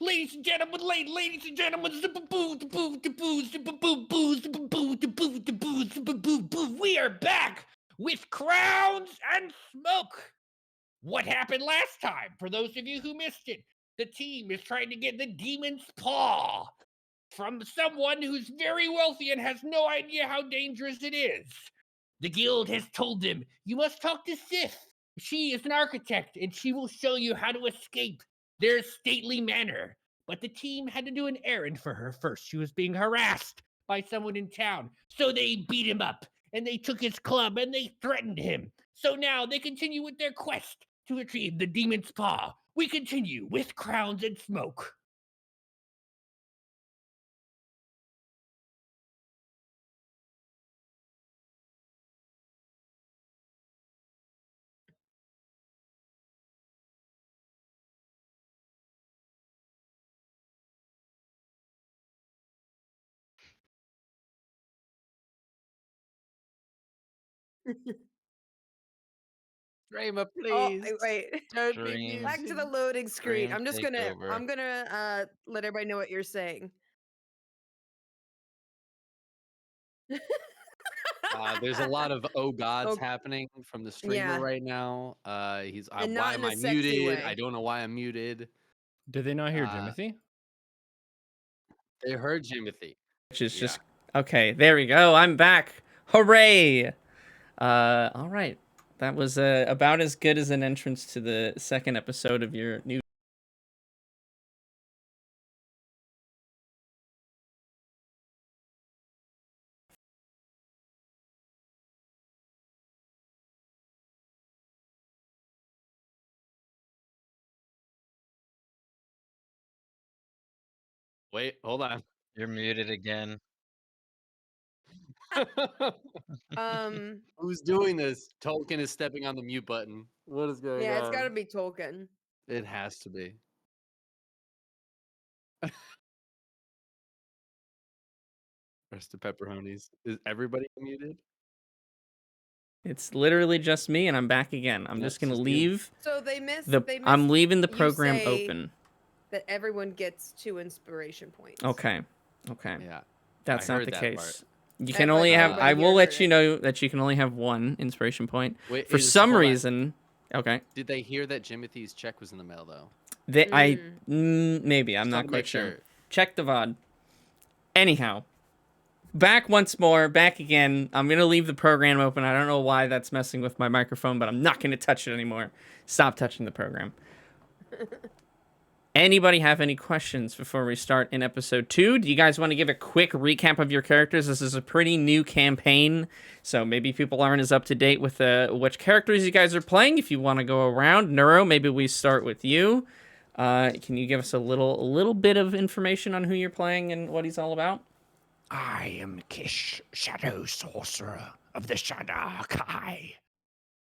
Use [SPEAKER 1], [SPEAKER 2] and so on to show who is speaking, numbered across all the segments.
[SPEAKER 1] Ladies and gentlemen, we are back with Crowns and Smoke. What happened last time? For those of you who missed it, the team is trying to get the demon's paw from someone who's very wealthy and has no idea how dangerous it is. The guild has told them, you must talk to Sith. She is an architect, and she will show you how to escape their stately manor. But the team had to do an errand for her first. She was being harassed by someone in town. So they beat him up, and they took his club, and they threatened him. So now they continue with their quest to retrieve the demon's paw. We continue with Crowns and Smoke.
[SPEAKER 2] Rayma,
[SPEAKER 3] Oh,
[SPEAKER 2] please.
[SPEAKER 3] wait.
[SPEAKER 2] Don't be
[SPEAKER 4] Dream.
[SPEAKER 3] Back to the
[SPEAKER 2] musing.
[SPEAKER 3] loading screen.
[SPEAKER 4] Dream
[SPEAKER 3] I'm
[SPEAKER 4] takeover.
[SPEAKER 3] gonna let everybody know what you're saying.
[SPEAKER 2] There's a lot of oh gods
[SPEAKER 3] Oh,
[SPEAKER 2] happening from the streamer
[SPEAKER 3] yeah,
[SPEAKER 2] right now.
[SPEAKER 3] and
[SPEAKER 2] Why
[SPEAKER 3] not in
[SPEAKER 2] am
[SPEAKER 3] a
[SPEAKER 2] I
[SPEAKER 3] sexy
[SPEAKER 2] muted? I
[SPEAKER 3] way.
[SPEAKER 2] don't know why I'm muted.
[SPEAKER 5] Did they not hear
[SPEAKER 2] Uh,
[SPEAKER 5] Jimothy?
[SPEAKER 2] they heard Jimothy.
[SPEAKER 6] Which is
[SPEAKER 2] Yeah.
[SPEAKER 6] just okay. There we go. I'm back. Hooray! All right. That was about as good as an entrance to the second episode of your new.
[SPEAKER 2] Wait, hold on.
[SPEAKER 4] You're muted again.
[SPEAKER 2] Who's doing this? Tolkien is stepping on the mute button. What is going
[SPEAKER 3] Yeah, it's
[SPEAKER 2] on?
[SPEAKER 3] gotta be Tolkien.
[SPEAKER 2] It has to be. Rest of pepperonis. Is everybody muted?
[SPEAKER 6] It's literally just me, and I'm back again. I'm
[SPEAKER 2] Yeah,
[SPEAKER 6] just
[SPEAKER 2] it's
[SPEAKER 6] gonna
[SPEAKER 2] just you.
[SPEAKER 6] leave
[SPEAKER 3] So they missed.
[SPEAKER 6] I'm leaving the
[SPEAKER 3] you
[SPEAKER 6] program
[SPEAKER 3] say
[SPEAKER 6] open.
[SPEAKER 3] that everyone gets 2 inspiration points.
[SPEAKER 6] Okay. Okay.
[SPEAKER 2] Yeah.
[SPEAKER 6] That's
[SPEAKER 2] I
[SPEAKER 6] not
[SPEAKER 2] heard
[SPEAKER 6] the
[SPEAKER 2] that
[SPEAKER 6] case.
[SPEAKER 2] part.
[SPEAKER 6] You can
[SPEAKER 3] Like,
[SPEAKER 6] only have.
[SPEAKER 3] everybody
[SPEAKER 6] I will
[SPEAKER 3] here
[SPEAKER 6] let
[SPEAKER 3] heard
[SPEAKER 6] you
[SPEAKER 3] it.
[SPEAKER 6] know that you can only have 1 inspiration point.
[SPEAKER 2] Wait,
[SPEAKER 6] For some
[SPEAKER 2] hold on.
[SPEAKER 6] reason. Okay.
[SPEAKER 2] Did they hear that Jimothy's check was in the mail though?
[SPEAKER 6] Maybe I'm
[SPEAKER 2] Just
[SPEAKER 6] not
[SPEAKER 2] wanted to
[SPEAKER 6] quite
[SPEAKER 2] make
[SPEAKER 6] sure.
[SPEAKER 2] sure.
[SPEAKER 6] Check the VOD. Anyhow, back once more, back again. I'm gonna leave the program open. I don't know why that's messing with my microphone, but I'm not gonna touch it anymore. Stop touching the program. Anybody have any questions before we start in episode 2? Do you guys want to give a quick recap of your characters? This is a pretty new campaign, so maybe people aren't as up to date with which characters you guys are playing. If you want to go around, Neuro, maybe we start with you. Can you give us a little bit of information on who you're playing and what he's all about?
[SPEAKER 1] I am Kish, Shadow Sorcerer of the Shadakai.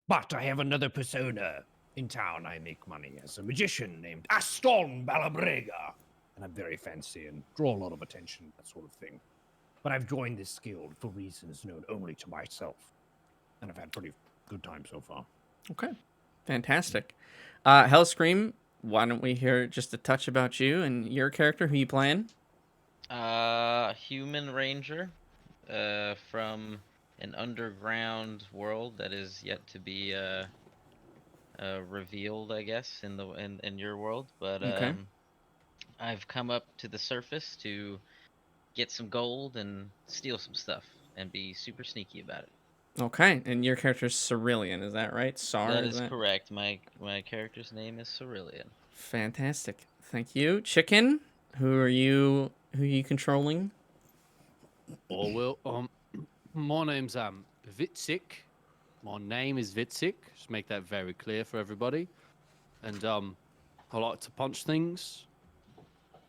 [SPEAKER 1] But I have another persona. In town, I make money as a magician named Aston Balabrega. And I'm very fancy and draw a lot of attention, that sort of thing. But I've joined this guild for reasons known only to myself. And I've had pretty good time so far.
[SPEAKER 6] Okay. Fantastic. Hellscream, why don't we hear just a touch about you and your character? Who you playing?
[SPEAKER 4] Human ranger, from an underground world that is yet to be revealed, I guess, in your world. But
[SPEAKER 6] Okay.
[SPEAKER 4] I've come up to the surface to get some gold and steal some stuff and be super sneaky about it.
[SPEAKER 6] Okay, and your character's Cerulean, is that right?
[SPEAKER 4] That is correct. My character's name is Cerulean.
[SPEAKER 6] Fantastic. Thank you. Chicken, who are you controlling?
[SPEAKER 2] Oh well, my name's Vitsik. My name is Vitsik. Just make that very clear for everybody. And I like to punch things,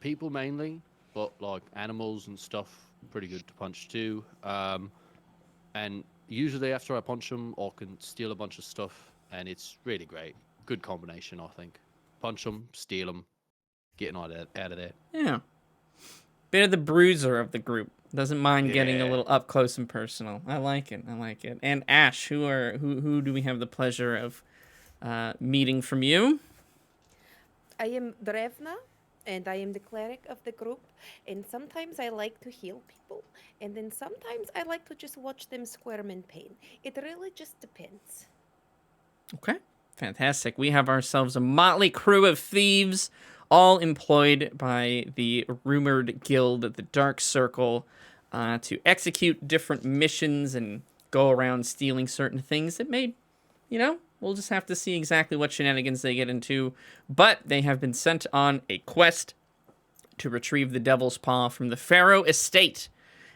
[SPEAKER 2] people mainly, but like animals and stuff, pretty good to punch too. And usually after I punch them, I can steal a bunch of stuff, and it's really great. Good combination, I think. Punch them, steal them, getting out of there.
[SPEAKER 6] Yeah. Bit of the bruiser of the group. Doesn't mind getting a
[SPEAKER 2] Yeah.
[SPEAKER 6] little up close and personal. I like it. And Ash, who do we have the pleasure of meeting from you?
[SPEAKER 3] I am Drevna. and I am the cleric of the group. And sometimes I like to heal people, and then sometimes I like to just watch them squirm in pain. It really just depends.
[SPEAKER 6] Okay, fantastic. We have ourselves a motley crew of thieves, all employed by the rumored guild, the Dark Circle, to execute different missions and go around stealing certain things that may, we'll just have to see exactly what shenanigans they get into. But they have been sent on a quest to retrieve the Devil's Paw from the Pharaoh estate.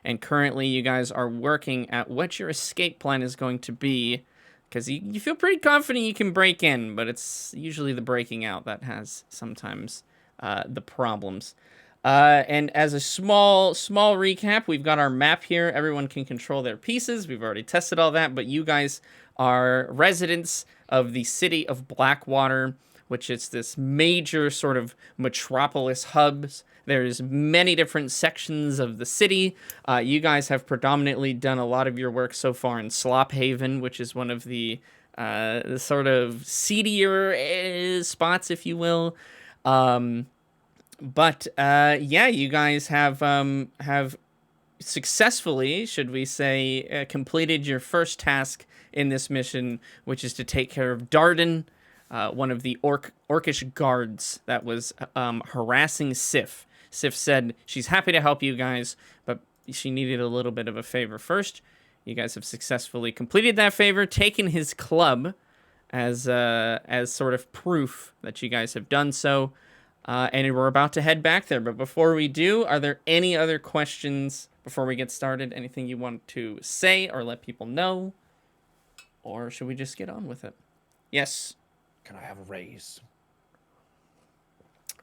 [SPEAKER 6] And currently, you guys are working at what your escape plan is going to be, because you feel pretty confident you can break in, but it's usually the breaking out that has sometimes the problems. And as a small recap, we've got our map here. Everyone can control their pieces. We've already tested all that, but you guys are residents of the city of Blackwater, which is this major sort of metropolis hubs. There's many different sections of the city. You guys have predominantly done a lot of your work so far in Slophaven, which is one of the sort of seedier spots, if you will. But yeah, you guys have successfully, should we say, completed your first task in this mission, which is to take care of Darden, one of the orcish guards that was harassing Sif. Sif said she's happy to help you guys, but she needed a little bit of a favor first. You guys have successfully completed that favor, taken his club as sort of proof that you guys have done so, and we're about to head back there. But before we do, are there any other questions before we get started? Anything you want to say or let people know? Or should we just get on with it? Yes.
[SPEAKER 1] Can I have a raise?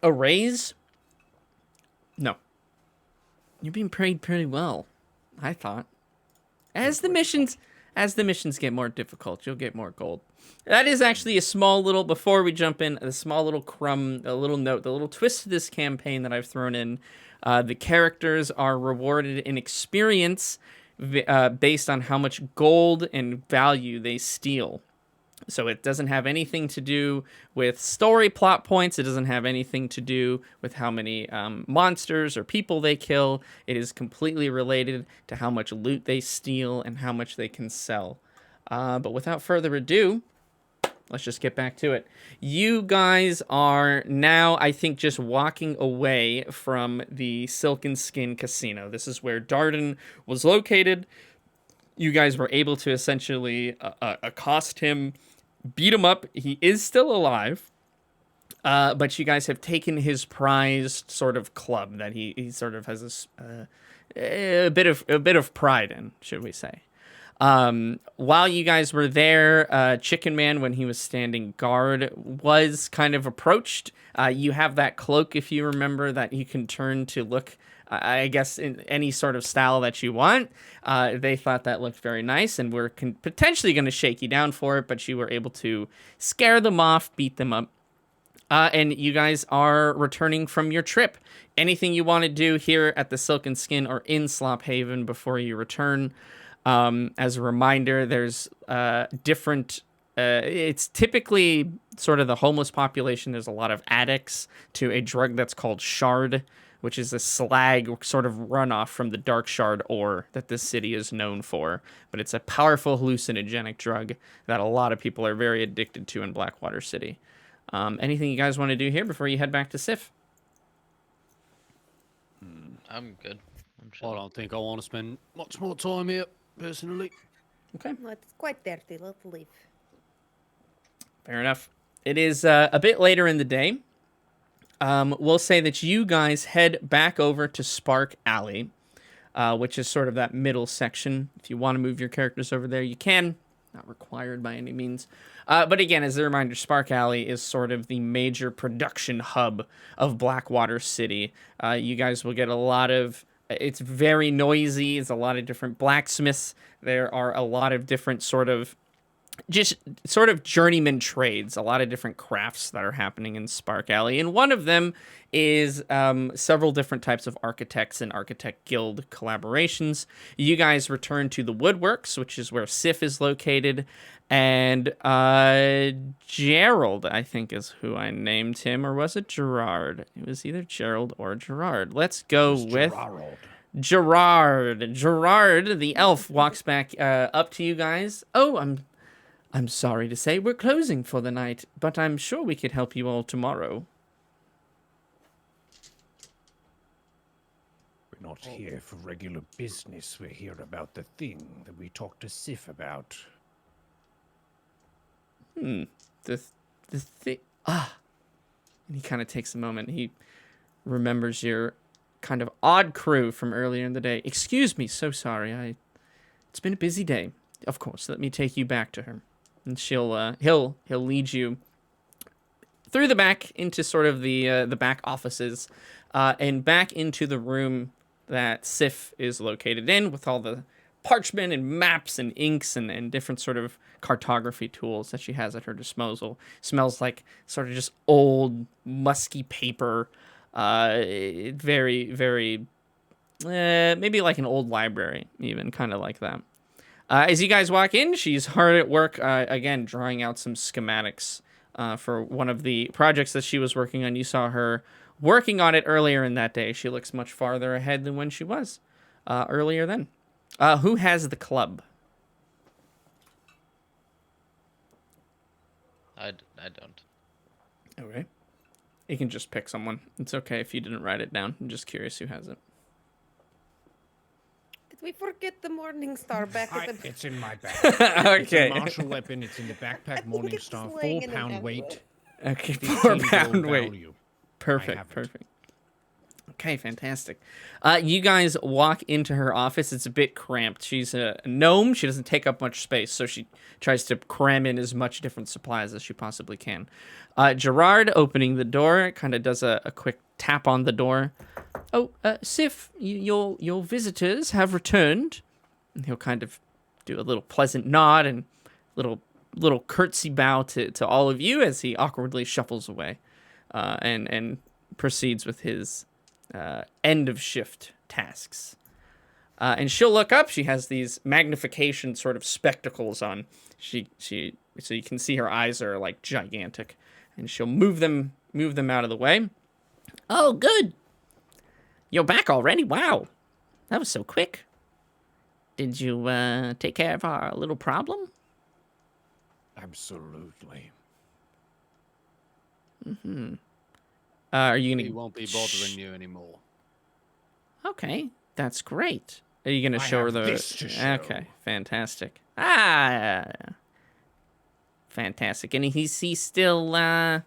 [SPEAKER 6] A raise? No. You're being paid pretty well, I thought. As the missions get more difficult, you'll get more gold. That is actually a small little, before we jump in, a small little crumb, a little note, the little twist to this campaign that I've thrown in. The characters are rewarded in experience based on how much gold and value they steal. So it doesn't have anything to do with story plot points. It doesn't have anything to do with how many monsters or people they kill. It is completely related to how much loot they steal and how much they can sell. But without further ado, let's just get back to it. You guys are now, I think, just walking away from the Silken Skin Casino. This is where Darden was located. You guys were able to essentially accost him, beat him up. He is still alive, but you guys have taken his prized sort of club that he sort of has a bit of pride in, should we say. While you guys were there, Chickenman, when he was standing guard, was kind of approached. You have that cloak, if you remember, that you can turn to look, I guess, in any sort of style that you want. They thought that looked very nice and were potentially going to shake you down for it, but you were able to scare them off, beat them up. And you guys are returning from your trip. Anything you want to do here at the Silken Skin or in Slophaven before you return? As a reminder, there's different... it's typically sort of the homeless population. There's a lot of addicts to a drug that's called shard, which is a slag sort of runoff from the dark shard ore that this city is known for. But it's a powerful hallucinogenic drug that a lot of people are very addicted to in Blackwater City. Anything you guys want to do here before you head back to Sif?
[SPEAKER 4] I'm good.
[SPEAKER 2] I don't think I want to spend much more time here, personally.
[SPEAKER 6] Okay.
[SPEAKER 3] Well, it's quite dirty. Let's leave.
[SPEAKER 6] Fair enough. It is a bit later in the day. We'll say that you guys head back over to Spark Alley, which is sort of that middle section. If you want to move your characters over there, you can. Not required by any means. But again, as a reminder, Spark Alley is sort of the major production hub of Blackwater City. You guys will get a lot of... It's very noisy. It's a lot of different blacksmiths. There are a lot of different sort of just sort of journeyman trades, a lot of different crafts that are happening in Spark Alley. And one of them is several different types of architects and architect guild collaborations. You guys return to the Woodworks, which is where Sif is located. And Gerald, I think, is who I named him. Or was it Gerard? It was either Gerald or Gerard. Let's go with Gerard. Gerard, the elf, walks back up to you guys. Oh, I'm sorry to say we're closing for the night, but I'm sure we could help you all tomorrow.
[SPEAKER 1] We're not here for regular business. We're here about the thing that we talked to Sif about.
[SPEAKER 6] The thing. And he kind of takes a moment. He remembers your kind of odd crew from earlier in the day. Excuse me, so sorry. It's been a busy day. Of course, let me take you back to her. And he'll lead you through the back into sort of the back offices, and back into the room that Sif is located in, with all the parchment and maps and inks and different sort of cartography tools that she has at her disposal. Smells like sort of just old musky paper, very, very, maybe like an old library, even kind of like that. As you guys walk in, she's hard at work, again, drawing out some schematics for one of the projects that she was working on. You saw her working on it earlier in that day. She looks much farther ahead than when she was earlier then. Who has the club?
[SPEAKER 4] I don't.
[SPEAKER 6] Okay. You can just pick someone. It's okay if you didn't write it down. I'm just curious who has it.
[SPEAKER 3] Did we forget the Morning Star back at the...
[SPEAKER 1] It's in my bag.
[SPEAKER 6] Okay.
[SPEAKER 1] It's a martial weapon. It's in the backpack. Morning
[SPEAKER 3] it's
[SPEAKER 1] Star,
[SPEAKER 3] just laying
[SPEAKER 1] 4
[SPEAKER 3] in an
[SPEAKER 1] pound
[SPEAKER 3] envelope.
[SPEAKER 1] weight.
[SPEAKER 6] Okay,
[SPEAKER 1] 15
[SPEAKER 6] 4-pound
[SPEAKER 1] gold
[SPEAKER 6] weight.
[SPEAKER 1] value. I
[SPEAKER 6] Perfect,
[SPEAKER 1] have it.
[SPEAKER 6] perfect. Okay, fantastic. You guys walk into her office. It's a bit cramped. She's a gnome. She doesn't take up much space, so she tries to cram in as much different supplies as she possibly can. Gerard, opening the door, kind of does a quick tap on the door. Oh, Sif, your visitors have returned. And he'll kind of do a little pleasant nod and little curtsy bow to all of you as he awkwardly shuffles away, and proceeds with his end of shift tasks. And she'll look up. She has these magnification sort of spectacles on. So you can see her eyes are like gigantic, and she'll move them out of the way. Oh, good. You're back already? Wow, that was so quick. Did you take care of our little problem?
[SPEAKER 1] Absolutely.
[SPEAKER 6] Are you
[SPEAKER 2] He
[SPEAKER 6] gonna?
[SPEAKER 2] won't be bothering you anymore.
[SPEAKER 6] Okay, that's great. Are you gonna
[SPEAKER 1] I
[SPEAKER 6] show her
[SPEAKER 1] have
[SPEAKER 6] the?
[SPEAKER 1] this to show.
[SPEAKER 6] Okay, fantastic. Fantastic. And he's still. And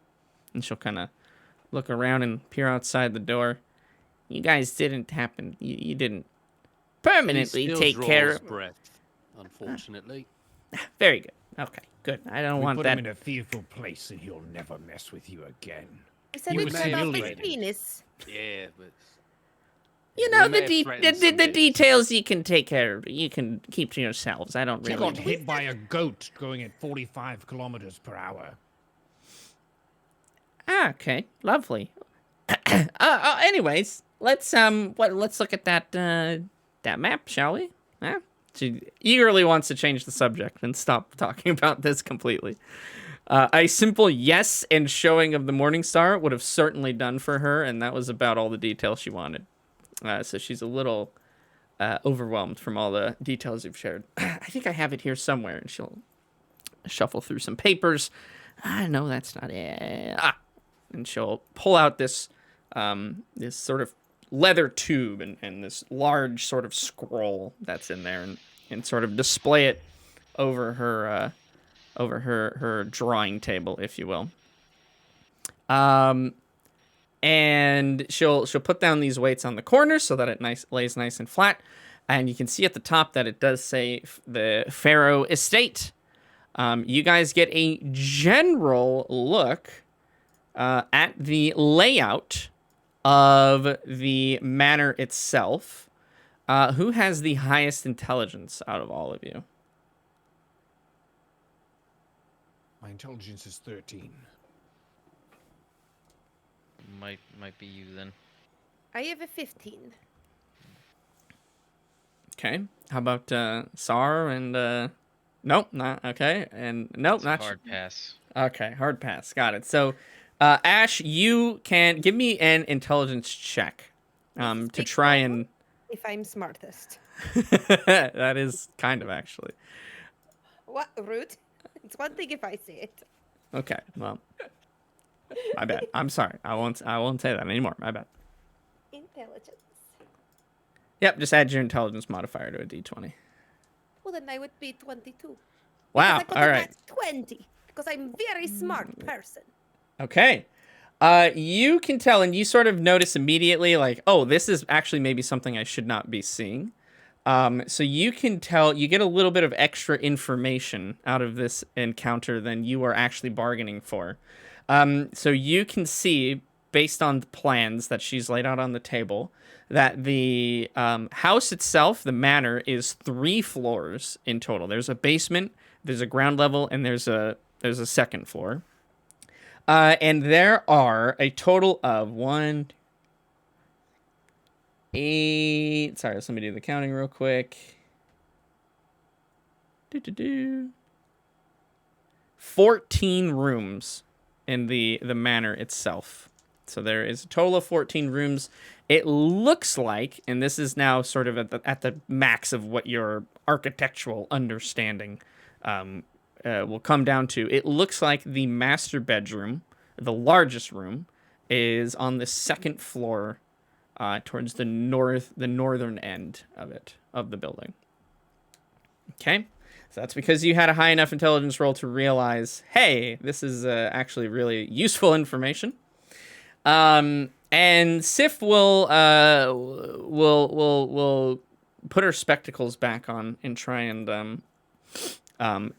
[SPEAKER 6] she'll kind of look around and peer outside the door. You guys didn't happen. You didn't permanently
[SPEAKER 2] He still
[SPEAKER 6] take
[SPEAKER 2] draws
[SPEAKER 6] care of.
[SPEAKER 2] breath, unfortunately.
[SPEAKER 6] Very good. Okay, good. I don't
[SPEAKER 1] We
[SPEAKER 6] want
[SPEAKER 1] put
[SPEAKER 6] that.
[SPEAKER 1] him in a fearful place, and he'll never mess with you again.
[SPEAKER 3] We said
[SPEAKER 1] He
[SPEAKER 3] we
[SPEAKER 1] was
[SPEAKER 3] cut off his
[SPEAKER 1] humiliated.
[SPEAKER 3] penis.
[SPEAKER 2] Yeah, but
[SPEAKER 6] You know,
[SPEAKER 2] may
[SPEAKER 6] the
[SPEAKER 2] have threatened some bits.
[SPEAKER 6] details you can take care of. You can keep to yourselves. I don't
[SPEAKER 1] He
[SPEAKER 6] really.
[SPEAKER 1] got hit by a goat going at 45 kilometers per hour.
[SPEAKER 6] Okay, lovely. Anyways, let's look at that map, shall we? Huh? She eagerly wants to change the subject and stop talking about this completely. A simple yes and showing of the Morning Star would have certainly done for her, and that was about all the details she wanted. So she's a little overwhelmed from all the details you've shared. I think I have it here somewhere, and she'll shuffle through some papers. No, that's not it. And she'll pull out this sort of leather tube and this large sort of scroll that's in there, and sort of display it over her drawing table, if you will. And she'll put down these weights on the corners so that it lays nice and flat. And you can see at the top that it does say the Pharaoh Estate. You guys get a general look at the layout of the manor itself. Who has the highest intelligence out of all of you?
[SPEAKER 5] My intelligence is 13.
[SPEAKER 4] Might be you then.
[SPEAKER 3] I have a 15.
[SPEAKER 6] Okay. How about Sar and nope, not okay. And nope,
[SPEAKER 4] It's a
[SPEAKER 6] not
[SPEAKER 4] hard pass.
[SPEAKER 6] okay, hard pass. Got it. So Ash, you can give me an intelligence check
[SPEAKER 3] This is
[SPEAKER 6] to
[SPEAKER 3] big
[SPEAKER 6] try
[SPEAKER 3] trouble
[SPEAKER 6] and
[SPEAKER 3] if I'm smartest.
[SPEAKER 6] that is kind of actually.
[SPEAKER 3] What rude? It's one thing if I say it.
[SPEAKER 6] Okay. Well, my bad. I'm sorry. I won't say that anymore. My bad.
[SPEAKER 3] Intelligence.
[SPEAKER 6] Yep, just add your intelligence modifier to a d20.
[SPEAKER 3] Well, then I would be 22.
[SPEAKER 6] Wow.
[SPEAKER 3] Because I got
[SPEAKER 6] All
[SPEAKER 3] a
[SPEAKER 6] right.
[SPEAKER 3] nat 20. Because I'm very smart person.
[SPEAKER 6] Okay. You can tell, and you sort of notice immediately, like, oh, this is actually maybe something I should not be seeing. So you can tell, you get a little bit of extra information out of this encounter than you are actually bargaining for. So you can see, based on the plans that she's laid out on the table, that the house itself, the manor, is 3 floors in total. There's a basement, there's a ground level, and there's a second floor. And there are a total of 8. Sorry, let me do the counting real quick. 14 rooms in the manor itself. So there is a total of 14 rooms. It looks like, and this is now sort of at the max of what your architectural understanding will come down to. It looks like the master bedroom, the largest room, is on the second floor, towards the northern end of the building. Okay, so that's because you had a high enough intelligence roll to realize, hey, this is actually really useful information. And Sif will put her spectacles back on and try and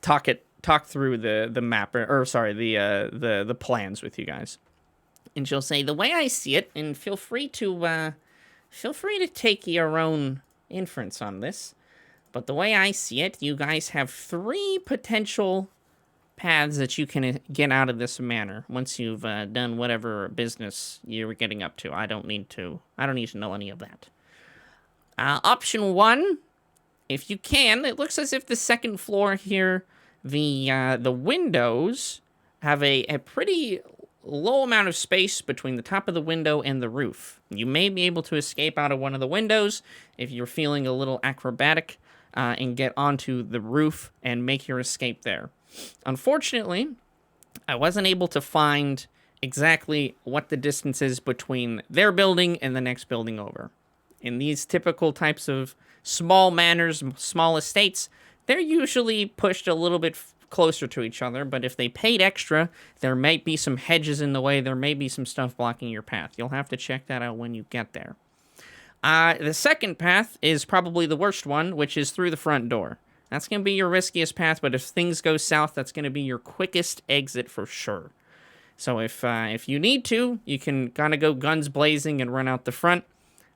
[SPEAKER 6] talk through the map the plans with you guys. And she'll say, the way I see it, and feel free to take your own inference on this, but the way I see it, you guys have 3 potential paths that you can get out of this manor once you've done whatever business you're getting up to. I don't need to know any of that. Option 1, if you can, it looks as if the second floor here, the windows have a pretty low amount of space between the top of the window and the roof. You may be able to escape out of one of the windows if you're feeling a little acrobatic and get onto the roof and make your escape there. Unfortunately, I wasn't able to find exactly what the distance is between their building and the next building over. In these typical types of small manors, small estates, they're usually pushed a little bit closer to each other, but if they paid extra, there might be some hedges in the way, there may be some stuff blocking your path. You'll have to check that out when you get there. The second path is probably the worst one, which is through the front door. That's going to be your riskiest path, but if things go south, that's going to be your quickest exit for sure. So if you need to, you can kind of go guns blazing and run out the front.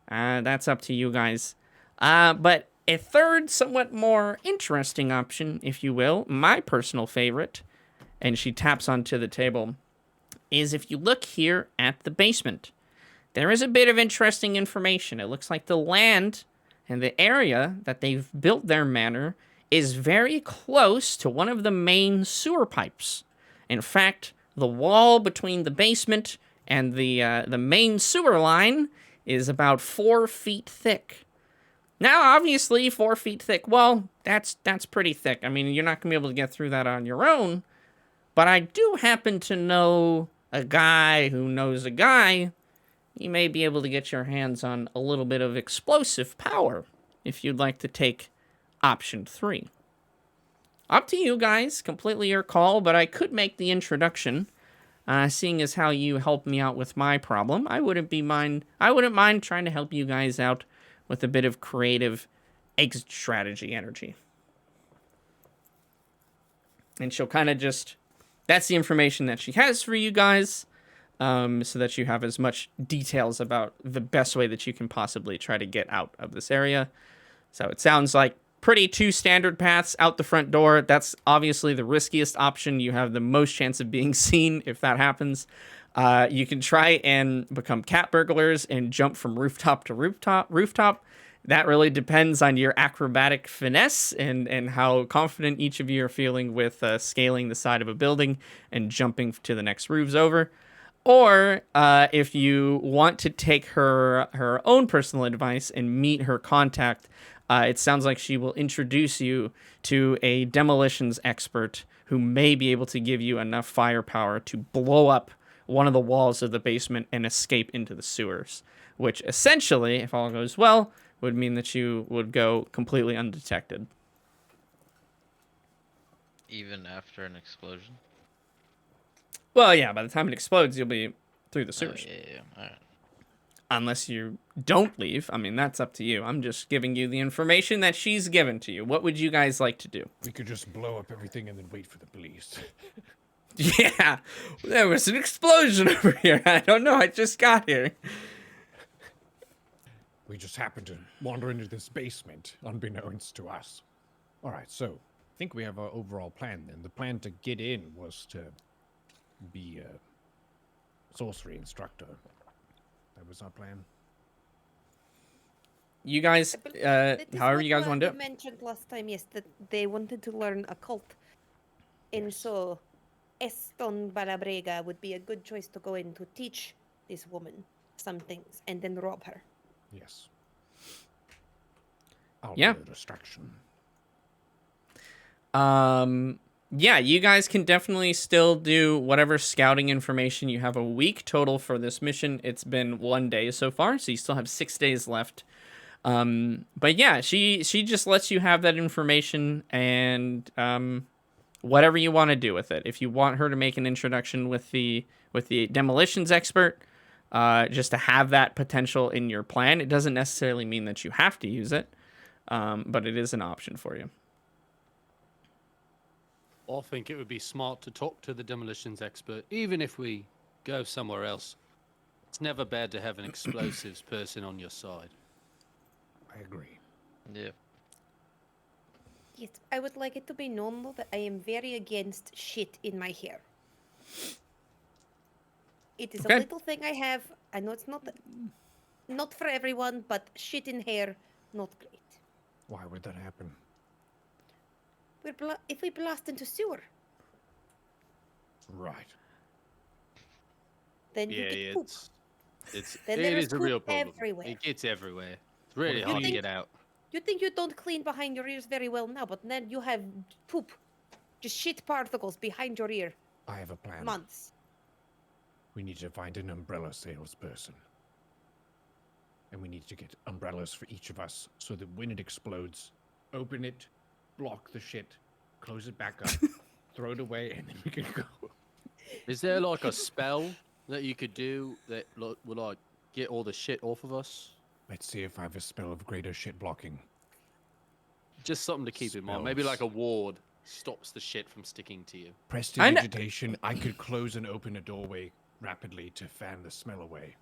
[SPEAKER 6] That's up to you guys. But a third, somewhat more interesting option, if you will, my personal favorite, and she taps onto the table, is if you look here at the basement. There is a bit of interesting information. It looks like the land and the area that they've built their manor is very close to one of the main sewer pipes. In fact, the wall between the basement and the main sewer line is about 4 feet thick. Now, obviously, 4 feet thick, well, that's pretty thick. I mean, you're not going to be able to get through that on your own, but I do happen to know a guy who knows a guy. You may be able to get your hands on a little bit of explosive power if you'd like to take option 3. Up to you guys, completely your call, but I could make the introduction. Seeing as how you helped me out with my problem, I wouldn't mind trying to help you guys out with a bit of creative exit strategy energy. And she'll kind of that's the information that she has for you guys, so that you have as much details about the best way that you can possibly try to get out of this area. So it sounds like pretty two standard paths out the front door. That's obviously the riskiest option. You have the most chance of being seen if that happens. You can try and become cat burglars and jump from rooftop to rooftop. That really depends on your acrobatic finesse and how confident each of you are feeling with scaling the side of a building and jumping to the next roofs over. Or if you want to take her own personal advice and meet her contact, it sounds like she will introduce you to a demolitions expert who may be able to give you enough firepower to blow up one of the walls of the basement and escape into the sewers, which essentially, if all goes well, would mean that you would go completely undetected.
[SPEAKER 4] Even after an explosion?
[SPEAKER 6] Well, yeah, by the time it explodes, you'll be through the sewers.
[SPEAKER 4] Yeah. Alright.
[SPEAKER 6] Unless you don't leave. I mean, that's up to you. I'm just giving you the information that she's given to you. What would you guys like to do?
[SPEAKER 1] We could just blow up everything and then wait for the police.
[SPEAKER 6] Yeah, there was an explosion over here. I don't know. I just got here.
[SPEAKER 1] We just happened to wander into this basement, unbeknownst to us. All right, so I think we have our overall plan then. The plan to get in was to be a sorcery instructor. That was our plan.
[SPEAKER 6] You guys,
[SPEAKER 3] That is
[SPEAKER 6] however
[SPEAKER 3] what
[SPEAKER 6] you guys want to do
[SPEAKER 3] you
[SPEAKER 6] it.
[SPEAKER 3] mentioned last time, yes, that they wanted to learn occult. And
[SPEAKER 1] Yes.
[SPEAKER 3] so Eston Balabrega would be a good choice to go in to teach this woman some things and then rob her.
[SPEAKER 1] Yes. I'll
[SPEAKER 6] Yeah.
[SPEAKER 1] be a distraction.
[SPEAKER 6] Yeah, you guys can definitely still do whatever scouting information. You have a week total for this mission. It's been 1 day so far, so you still have 6 days left. But yeah, she just lets you have that information and whatever you want to do with it. If you want her to make an introduction with the demolitions expert, just to have that potential in your plan, it doesn't necessarily mean that you have to use it, but it is an option for you.
[SPEAKER 2] I think it would be smart to talk to the demolitions expert, even if we go somewhere else. It's never bad to have an explosives person on your side.
[SPEAKER 1] I agree.
[SPEAKER 4] Yeah.
[SPEAKER 3] Yes, I would like it to be known though that I am very against shit in my hair. It is
[SPEAKER 6] Okay.
[SPEAKER 3] a little thing I have. I know it's not for everyone, but shit in hair, not great.
[SPEAKER 1] Why would that happen?
[SPEAKER 3] If we blast into sewer,
[SPEAKER 1] Right.
[SPEAKER 3] then you
[SPEAKER 2] Yeah,
[SPEAKER 3] get
[SPEAKER 2] yeah,
[SPEAKER 3] poop.
[SPEAKER 2] it's
[SPEAKER 3] Then
[SPEAKER 2] it
[SPEAKER 3] there
[SPEAKER 2] is
[SPEAKER 3] is
[SPEAKER 2] a real
[SPEAKER 3] poop
[SPEAKER 2] problem.
[SPEAKER 3] everywhere.
[SPEAKER 2] It gets everywhere. It's really
[SPEAKER 1] You
[SPEAKER 2] hard to
[SPEAKER 3] think-
[SPEAKER 2] get out.
[SPEAKER 3] You think you don't clean behind your ears very well now, but then you have poop, just shit particles behind your ear.
[SPEAKER 1] I have a plan.
[SPEAKER 3] Months.
[SPEAKER 1] We need to find an umbrella salesperson. And we need to get umbrellas for each of us so that when it explodes, open it, block the shit, close it back up, throw it away, and then we can go.
[SPEAKER 2] Is there like a spell that you could do that would like get all the shit off of us?
[SPEAKER 1] Let's see if I have a spell of greater shit blocking.
[SPEAKER 2] Just something to keep in mind. Maybe like a
[SPEAKER 1] Spells.
[SPEAKER 2] ward stops the shit from sticking to you.
[SPEAKER 1] Prestidigitation, I could close and open a doorway rapidly to fan the smell away.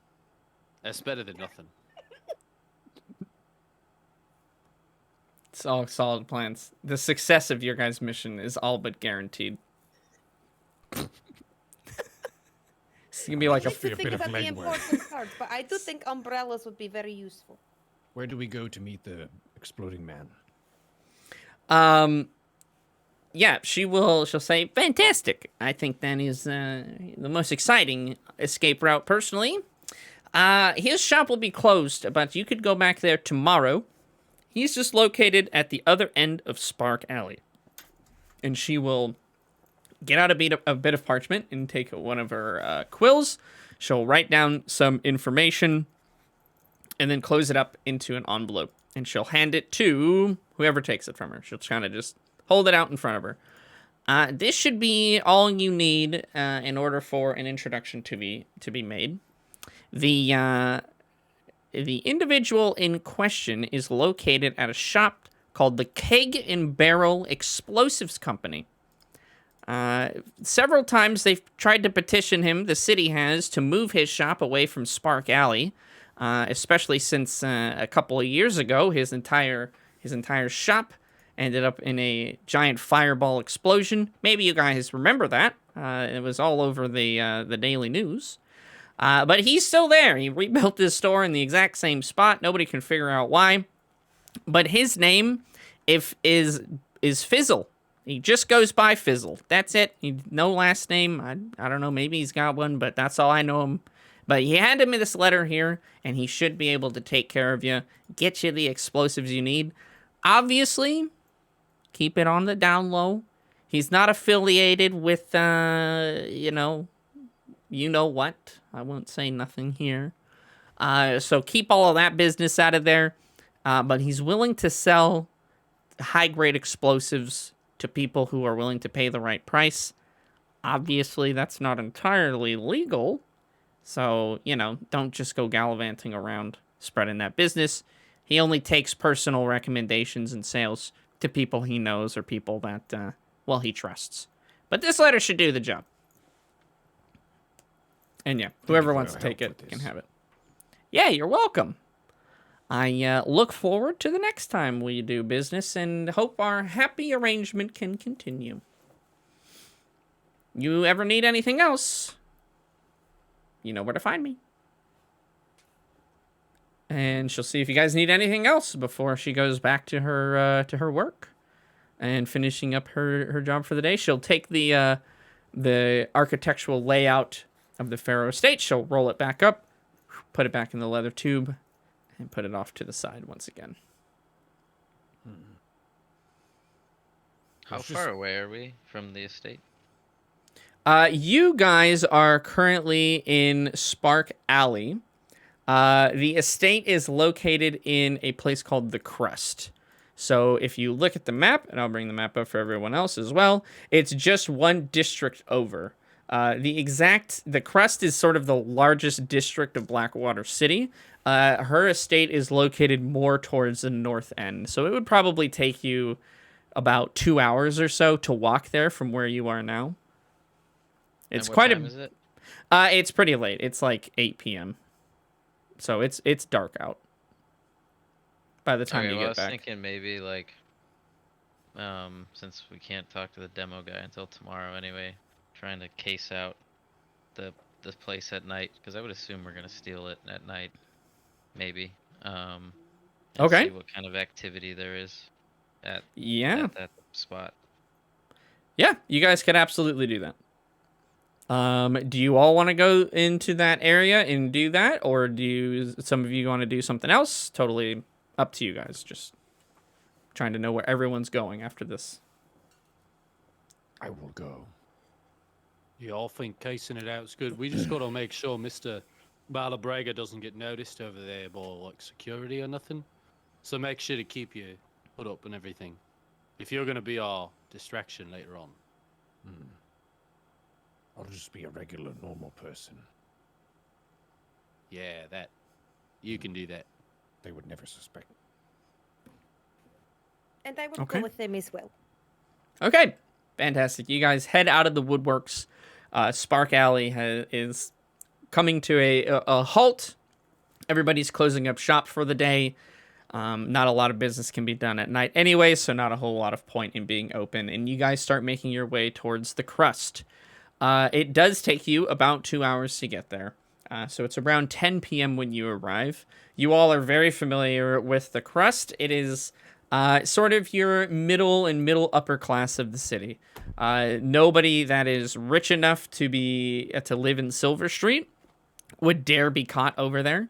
[SPEAKER 2] That's better than nothing.
[SPEAKER 6] It's all solid plans. The success of your guys' mission is all but guaranteed. It's gonna be like
[SPEAKER 3] I
[SPEAKER 6] a
[SPEAKER 3] need to
[SPEAKER 1] be a
[SPEAKER 3] think
[SPEAKER 1] bit of
[SPEAKER 3] about the
[SPEAKER 1] legwork.
[SPEAKER 3] important parts, but I do think umbrellas would be very useful.
[SPEAKER 1] Where do we go to meet the exploding man?
[SPEAKER 6] Yeah, she'll say, fantastic. I think that is the most exciting escape route personally. His shop will be closed, but you could go back there tomorrow. He's just located at the other end of Spark Alley. And she will get out a bit of parchment and take one of her quills. She'll write down some information and then close it up into an envelope. And she'll hand it to whoever takes it from her. She'll kind of just hold it out in front of her. This should be all you need in order for an introduction to be made. The individual in question is located at a shop called the Keg and Barrel Explosives Company. Several times they've tried to petition him, the city has, to move his shop away from Spark Alley, especially since a couple of years ago his entire shop ended up in a giant fireball explosion. Maybe you guys remember that. It was all over the Daily News. But he's still there. He rebuilt his store in the exact same spot. Nobody can figure out why. But his name is Fizzle. He just goes by Fizzle. That's it. No last name. I don't know. Maybe he's got one, but that's all I know him. But he handed me this letter here, and he should be able to take care of you, get you the explosives you need. Obviously, keep it on the down low. He's not affiliated with, you know what. I won't say nothing here. So keep all of that business out of there. But he's willing to sell high-grade explosives to people who are willing to pay the right price. Obviously, that's not entirely legal. So, don't just go gallivanting around spreading that business. He only takes personal recommendations and sales to people he knows or people that, he trusts. But this letter should do the job. And yeah, whoever wants to take it can have it. Yeah, you're welcome. I look forward to the next time we do business and hope our happy arrangement can continue. You ever need anything else, you know where to find me. And she'll see if you guys need anything else before she goes back to her work and finishing up her job for the day. She'll take the architectural layout of the Pharaoh estate. She'll roll it back up, put it back in the leather tube, and put it off to the side once again.
[SPEAKER 4] How far away are we from the estate?
[SPEAKER 6] You guys are currently in Spark Alley. The estate is located in a place called the Crust. So if you look at the map, and I'll bring the map up for everyone else as well, it's just one district over. The Crust is sort of the largest district of Blackwater City. Her estate is located more towards the north end, so it would probably take you about 2 hours or so to walk there from where you are now. It's
[SPEAKER 4] and what time is it?
[SPEAKER 6] It's pretty late. It's like 8 p.m. So it's dark out by the time you get back.
[SPEAKER 4] I was thinking maybe since we can't talk to the demo guy until tomorrow anyway, trying to case out the place at night, because I would assume we're gonna steal it at night, maybe.
[SPEAKER 6] Okay.
[SPEAKER 4] See what kind of activity there is at that spot.
[SPEAKER 6] Yeah, you guys could absolutely do that. Do you all want to go into that area and do that, or do some of you want to do something else? Totally up to you guys. Just trying to know where everyone's going after this.
[SPEAKER 5] I will go.
[SPEAKER 2] Yeah, I think casing it out is good. We just got to make sure Mr. Balabrega doesn't get noticed over there by security or nothing. So make sure to keep your hood up and everything, if you're going to be our distraction later on.
[SPEAKER 5] I'll just be a regular, normal person.
[SPEAKER 2] Yeah, that. You can do that.
[SPEAKER 5] They would never suspect.
[SPEAKER 3] And I will
[SPEAKER 6] Okay.
[SPEAKER 3] go with them as well.
[SPEAKER 6] Okay, fantastic. You guys head out of the woodworks. Spark Alley is coming to a halt. Everybody's closing up shop for the day. Not a lot of business can be done at night anyway, so not a whole lot of point in being open. And you guys start making your way towards the Crust. It does take you about 2 hours to get there. So it's around 10 p.m. when you arrive. You all are very familiar with the Crust. It is sort of your middle and middle upper class of the city. Nobody that is rich enough to live in Silver Street would dare be caught over there.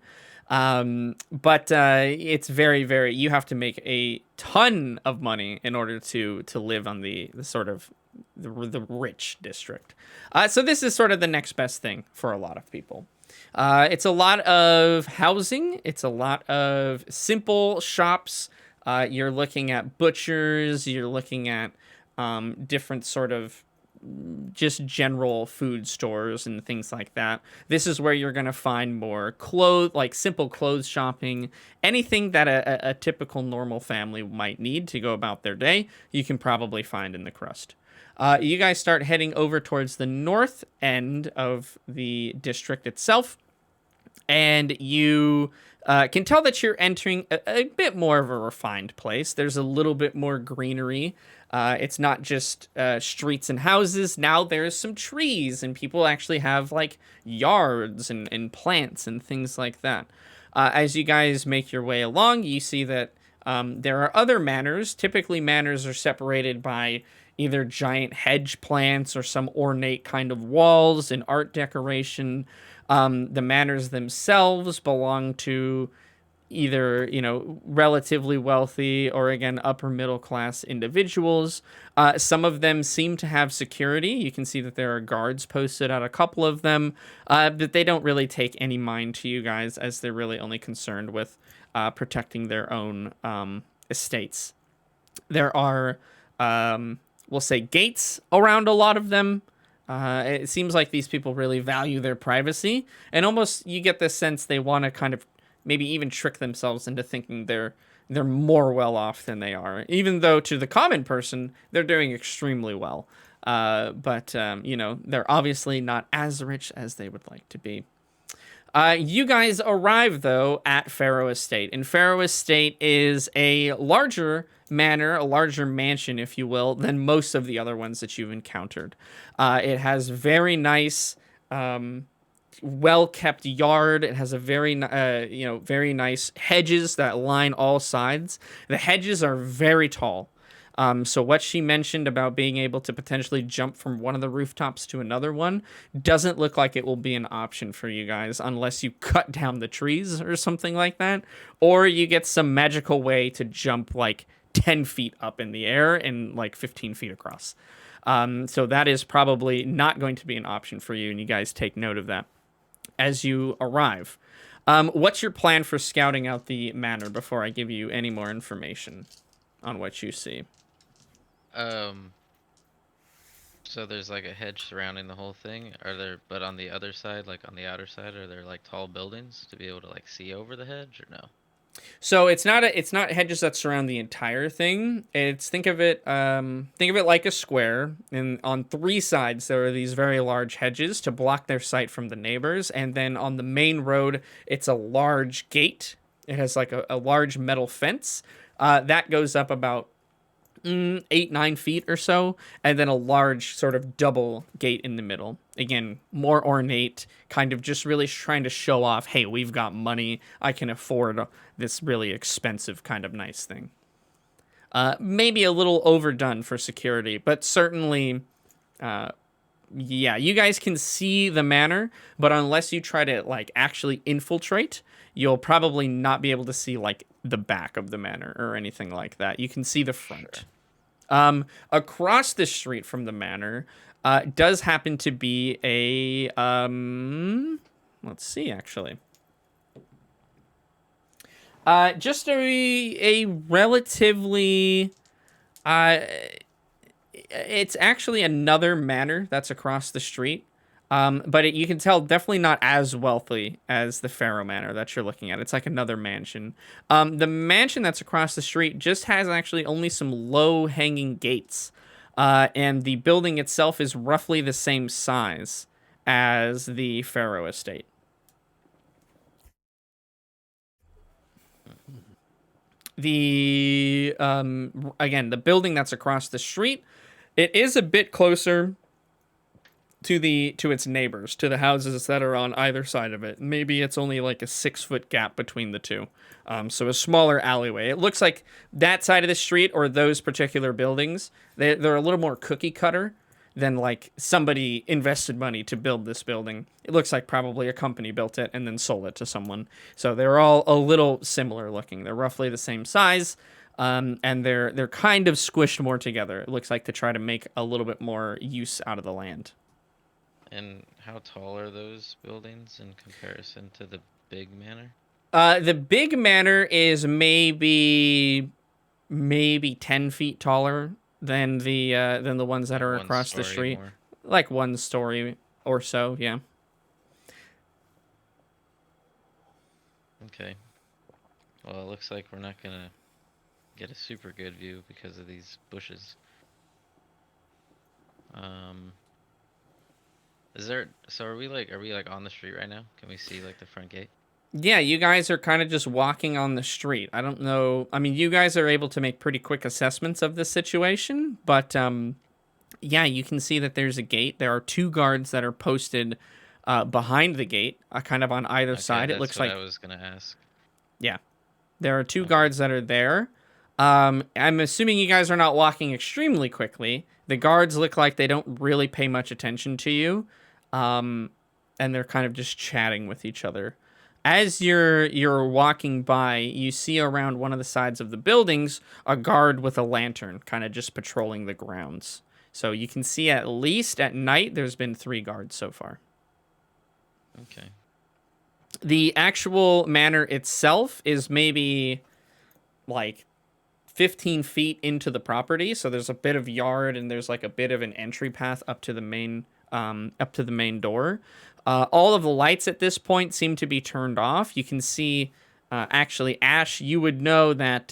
[SPEAKER 6] But it's very, very, you have to make a ton of money in order to live on the sort of the rich district. So this is sort of the next best thing for a lot of people. It's a lot of housing. It's a lot of simple shops. You're looking at butchers. You're looking at different sort of just general food stores and things like that. This is where you're going to find more simple clothes shopping. Anything that a typical normal family might need to go about their day, you can probably find in the Crust. You guys start heading over towards the north end of the district itself, and you can tell that you're entering a bit more of a refined place. There's a little bit more greenery. It's not just streets and houses. Now there's some trees, and people actually have like yards and plants and things like that. As you guys make your way along, you see that there are other manors. Typically, manors are separated by either giant hedge plants or some ornate kind of walls and art decoration. The manors themselves belong to either, relatively wealthy or, again, upper middle class individuals. Some of them seem to have security. You can see that there are guards posted at a couple of them, but they don't really take any mind to you guys, as they're really only concerned with protecting their own estates. There are, we'll say, gates around a lot of them. It seems like these people really value their privacy, and almost you get the sense they want to kind of maybe even trick themselves into thinking they're more well off than they are, even though to the common person they're doing extremely well. But they're obviously not as rich as they would like to be. You guys arrive, though, at Pharaoh Estate. And Pharaoh Estate is a larger manor, a larger mansion, if you will, than most of the other ones that you've encountered. It has very nice, well-kept yard. It has a very nice hedges that line all sides. The hedges are very tall. So what she mentioned about being able to potentially jump from one of the rooftops to another one doesn't look like it will be an option for you guys unless you cut down the trees or something like that, or you get some magical way to jump like 10 feet up in the air and like 15 feet across. So that is probably not going to be an option for you, and you guys take note of that as you arrive. What's your plan for scouting out the manor before I give you any more information on what you see?
[SPEAKER 4] So there's like a hedge surrounding the whole thing. But on the other side, like on the outer side, are there like tall buildings to be able to like see over the hedge, or no?
[SPEAKER 6] So it's not hedges that surround the entire thing. Think of it like a square, and on three sides there are these very large hedges to block their sight from the neighbors, and then on the main road it's a large gate. It has like a large metal fence that goes up about 8-9 feet or so, and then a large sort of double gate in the middle. Again, more ornate, kind of just really trying to show off, hey, we've got money, I can afford this really expensive kind of nice thing. Maybe a little overdone for security, but certainly, you guys can see the manor, but unless you try to like actually infiltrate, you'll probably not be able to see like the back of the manor or anything like that. You can see the front. Sure. Across the street from the manor does happen to be a let's see, actually. Just a relatively it's actually another manor that's across the street. But you can tell definitely not as wealthy as the Pharaoh Manor that you're looking at. It's like another mansion. The mansion that's across the street just has actually only some low-hanging gates. And the building itself is roughly the same size as the Pharaoh Estate. Again, the building that's across the street, it is a bit closer to its neighbors, to the houses that are on either side of it. Maybe it's only like a 6-foot gap between the two. So a smaller alleyway. It looks like that side of the street, or those particular buildings, they're a little more cookie cutter than like somebody invested money to build this building. It looks like probably a company built it and then sold it to someone. So they're all a little similar looking. They're roughly the same size. And they're kind of squished more together. It looks like to try to make a little bit more use out of the land.
[SPEAKER 4] And how tall are those buildings in comparison to the big manor?
[SPEAKER 6] The big manor is maybe 10 feet taller than the ones that are across the street.
[SPEAKER 4] More.
[SPEAKER 6] Like 1 story or so, yeah.
[SPEAKER 4] Okay. Well, it looks like we're not gonna get a super good view because of these bushes. Are we like on the street right now? Can we see like the front gate?
[SPEAKER 6] Yeah, you guys are kind of just walking on the street. I don't know. I mean, you guys are able to make pretty quick assessments of the situation, but yeah, you can see that there's a gate. There are 2 guards that are posted behind the gate, kind of on either
[SPEAKER 4] Okay,
[SPEAKER 6] side. It
[SPEAKER 4] that's
[SPEAKER 6] looks
[SPEAKER 4] what
[SPEAKER 6] like,
[SPEAKER 4] I was gonna ask.
[SPEAKER 6] yeah, there are 2
[SPEAKER 4] Okay.
[SPEAKER 6] guards that are there. I'm assuming you guys are not walking extremely quickly. The guards look like they don't really pay much attention to you, and they're kind of just chatting with each other. As you're walking by, you see around one of the sides of the buildings a guard with a lantern, kind of just patrolling the grounds. So you can see at least at night there's been 3 guards so far.
[SPEAKER 4] Okay.
[SPEAKER 6] The actual manor itself is maybe like 15 feet into the property, so there's a bit of yard and there's like a bit of an entry path up to the main door. All of the lights at this point seem to be turned off. You can see, actually, Ash, you would know that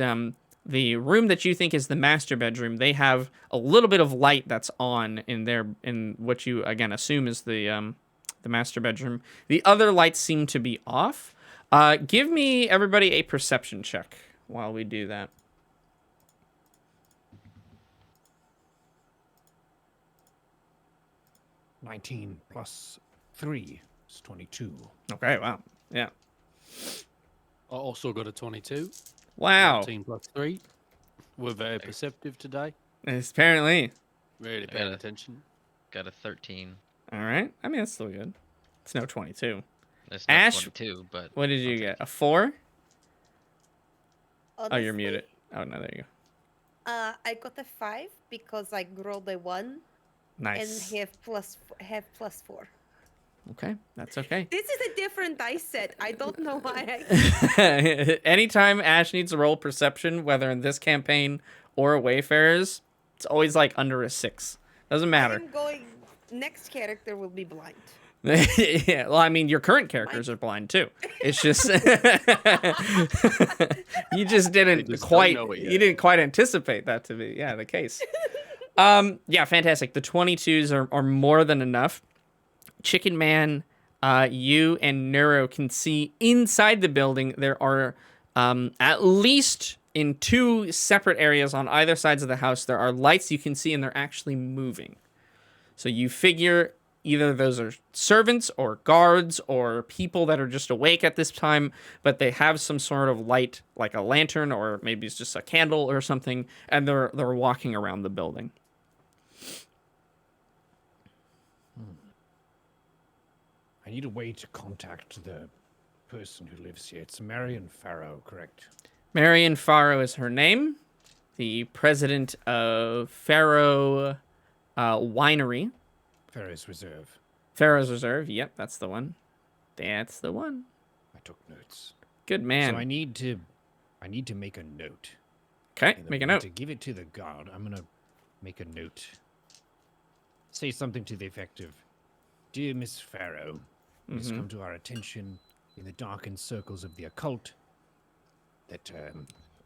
[SPEAKER 6] the room that you think is the master bedroom, they have a little bit of light that's on in what you again assume is the master bedroom. The other lights seem to be off. Give me everybody a perception check while we do that.
[SPEAKER 5] 19 plus 3 is 22.
[SPEAKER 6] Okay, wow. Yeah.
[SPEAKER 2] I also got a 22.
[SPEAKER 6] Wow.
[SPEAKER 2] 19 plus 3. We're very perceptive today.
[SPEAKER 6] Apparently.
[SPEAKER 2] Really paying attention.
[SPEAKER 4] Got a 13.
[SPEAKER 6] All right. I mean, that's still good. It's no 22.
[SPEAKER 4] It's not
[SPEAKER 6] Ash,
[SPEAKER 4] 22, but
[SPEAKER 6] what did
[SPEAKER 4] I'll
[SPEAKER 6] you
[SPEAKER 4] take
[SPEAKER 6] get?
[SPEAKER 4] it.
[SPEAKER 6] A 4? Oh, you're
[SPEAKER 3] Honestly,
[SPEAKER 6] muted. Oh, no, there you go.
[SPEAKER 3] I got a 5 because I rolled a 1
[SPEAKER 6] Nice.
[SPEAKER 3] and have plus 4.
[SPEAKER 6] Okay, that's okay.
[SPEAKER 3] This is a different dice set. I don't know why. I...
[SPEAKER 6] Anytime Ash needs to roll perception, whether in this campaign or Wayfarers, it's always like under a 6. Doesn't matter.
[SPEAKER 3] I'm going. Next character will be blind.
[SPEAKER 6] Yeah, well, I mean, your current characters are blind too. It's just you just didn't
[SPEAKER 2] just don't
[SPEAKER 6] quite
[SPEAKER 2] know it yet.
[SPEAKER 6] you didn't quite anticipate that to be the case. Yeah, fantastic. The 22s are more than enough. Chicken Man, you and Neuro can see inside the building there are at least in 2 separate areas on either sides of the house there are lights you can see and they're actually moving. So you figure either those are servants or guards or people that are just awake at this time, but they have some sort of light, like a lantern or maybe it's just a candle or something, and they're walking around the building.
[SPEAKER 5] I need a way to contact the person who lives here. It's Marion Farrow, correct?
[SPEAKER 6] Marion Farrow is her name, the president of Farrow Winery.
[SPEAKER 5] Farrow's Reserve.
[SPEAKER 6] Farrow's Reserve, yep, that's the one. That's the one.
[SPEAKER 5] I took notes.
[SPEAKER 6] Good man.
[SPEAKER 5] So I need to make a note.
[SPEAKER 6] Okay,
[SPEAKER 5] And
[SPEAKER 6] make a
[SPEAKER 5] then
[SPEAKER 6] note.
[SPEAKER 5] to give it to the guard, I'm gonna make a note. Say something to the effect of, "Dear Miss Farrow, it has come to our attention in the darkened circles of the occult that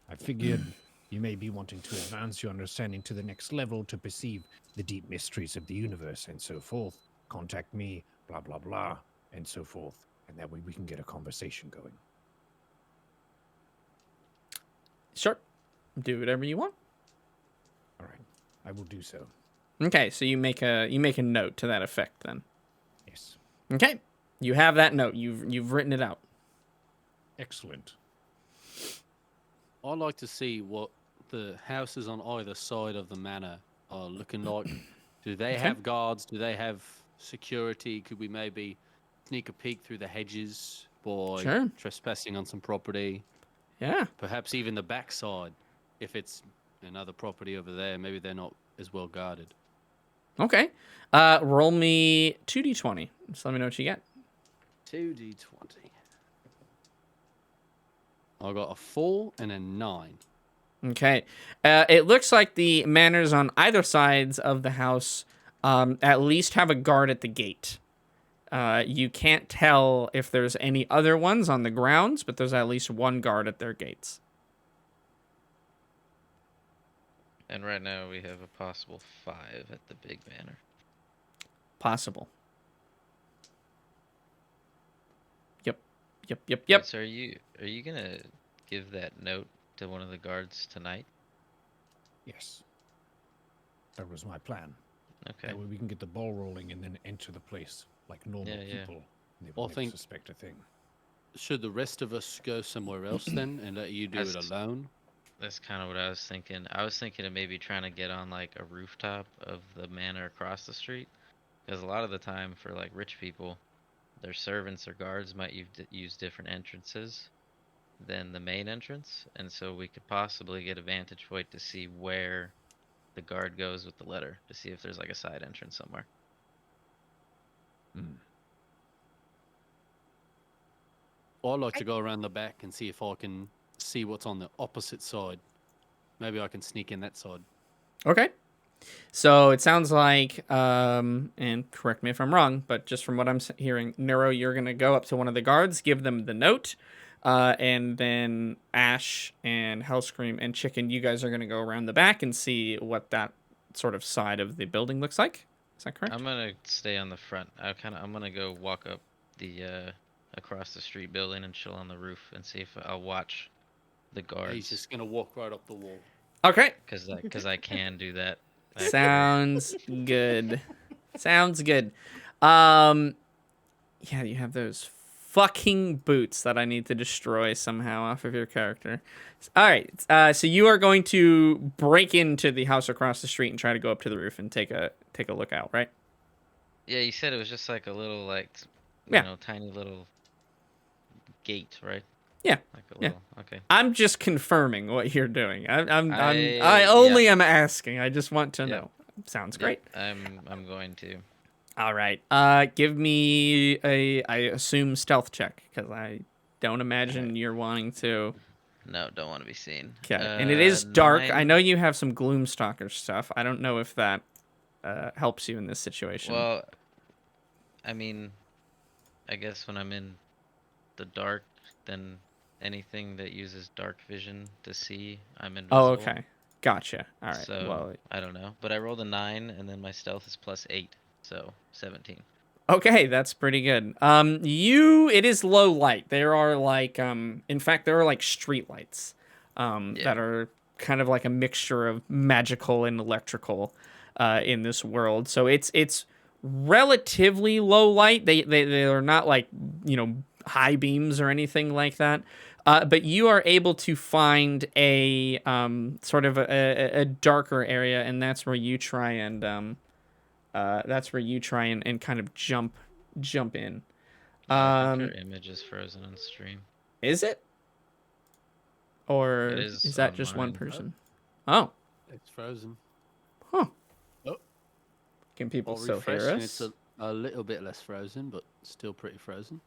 [SPEAKER 5] I figured you may be wanting to advance your understanding to the next level to perceive the deep mysteries of the universe and so forth. Contact me, blah, blah, blah, and so forth. And that way we can get a conversation going."
[SPEAKER 6] Sure. Do whatever you want.
[SPEAKER 5] All right, I will do so.
[SPEAKER 6] Okay, so you make a note to that effect then.
[SPEAKER 5] Yes.
[SPEAKER 6] Okay. You have that note. You've written it out.
[SPEAKER 5] Excellent.
[SPEAKER 2] I'd like to see what the houses on either side of the manor are looking like. Do they
[SPEAKER 6] Okay.
[SPEAKER 2] have guards? Do they have security? Could we maybe sneak a peek through the hedges by
[SPEAKER 6] Sure.
[SPEAKER 2] trespassing on some property?
[SPEAKER 6] Yeah.
[SPEAKER 2] Perhaps even the backside, if it's another property over there. Maybe they're not as well guarded.
[SPEAKER 6] Okay. Roll me 2d20. Just let me know what you get.
[SPEAKER 2] 2d20. I got a 4 and a 9.
[SPEAKER 6] Okay. It looks like the manors on either sides of the house at least have a guard at the gate. You can't tell if there's any other ones on the grounds, but there's at least one guard at their gates.
[SPEAKER 4] And right now we have a possible 5 at the big manor.
[SPEAKER 6] Possible. Yep. Yep.
[SPEAKER 4] So are you gonna give that note to one of the guards tonight?
[SPEAKER 5] Yes. That was my plan.
[SPEAKER 4] Okay.
[SPEAKER 5] That way we can get the ball rolling and then enter the place like normal
[SPEAKER 4] Yeah.
[SPEAKER 5] people. They
[SPEAKER 2] I
[SPEAKER 5] will never
[SPEAKER 2] think-
[SPEAKER 5] suspect a thing.
[SPEAKER 2] Should the rest of us go somewhere else then and let you do it
[SPEAKER 4] That's-
[SPEAKER 2] alone?
[SPEAKER 4] That's kind of what I was thinking. I was thinking of maybe trying to get on like a rooftop of the manor across the street, because a lot of the time for like rich people, their servants or guards might use different entrances than the main entrance, and so we could possibly get a vantage point to see where the guard goes with the letter, to see if there's like a side entrance somewhere.
[SPEAKER 2] I'd like to go around the back and see if I can see what's on the opposite side. Maybe I can sneak in that side.
[SPEAKER 6] Okay. So it sounds like, and correct me if I'm wrong, but just from what I'm hearing, Neuro, you're going to go up to one of the guards, give them the note, and then Ash and Hellscream and Chicken, you guys are going to go around the back and see what that sort of side of the building looks like. Is that correct?
[SPEAKER 4] I'm gonna stay on the front. I'm gonna go walk up the across the street building and chill on the roof and see if I'll watch the
[SPEAKER 2] He's
[SPEAKER 4] guards,
[SPEAKER 2] just going to walk right up the wall.
[SPEAKER 6] Okay.
[SPEAKER 4] because I can do that. actually.
[SPEAKER 6] Sounds good. Sounds good. Yeah, you have those fucking boots that I need to destroy somehow off of your character. All right. So you are going to break into the house across the street and try to go up to the roof and take a look out, right?
[SPEAKER 4] Yeah, you said it was just like a little
[SPEAKER 6] Yeah.
[SPEAKER 4] tiny little gate, right?
[SPEAKER 6] Yeah,
[SPEAKER 4] Like a
[SPEAKER 6] yeah.
[SPEAKER 4] little. Okay.
[SPEAKER 6] I'm just confirming what you're doing. I
[SPEAKER 4] I-
[SPEAKER 6] only am asking. I just want to
[SPEAKER 4] Yeah.
[SPEAKER 6] know. Sounds
[SPEAKER 4] Yep,
[SPEAKER 6] great.
[SPEAKER 4] I'm going to.
[SPEAKER 6] All right. Give me I assume stealth check because I don't imagine you're wanting to.
[SPEAKER 4] No, don't want to be seen.
[SPEAKER 6] Okay. And it is dark. I
[SPEAKER 4] 9.
[SPEAKER 6] know you have some Gloomstalker stuff. I don't know if that helps you in this situation.
[SPEAKER 4] Well, I mean, I guess when I'm in the dark, then anything that uses dark vision to see, I'm invisible.
[SPEAKER 6] Oh, okay. Gotcha. All right.
[SPEAKER 4] So
[SPEAKER 6] Well,
[SPEAKER 4] I don't know, but I rolled a 9, and then my stealth is +8, so 17.
[SPEAKER 6] okay, that's pretty good. It is low light. There are like, in fact, there are like street lights, that are kind of like a mixture of magical and electrical, in this world. So it's relatively low light. They are not like, high beams or anything like that. But you are able to find a sort of a darker area, and that's where you try and kind of jump in.
[SPEAKER 4] I think your image is frozen on stream.
[SPEAKER 6] Is it? Or
[SPEAKER 4] It
[SPEAKER 6] is
[SPEAKER 4] is
[SPEAKER 6] that
[SPEAKER 4] on
[SPEAKER 6] just one
[SPEAKER 4] mine.
[SPEAKER 6] person? Oh,
[SPEAKER 2] It's frozen.
[SPEAKER 6] huh.
[SPEAKER 2] Oh.
[SPEAKER 6] Can people
[SPEAKER 2] I'll
[SPEAKER 6] still
[SPEAKER 2] refresh
[SPEAKER 6] hear
[SPEAKER 2] and
[SPEAKER 6] us?
[SPEAKER 2] it's a little bit less frozen, but still pretty frozen.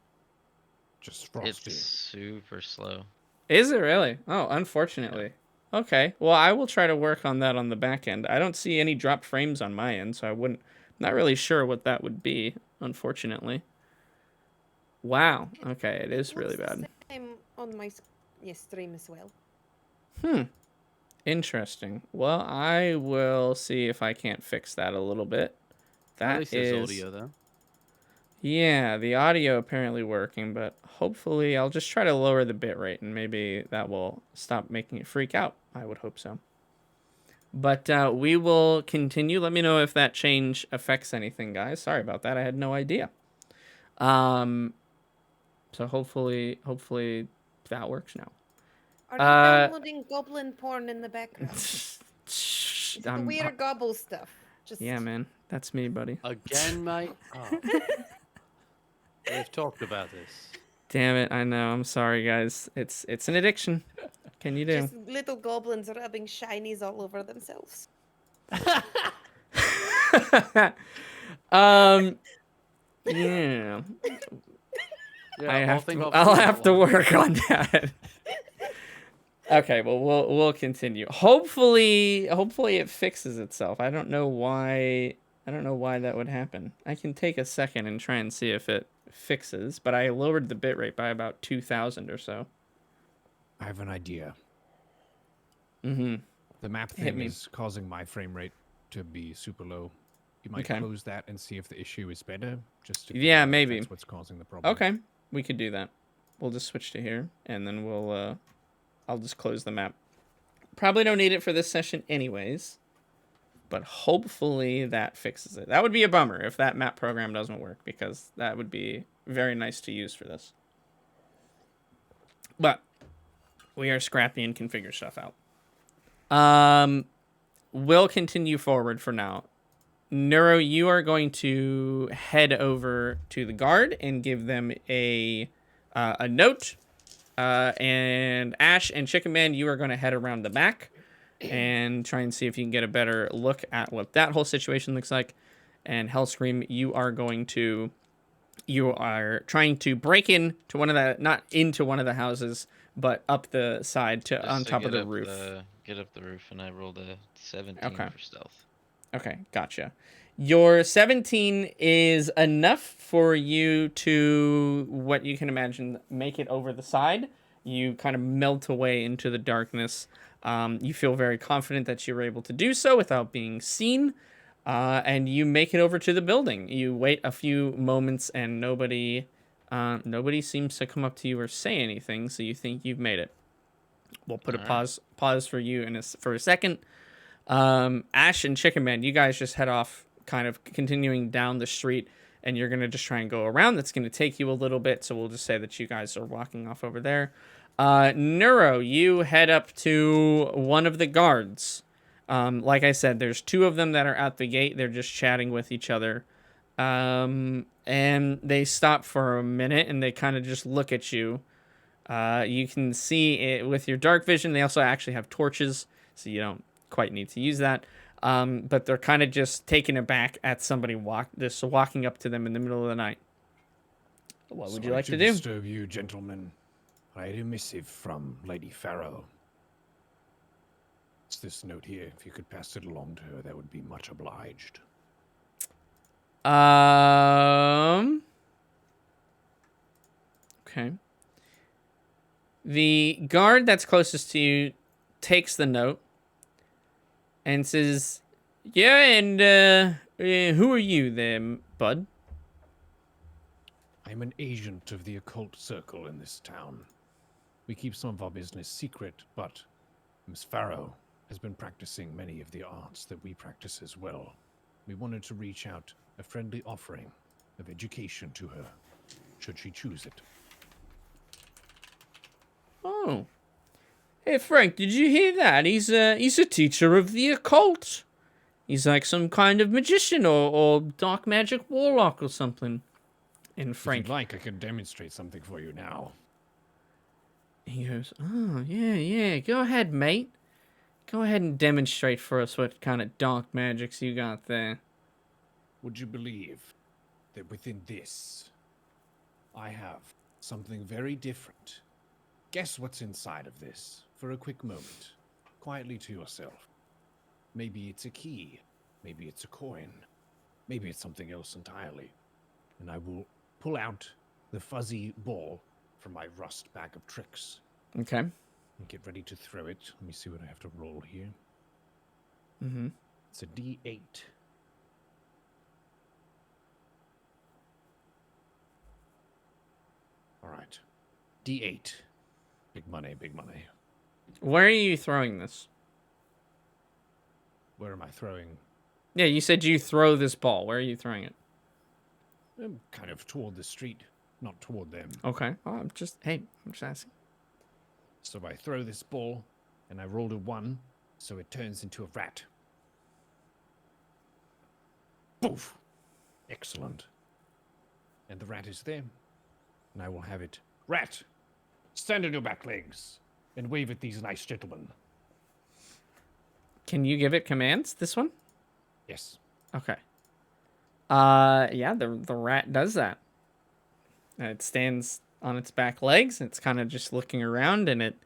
[SPEAKER 5] Just frosty.
[SPEAKER 4] It's super slow.
[SPEAKER 6] Is it really? Oh, unfortunately. Okay. Well, I will try to work on that on the back end. I don't see any dropped frames on my end, so I wouldn't. Not really sure what that would be, unfortunately. Wow. Okay, it is really
[SPEAKER 3] Looks the
[SPEAKER 6] bad.
[SPEAKER 3] same on my stream as well.
[SPEAKER 6] Interesting. Well, I will see if I can't fix that a little bit.
[SPEAKER 2] At
[SPEAKER 6] That
[SPEAKER 2] least there's
[SPEAKER 6] is.
[SPEAKER 2] audio though.
[SPEAKER 6] Yeah, the audio apparently working, but hopefully I'll just try to lower the bitrate and maybe that will stop making it freak out. I would hope so. But we will continue. Let me know if that change affects anything, guys. Sorry about that. I had no idea. So hopefully that works now.
[SPEAKER 3] Are you downloading goblin porn in the background?
[SPEAKER 6] Shh,
[SPEAKER 3] It's the
[SPEAKER 6] I'm-
[SPEAKER 3] weird gobble stuff. Just
[SPEAKER 6] yeah, man. That's me, buddy.
[SPEAKER 2] Again, mate. Oh. We've talked about this.
[SPEAKER 6] Damn it. I know. I'm sorry, guys. It's an addiction. Can you do?
[SPEAKER 3] Just little goblins rubbing shinies all over themselves.
[SPEAKER 6] Yeah.
[SPEAKER 2] Yeah,
[SPEAKER 6] I'll have to work on that. Okay, well we'll continue. Hopefully it fixes itself. I don't know why that would happen. I can take a second and try and see if it fixes, but I lowered the bitrate by about 2,000 or so.
[SPEAKER 5] I have an idea.
[SPEAKER 6] Mm-hmm.
[SPEAKER 5] The map
[SPEAKER 6] Hit
[SPEAKER 5] thing
[SPEAKER 6] me.
[SPEAKER 5] is causing my frame rate to be super low. You might
[SPEAKER 6] Okay.
[SPEAKER 5] close that and see if the issue is better. Just to
[SPEAKER 6] Yeah,
[SPEAKER 5] figure out if
[SPEAKER 6] maybe.
[SPEAKER 5] That's what's causing the problem.
[SPEAKER 6] Okay, we could do that. We'll just switch to here, and then we'll I'll just close the map. Probably don't need it for this session anyways, but hopefully that fixes it. That would be a bummer if that map program doesn't work, because that would be very nice to use for this. But we are scrappy and can figure stuff out. We'll continue forward for now. Neuro, you are going to head over to the guard and give them a note. And Ash and Chickenman, you are going to head around the back and try and see if you can get a better look at what that whole situation looks like. And Hellscream, you are trying to break into one of the, not into one of the houses, but up the side to
[SPEAKER 4] Just
[SPEAKER 6] on
[SPEAKER 4] to
[SPEAKER 6] top of
[SPEAKER 4] get
[SPEAKER 6] the
[SPEAKER 4] up
[SPEAKER 6] roof.
[SPEAKER 4] Get up the roof, and I rolled a 17
[SPEAKER 6] Okay.
[SPEAKER 4] for stealth.
[SPEAKER 6] Okay, gotcha. Your 17 is enough for you to, what you can imagine, make it over the side. You kind of melt away into the darkness. You feel very confident that you were able to do so without being seen. And you make it over to the building. You wait a few moments, and nobody seems to come up to you or say anything, so you think you've made it. We'll put a pause for you for a second. Ash and Chickenman, you guys just head off, kind of continuing down the street, and you're going to just try and go around. That's going to take you a little bit, so we'll just say that you guys are walking off over there. Neuro, you head up to one of the guards. Like I said, there's two of them that are at the gate. They're just chatting with each other. And they stop for a minute, and they kind of just look at you. You can see it with your dark vision. They also actually have torches, so you don't quite need to use that. But they're kind of just taken aback at somebody walking up to them in the middle of the night. What would you like to do?
[SPEAKER 5] Disturb you, gentlemen. I had a missive from Lady Pharaoh. It's this note here. If you could pass it along to her, that would be much obliged.
[SPEAKER 6] Okay. The guard that's closest to you takes the note and says, "Yeah, and who are you there, bud?"
[SPEAKER 5] I'm an agent of the occult circle in this town. We keep some of our business secret, but Miss Pharaoh has been practicing many of the arts that we practice as well. We wanted to reach out a friendly offering of education to her, should she choose it.
[SPEAKER 6] Oh. Hey, Frank, did you hear that? He's a teacher of the occult. He's like some kind of magician or dark magic warlock or something. And Frank,
[SPEAKER 5] If you'd like, I can demonstrate something for you now.
[SPEAKER 6] he goes, "Oh, yeah, go ahead, mate. Go ahead and demonstrate for us what kind of dark magics you got there."
[SPEAKER 5] Would you believe that within this, I have something very different? Guess what's inside of this for a quick moment, quietly to yourself. Maybe it's a key, maybe it's a coin, maybe it's something else entirely. And I will pull out the fuzzy ball from my rust bag of tricks.
[SPEAKER 6] Okay.
[SPEAKER 5] And get ready to throw it. Let me see what I have to roll here.
[SPEAKER 6] Mm-hmm.
[SPEAKER 5] It's a D8. All right. D8. Big money, big money.
[SPEAKER 6] Where are you throwing this?
[SPEAKER 5] Where am I throwing?
[SPEAKER 6] Yeah, you said you throw this ball. Where are you throwing it?
[SPEAKER 5] I'm kind of toward the street, not toward them.
[SPEAKER 6] Okay. Oh, I'm just asking.
[SPEAKER 5] So I throw this ball, and I rolled a 1, so it turns into a rat. Poof! Excellent. And the rat is there, and I will have it. Rat! Stand on your back legs, and wave at these nice gentlemen.
[SPEAKER 6] Can you give it commands, this one?
[SPEAKER 5] Yes.
[SPEAKER 6] Okay. Yeah, the rat does that. It stands on its back legs. It's kind of just looking around, and it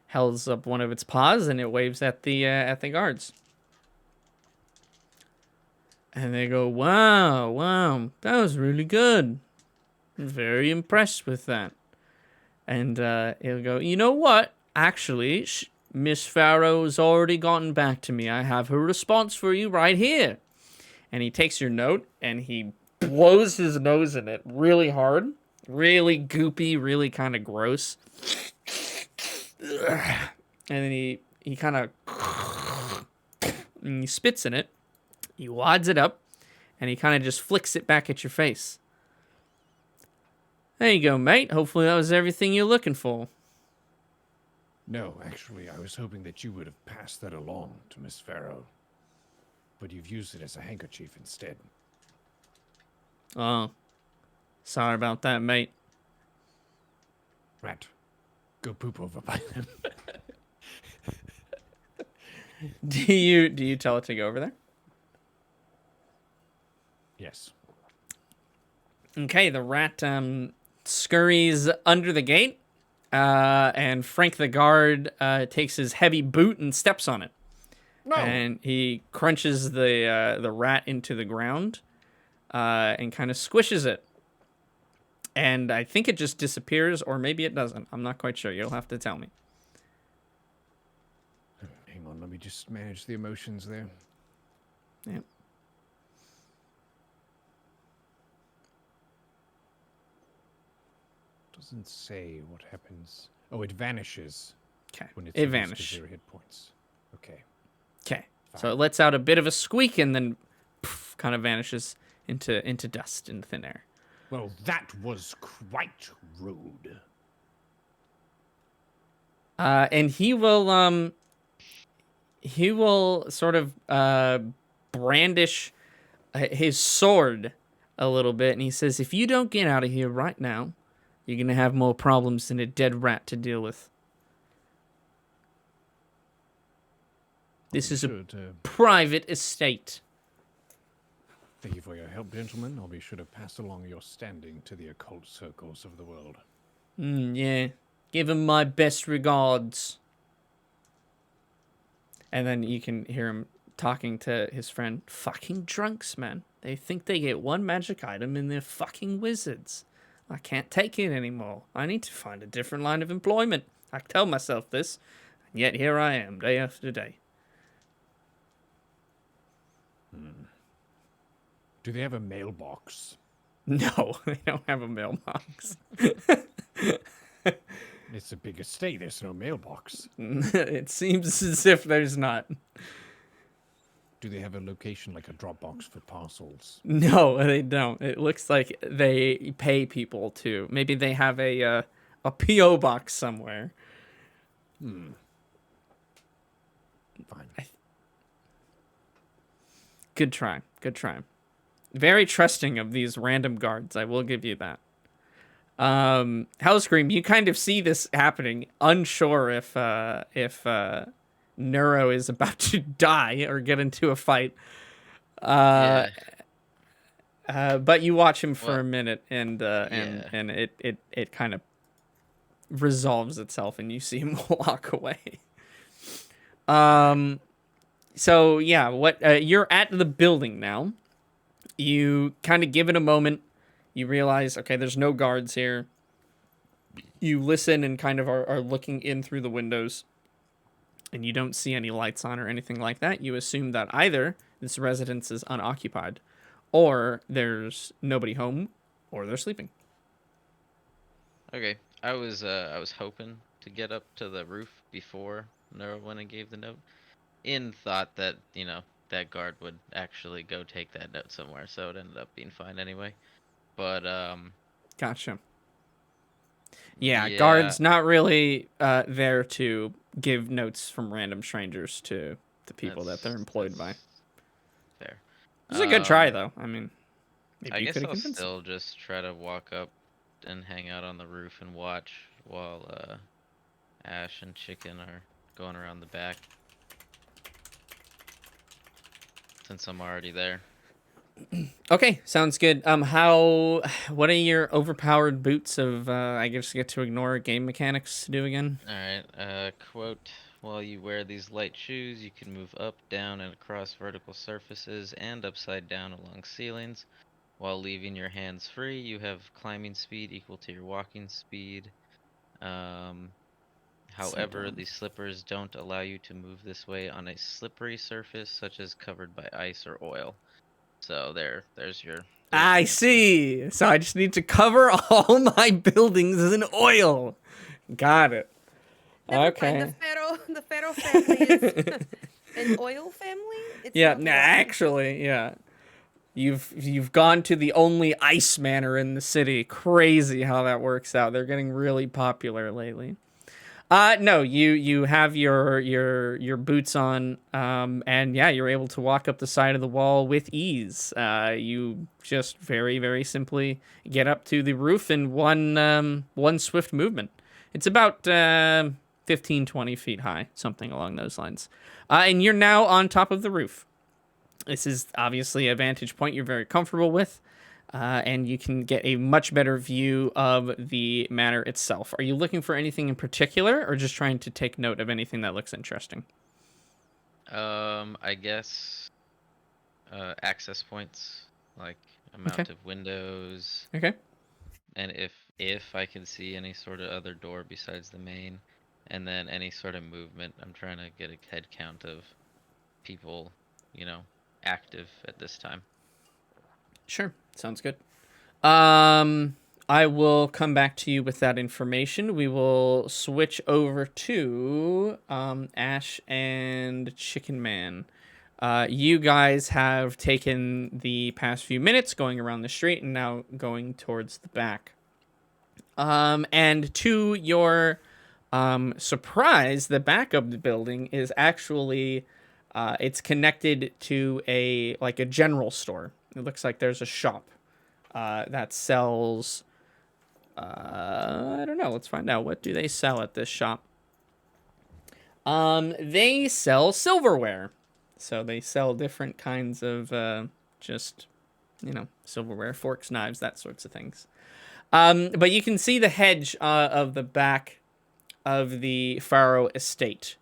[SPEAKER 6] holds up one of its paws, and it waves at the guards. And they go, "Wow, that was really good. I'm very impressed with that." And it'll go, "You know what? Actually, Miss Pharaoh's already gotten back to me. I have her response for you right here." And he takes your note, and he blows his nose in it really hard. really goopy, really kind of gross. And then he kind of he spits in it. He wads it up, and he kind of just flicks it back at your face. There you go, mate. Hopefully that was everything you're looking for.
[SPEAKER 5] No, actually, I was hoping that you would have passed that along to Miss Farrow. But you've used it as a handkerchief instead.
[SPEAKER 6] Oh, sorry about that, mate.
[SPEAKER 5] Rat, go poop over by them.
[SPEAKER 6] Do you tell it to go over there?
[SPEAKER 5] Yes.
[SPEAKER 6] Okay, the rat scurries under the gate, and Frank the guard takes his heavy boot and steps on it.
[SPEAKER 5] No.
[SPEAKER 6] And he crunches the rat into the ground, and kind of squishes it. And I think it just disappears, or maybe it doesn't. I'm not quite sure. You'll have to tell me.
[SPEAKER 5] Hang on, let me just manage the emotions there.
[SPEAKER 6] Yep.
[SPEAKER 5] Doesn't say what happens. Oh, it vanishes
[SPEAKER 6] Okay.
[SPEAKER 5] when it's
[SPEAKER 6] It
[SPEAKER 5] reduced to
[SPEAKER 6] vanished.
[SPEAKER 5] 0 hit points. Okay.
[SPEAKER 6] Okay. So it lets out a bit of a squeak and then poof, kind of vanishes into dust in thin air.
[SPEAKER 5] Well, that was quite rude.
[SPEAKER 6] And he will sort of brandish his sword a little bit, and he says, "If you don't get out of here right now, you're gonna have more problems than a dead rat to deal with. This is a private estate."
[SPEAKER 5] Thank you for your help, gentlemen. I'll be sure to pass along your standing to the occult circles of the world.
[SPEAKER 6] Yeah. Give him my best regards. And then you can hear him talking to his friend. Fucking drunks, man. They think they get one magic item and they're fucking wizards. I can't take it anymore. I need to find a different line of employment. I tell myself this, and yet here I am, day after day.
[SPEAKER 5] Do they have a mailbox?
[SPEAKER 6] No, they don't have a mailbox.
[SPEAKER 5] It's a big estate. There's no mailbox.
[SPEAKER 6] It seems as if there's not.
[SPEAKER 5] Do they have a location like a Dropbox for parcels?
[SPEAKER 6] No, they don't. It looks like they pay people to. Maybe they have a PO box somewhere.
[SPEAKER 5] Fine.
[SPEAKER 6] Good try. Good try. Very trusting of these random guards. I will give you that. Hellscream, you kind of see this happening, unsure if Neuro is about to die or get into a fight. But you watch him for a minute, and it kind of resolves itself, and you see him walk away. So yeah, you're at the building now. You kind of give it a moment. You realize, okay, there's no guards here. You listen and kind of are looking in through the windows, and you don't see any lights on or anything like that. You assume that either this residence is unoccupied, or there's nobody home, or they're sleeping.
[SPEAKER 4] Okay, I was hoping to get up to the roof before Neuro went and gave the note, in thought that that guard would actually go take that note somewhere, so it ended up being fine anyway. But
[SPEAKER 6] Gotcha. Yeah, guards not really there to give notes from random strangers to the people that they're employed by.
[SPEAKER 4] Fair.
[SPEAKER 6] It's a good try, though. I mean, maybe
[SPEAKER 4] I
[SPEAKER 6] you
[SPEAKER 4] guess
[SPEAKER 6] could have
[SPEAKER 4] I'll
[SPEAKER 6] convinced
[SPEAKER 4] still just try to walk up and hang out on the roof and watch while Ash and Chicken are going around the back, since I'm already there.
[SPEAKER 6] Okay, sounds good. What are your overpowered boots of, I guess get to ignore game mechanics do again?
[SPEAKER 4] Alright, quote, while you wear these light shoes, you can move up, down, and across vertical surfaces and upside down along ceilings. While leaving your hands free, you have climbing speed equal to your walking speed. However, these slippers don't allow you to move this way on a slippery surface such as covered by ice or oil. So there's
[SPEAKER 6] I see. So I just need to cover all my buildings in oil. Got it.
[SPEAKER 3] Never mind,
[SPEAKER 6] Okay.
[SPEAKER 3] the Pharaoh family is an oil family. It's
[SPEAKER 6] Yeah,
[SPEAKER 3] not
[SPEAKER 6] nah,
[SPEAKER 3] wine.
[SPEAKER 6] actually, yeah. You've gone to the only ice manor in the city. Crazy how that works out. They're getting really popular lately. No, you have your boots on, and yeah, you're able to walk up the side of the wall with ease. You just very simply get up to the roof in one swift movement. It's about 15, 20 feet high, something along those lines. And you're now on top of the roof. This is obviously a vantage point you're very comfortable with. And you can get a much better view of the manor itself. Are you looking for anything in particular, or just trying to take note of anything that looks interesting?
[SPEAKER 4] I guess access points, like amount
[SPEAKER 6] Okay.
[SPEAKER 4] of windows,
[SPEAKER 6] Okay.
[SPEAKER 4] and if I can see any sort of other door besides the main, and then any sort of movement. I'm trying to get a head count of people, active at this time.
[SPEAKER 6] Sure. Sounds good. I will come back to you with that information. We will switch over to Ash and Chicken Man. You guys have taken the past few minutes going around the street and now going towards the back. And to your surprise, the back of the building is actually it's connected to a general store. It looks like there's a shop that sells. I don't know. Let's find out. What do they sell at this shop? They sell silverware. So they sell different kinds of just silverware, forks, knives, that sorts of things. But you can see the hedge of the back of the Pharaoh estate.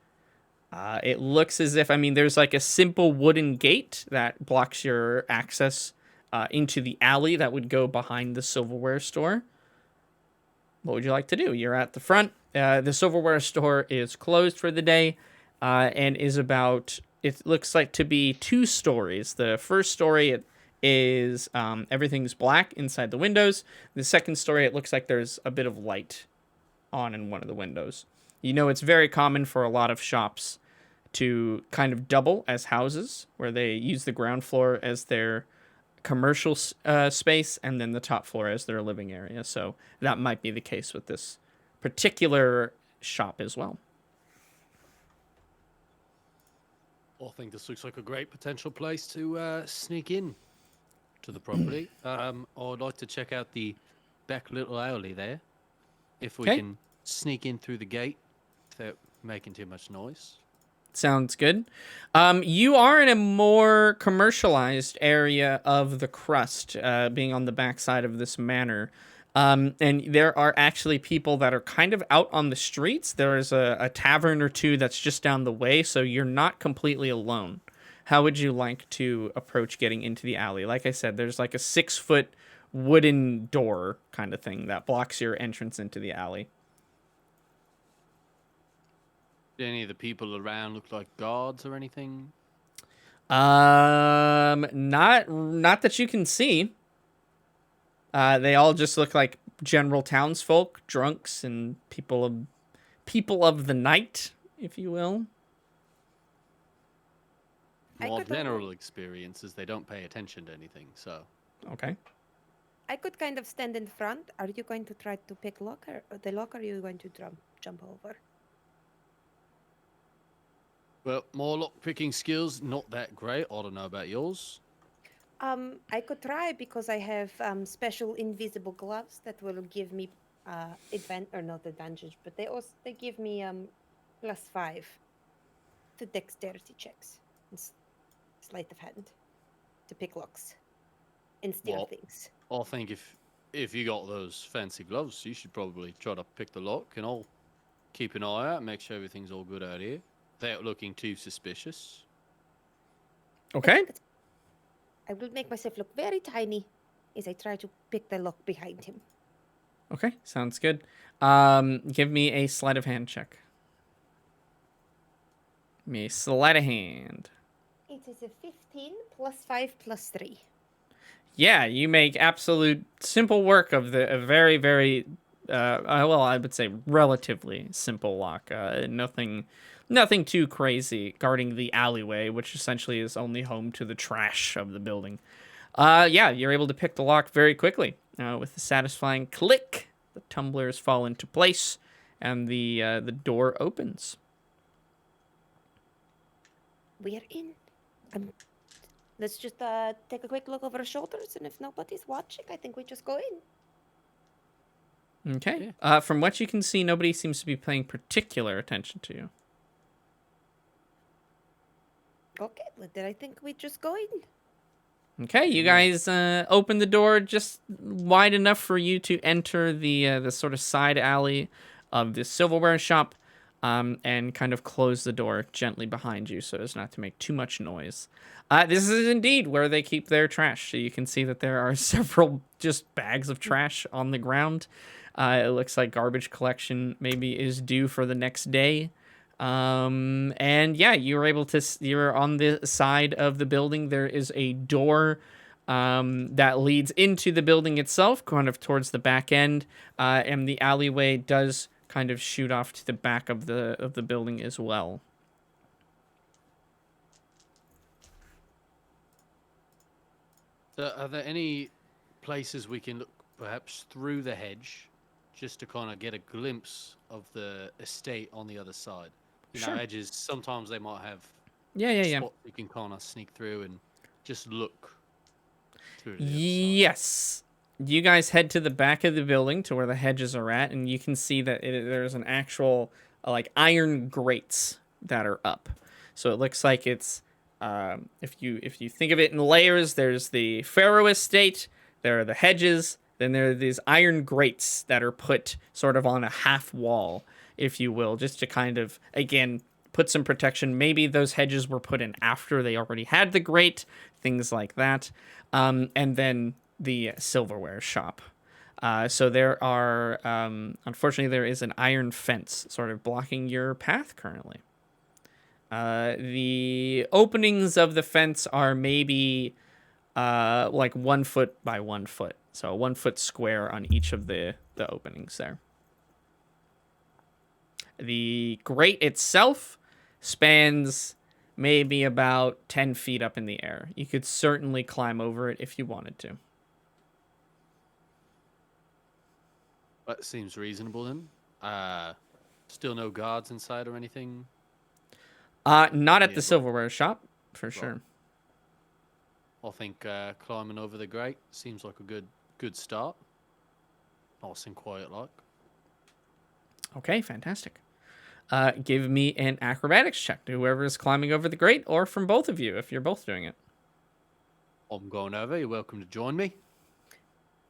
[SPEAKER 6] It looks as if, there's like a simple wooden gate that blocks your access into the alley that would go behind the silverware store. What would you like to do? You're at the front. The silverware store is closed for the day and is it looks like to be 2 stories. The first story is everything's black inside the windows. The second story, it looks like there's a bit of light on in one of the windows. It's very common for a lot of shops to kind of double as houses, where they use the ground floor as their commercial space and then the top floor as their living area. So that might be the case with this particular shop as well.
[SPEAKER 2] I think this looks like a great potential place to sneak in to the property. I'd like to check out the back little alley there. If we can sneak in through the gate without making too much noise.
[SPEAKER 6] Sounds good. You are in a more commercialized area of the crust, being on the backside of this manor. And there are actually people that are kind of out on the streets. There is a tavern or two that's just down the way, so you're not completely alone. How would you like to approach getting into the alley? Like I said, there's like a 6-foot wooden door kind of thing that blocks your entrance into the alley.
[SPEAKER 2] Do any of the people around look like guards or anything?
[SPEAKER 6] Not that you can see. They all just look like general townsfolk, drunks, and people of the night, if you will.
[SPEAKER 2] Well, general experience is they don't pay attention to anything, so.
[SPEAKER 6] Okay.
[SPEAKER 3] I could kind of stand in front. Are you going to try to pick the locker? Or are you going to jump over?
[SPEAKER 2] Well, more lock-picking skills, not that great. I don't know about yours.
[SPEAKER 3] I could try because I have special invisible gloves that will give me not advantage, but they give me +5 to dexterity checks. Sleight of hand to pick locks and steal things.
[SPEAKER 2] I think if you got those fancy gloves, you should probably try to pick the lock, and I'll keep an eye out, make sure everything's all good out here, without looking too suspicious.
[SPEAKER 6] Okay.
[SPEAKER 3] I will make myself look very tiny as I try to pick the lock behind him.
[SPEAKER 6] Okay, sounds good. Give me a sleight of hand check. Give me a sleight of hand.
[SPEAKER 3] It is a 15 +5 +3.
[SPEAKER 6] Yeah, you make absolute simple work of a very, very, well, I would say relatively simple lock. Nothing too crazy guarding the alleyway, which essentially is only home to the trash of the building. Yeah, you're able to pick the lock very quickly with a satisfying click. The tumblers fall into place, and the door opens.
[SPEAKER 3] We are in. Let's just take a quick look over our shoulders, and if nobody's watching, I think we just go in.
[SPEAKER 6] Okay. From what you can see, nobody seems to be paying particular attention to you.
[SPEAKER 3] Okay, well, then I think we just go in.
[SPEAKER 6] Okay, you guys open the door just wide enough for you to enter the sort of side alley of the silverware shop, and kind of close the door gently behind you so as not to make too much noise. This is indeed where they keep their trash. So you can see that there are several just bags of trash on the ground. It looks like garbage collection maybe is due for the next day. And yeah, you're on the side of the building. There is a door that leads into the building itself, kind of towards the back end. And the alleyway does kind of shoot off to the back of the building as well.
[SPEAKER 2] So are there any places we can look perhaps through the hedge just to kind of get a glimpse of the estate on the other side? You know,
[SPEAKER 6] Sure.
[SPEAKER 2] edges, sometimes they might have
[SPEAKER 6] Yeah.
[SPEAKER 2] spots you can kind of sneak through and just look through to the other side.
[SPEAKER 6] Yes. You guys head to the back of the building to where the hedges are at, and you can see that there's an actual like iron grates that are up. So it looks like it's if you think of it in layers, there's the Pharaoh estate, there are the hedges, then there are these iron grates that are put sort of on a half wall, if you will, just to kind of, again, put some protection. Maybe those hedges were put in after they already had the grate, things like that. And then the silverware shop. So there are, unfortunately, there is an iron fence sort of blocking your path currently. The openings of the fence are maybe like 1 foot by 1 foot. So 1 foot square on each of the openings there. The grate itself spans maybe about 10 feet up in the air. You could certainly climb over it if you wanted to.
[SPEAKER 2] That seems reasonable then. Still no guards inside or anything?
[SPEAKER 6] Not at
[SPEAKER 2] Yeah,
[SPEAKER 6] the silverware shop, for sure.
[SPEAKER 2] I think climbing over the grate seems like a good start. Nice and quiet like.
[SPEAKER 6] Okay, fantastic. Give me an acrobatics check to whoever is climbing over the grate, or from both of you if you're both doing it.
[SPEAKER 2] I'm going over. You're welcome to join me.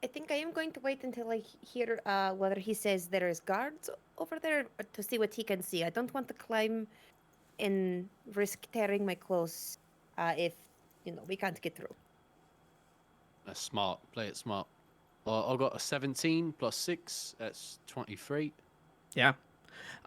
[SPEAKER 3] I think I am going to wait until I hear whether he says there is guards over there to see what he can see. I don't want to climb and risk tearing my clothes if, we can't get through.
[SPEAKER 2] That's smart. Play it smart. I got a 17 plus 6. That's 23.
[SPEAKER 6] Yeah.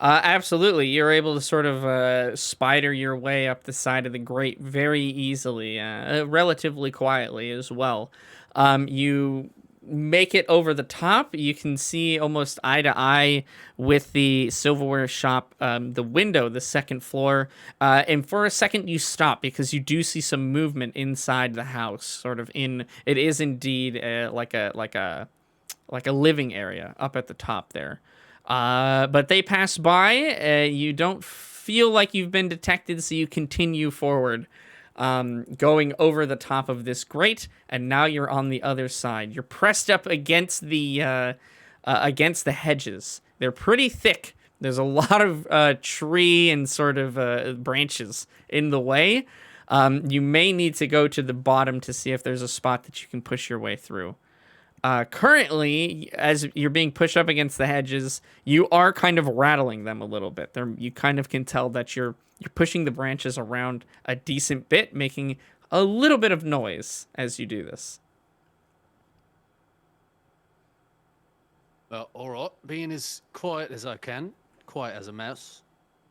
[SPEAKER 6] Absolutely. You're able to sort of spider your way up the side of the grate very easily, relatively quietly as well. You make it over the top. You can see almost eye to eye with the silverware shop, the window, the second floor. And for a second you stop because you do see some movement inside the house, sort of it is indeed like a living area up at the top there. But they pass by. You don't feel like you've been detected, so you continue forward, going over the top of this grate, and now you're on the other side. You're pressed up against the hedges. They're pretty thick. There's a lot of tree and sort of branches in the way. You may need to go to the bottom to see if there's a spot that you can push your way through. Currently, as you're being pushed up against the hedges, you are kind of rattling them a little bit. You kind of can tell that you're pushing the branches around a decent bit, making a little bit of noise as you do this.
[SPEAKER 2] All right. Being as quiet as I can, quiet as a mouse,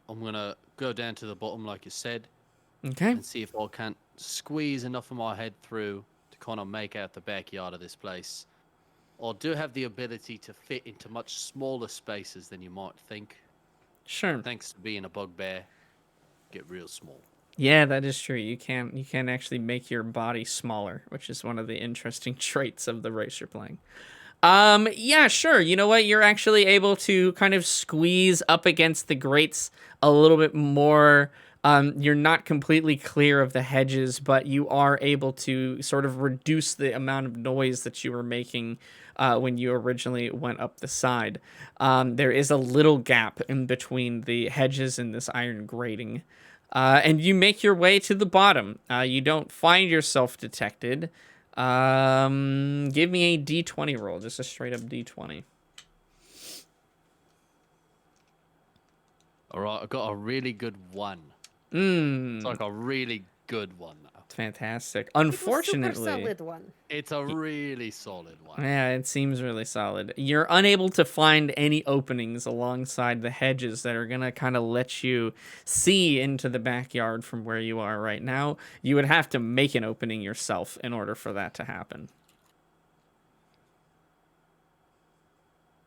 [SPEAKER 2] I'm going to go down to the bottom like you said
[SPEAKER 6] Okay.
[SPEAKER 2] and see if I can't squeeze enough of my head through to kind of make out the backyard of this place, or do have the ability to fit into much smaller spaces than you might think.
[SPEAKER 6] Sure.
[SPEAKER 2] Thanks to being a bugbear, get real small.
[SPEAKER 6] Yeah, that is true. You can actually make your body smaller, which is one of the interesting traits of the race you're playing. Yeah, sure. You know what? You're actually able to kind of squeeze up against the grates a little bit more. You're not completely clear of the hedges, but you are able to sort of reduce the amount of noise that you were making when you originally went up the side. There is a little gap in between the hedges and this iron grating. And you make your way to the bottom. You don't find yourself detected. Give me a D20 roll, just a straight up D20.
[SPEAKER 2] All right, I got a really good one. It's like a really good one, though.
[SPEAKER 6] Fantastic.
[SPEAKER 3] It was
[SPEAKER 6] Unfortunately,
[SPEAKER 3] super solid one.
[SPEAKER 2] It's a really solid one.
[SPEAKER 6] yeah, it seems really solid. You're unable to find any openings alongside the hedges that are gonna kind of let you see into the backyard from where you are right now. You would have to make an opening yourself in order for that to happen.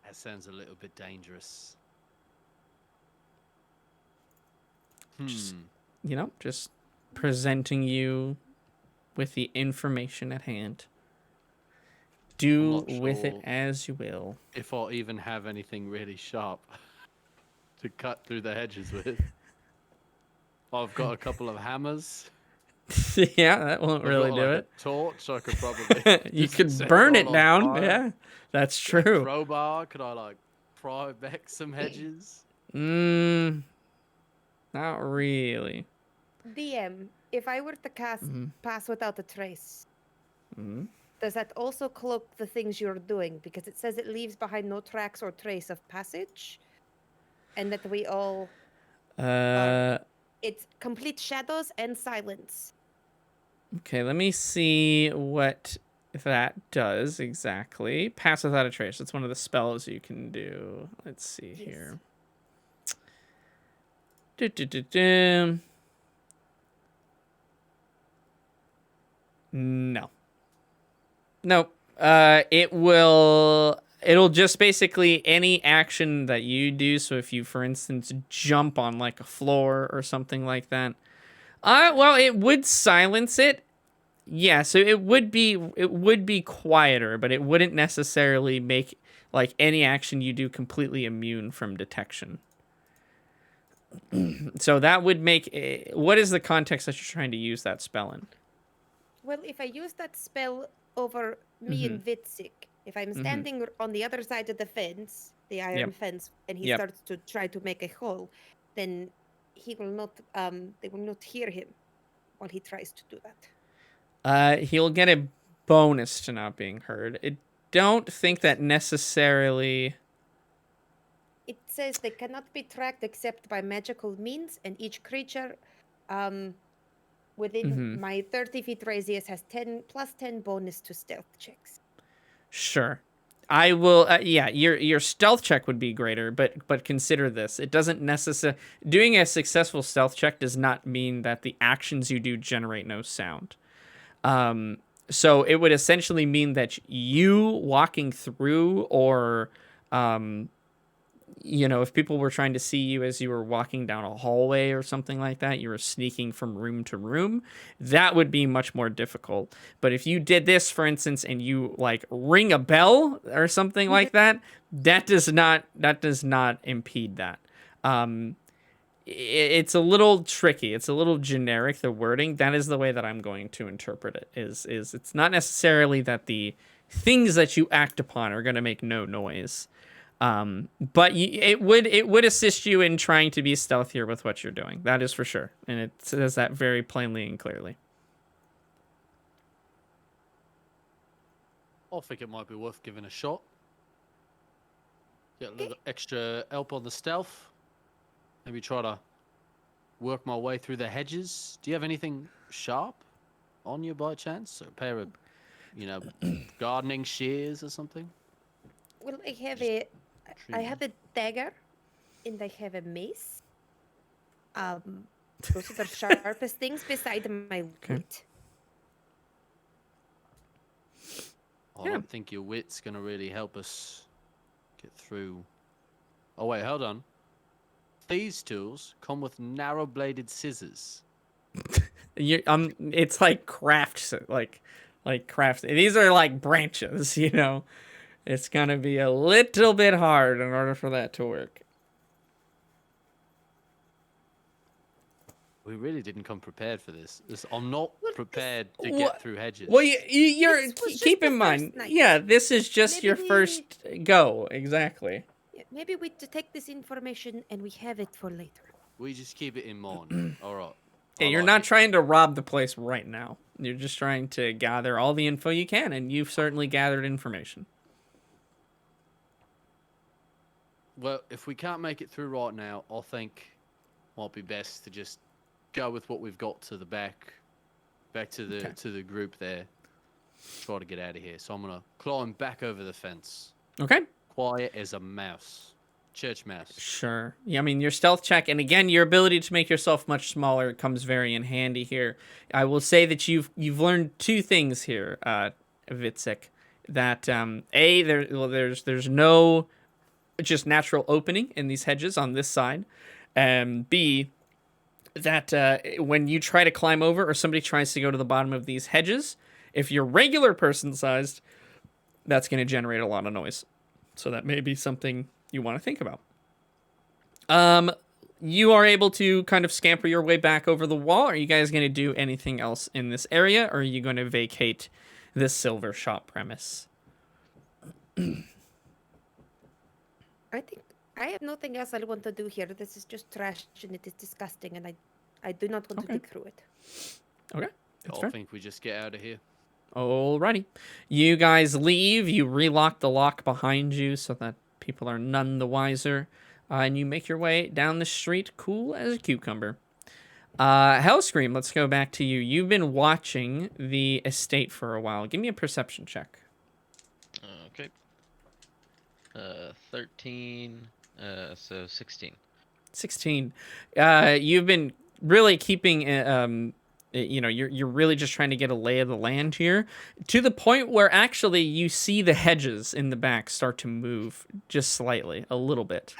[SPEAKER 2] That sounds a little bit dangerous.
[SPEAKER 6] Just presenting you with the information at hand. Do
[SPEAKER 2] I'm not
[SPEAKER 6] with it
[SPEAKER 2] sure
[SPEAKER 6] as you will.
[SPEAKER 2] if I even have anything really sharp to cut through the hedges with. I've got a couple of hammers.
[SPEAKER 6] Yeah, that won't
[SPEAKER 2] I've
[SPEAKER 6] really
[SPEAKER 2] got,
[SPEAKER 6] do
[SPEAKER 2] like,
[SPEAKER 6] it.
[SPEAKER 2] a torch. I could probably.
[SPEAKER 6] You
[SPEAKER 2] just
[SPEAKER 6] could
[SPEAKER 2] set
[SPEAKER 6] burn
[SPEAKER 2] all
[SPEAKER 6] it
[SPEAKER 2] on
[SPEAKER 6] down.
[SPEAKER 2] fire.
[SPEAKER 6] Yeah, that's
[SPEAKER 2] Got a
[SPEAKER 6] true.
[SPEAKER 2] crowbar. Could I pry back some hedges?
[SPEAKER 6] Not really.
[SPEAKER 3] DM, if I were to cast Pass Without a Trace, does that also cloak the things you're doing? Because it says it leaves behind no tracks or trace of passage, and that we all it's complete shadows and silence.
[SPEAKER 6] Okay, let me see what that does exactly. Pass Without a Trace. That's one of the spells you can do. Let's see
[SPEAKER 3] Yes.
[SPEAKER 6] here. Do. No. Nope. It'll just basically any action that you do. So if you, for instance, jump on like a floor or something like that, well, it would silence it. Yeah, so it would be quieter, but it wouldn't necessarily make like any action you do completely immune from detection. So that would make what is the context that you're trying to use that spell in?
[SPEAKER 3] Well, if I use that spell over me and Vitsik, if I'm standing on the other side of the fence, the iron fence, and he starts to try to make a hole, then he will not. They will not hear him while he tries to do that.
[SPEAKER 6] He'll get a bonus to not being heard. I don't think that necessarily.
[SPEAKER 3] It says they cannot be tracked except by magical means, and each creature within my 30 feet radius has 10 plus 10 bonus to stealth checks.
[SPEAKER 6] Sure. I will yeah, your stealth check would be greater, but consider this. It doesn't necessarily doing a successful stealth check does not mean that the actions you do generate no sound. So it would essentially mean that you walking through or if people were trying to see you as you were walking down a hallway or something like that, you were sneaking from room to room, that would be much more difficult. But if you did this, for instance, and you ring a bell or something like that, that does not impede that. It's a little tricky. It's a little generic, the wording. That is the way that I'm going to interpret it. Is it's not necessarily that the things that you act upon are going to make no noise. But it would assist you in trying to be stealthier with what you're doing. That is for sure. And it says that very plainly and clearly.
[SPEAKER 2] I think it might be worth giving a shot. Get a little extra help on the stealth. Maybe try to work my way through the hedges. Do you have anything sharp on you by chance? A pair of, gardening shears or something?
[SPEAKER 3] Well, I have a dagger, and I have a mace. Those are the sharpest things beside my wheat.
[SPEAKER 2] I
[SPEAKER 6] Yeah.
[SPEAKER 2] don't think your wit's gonna really help us get through. Oh wait, hold on. These tools come with narrow-bladed scissors.
[SPEAKER 6] It's like craft. These are like branches, you know. It's gonna be a little bit hard in order for that to work.
[SPEAKER 2] We really didn't come prepared for this. I'm not
[SPEAKER 3] Well,
[SPEAKER 2] prepared to
[SPEAKER 6] Wha-
[SPEAKER 2] get through hedges.
[SPEAKER 6] Well, you're
[SPEAKER 3] This was just
[SPEAKER 6] keep
[SPEAKER 3] the
[SPEAKER 6] in mind.
[SPEAKER 3] first night.
[SPEAKER 6] Yeah, this is just
[SPEAKER 3] Maybe
[SPEAKER 6] your
[SPEAKER 3] we-
[SPEAKER 6] first go. Exactly.
[SPEAKER 3] Yeah, maybe we take this information and we have it for later.
[SPEAKER 2] We just keep it in mind. All right.
[SPEAKER 6] Yeah,
[SPEAKER 2] I
[SPEAKER 6] you're
[SPEAKER 2] like
[SPEAKER 6] not
[SPEAKER 2] it.
[SPEAKER 6] trying to rob the place right now. You're just trying to gather all the info you can, and you've certainly gathered information.
[SPEAKER 2] Well, if we can't make it through right now, I think might be best to just go with what we've got to the back to the
[SPEAKER 6] Okay.
[SPEAKER 2] to the group there. Try to get out of here. So I'm gonna climb back over the fence,
[SPEAKER 6] Okay.
[SPEAKER 2] quiet as a mouse, church mouse.
[SPEAKER 6] Sure. Yeah, I mean, your stealth check, and again, your ability to make yourself much smaller comes very in handy here. I will say that you've learned two things here, Vitsik. That there's no just natural opening in these hedges on this side, and B, that when you try to climb over or somebody tries to go to the bottom of these hedges, if you're regular person sized, that's going to generate a lot of noise. So that may be something you want to think about. You are able to kind of scamper your way back over the wall. Are you guys going to do anything else in this area, or are you going to vacate this silver shop premise?
[SPEAKER 3] I think I have nothing else I want to do here. This is just trash and it is disgusting, and I do not want to dig through it.
[SPEAKER 6] Okay. That's
[SPEAKER 2] I
[SPEAKER 6] fair.
[SPEAKER 2] think we just get out of here.
[SPEAKER 6] Alrighty. You guys leave. You relock the lock behind you so that people are none the wiser. And you make your way down the street, cool as a cucumber. Hellscream, let's go back to you. You've been watching the estate for a while. Give me a perception check.
[SPEAKER 4] Okay. 13. So 16.
[SPEAKER 6] 16. You've been really keeping you're really just trying to get a lay of the land here, to the point where actually you see the hedges in the back start to move just slightly, a little bit.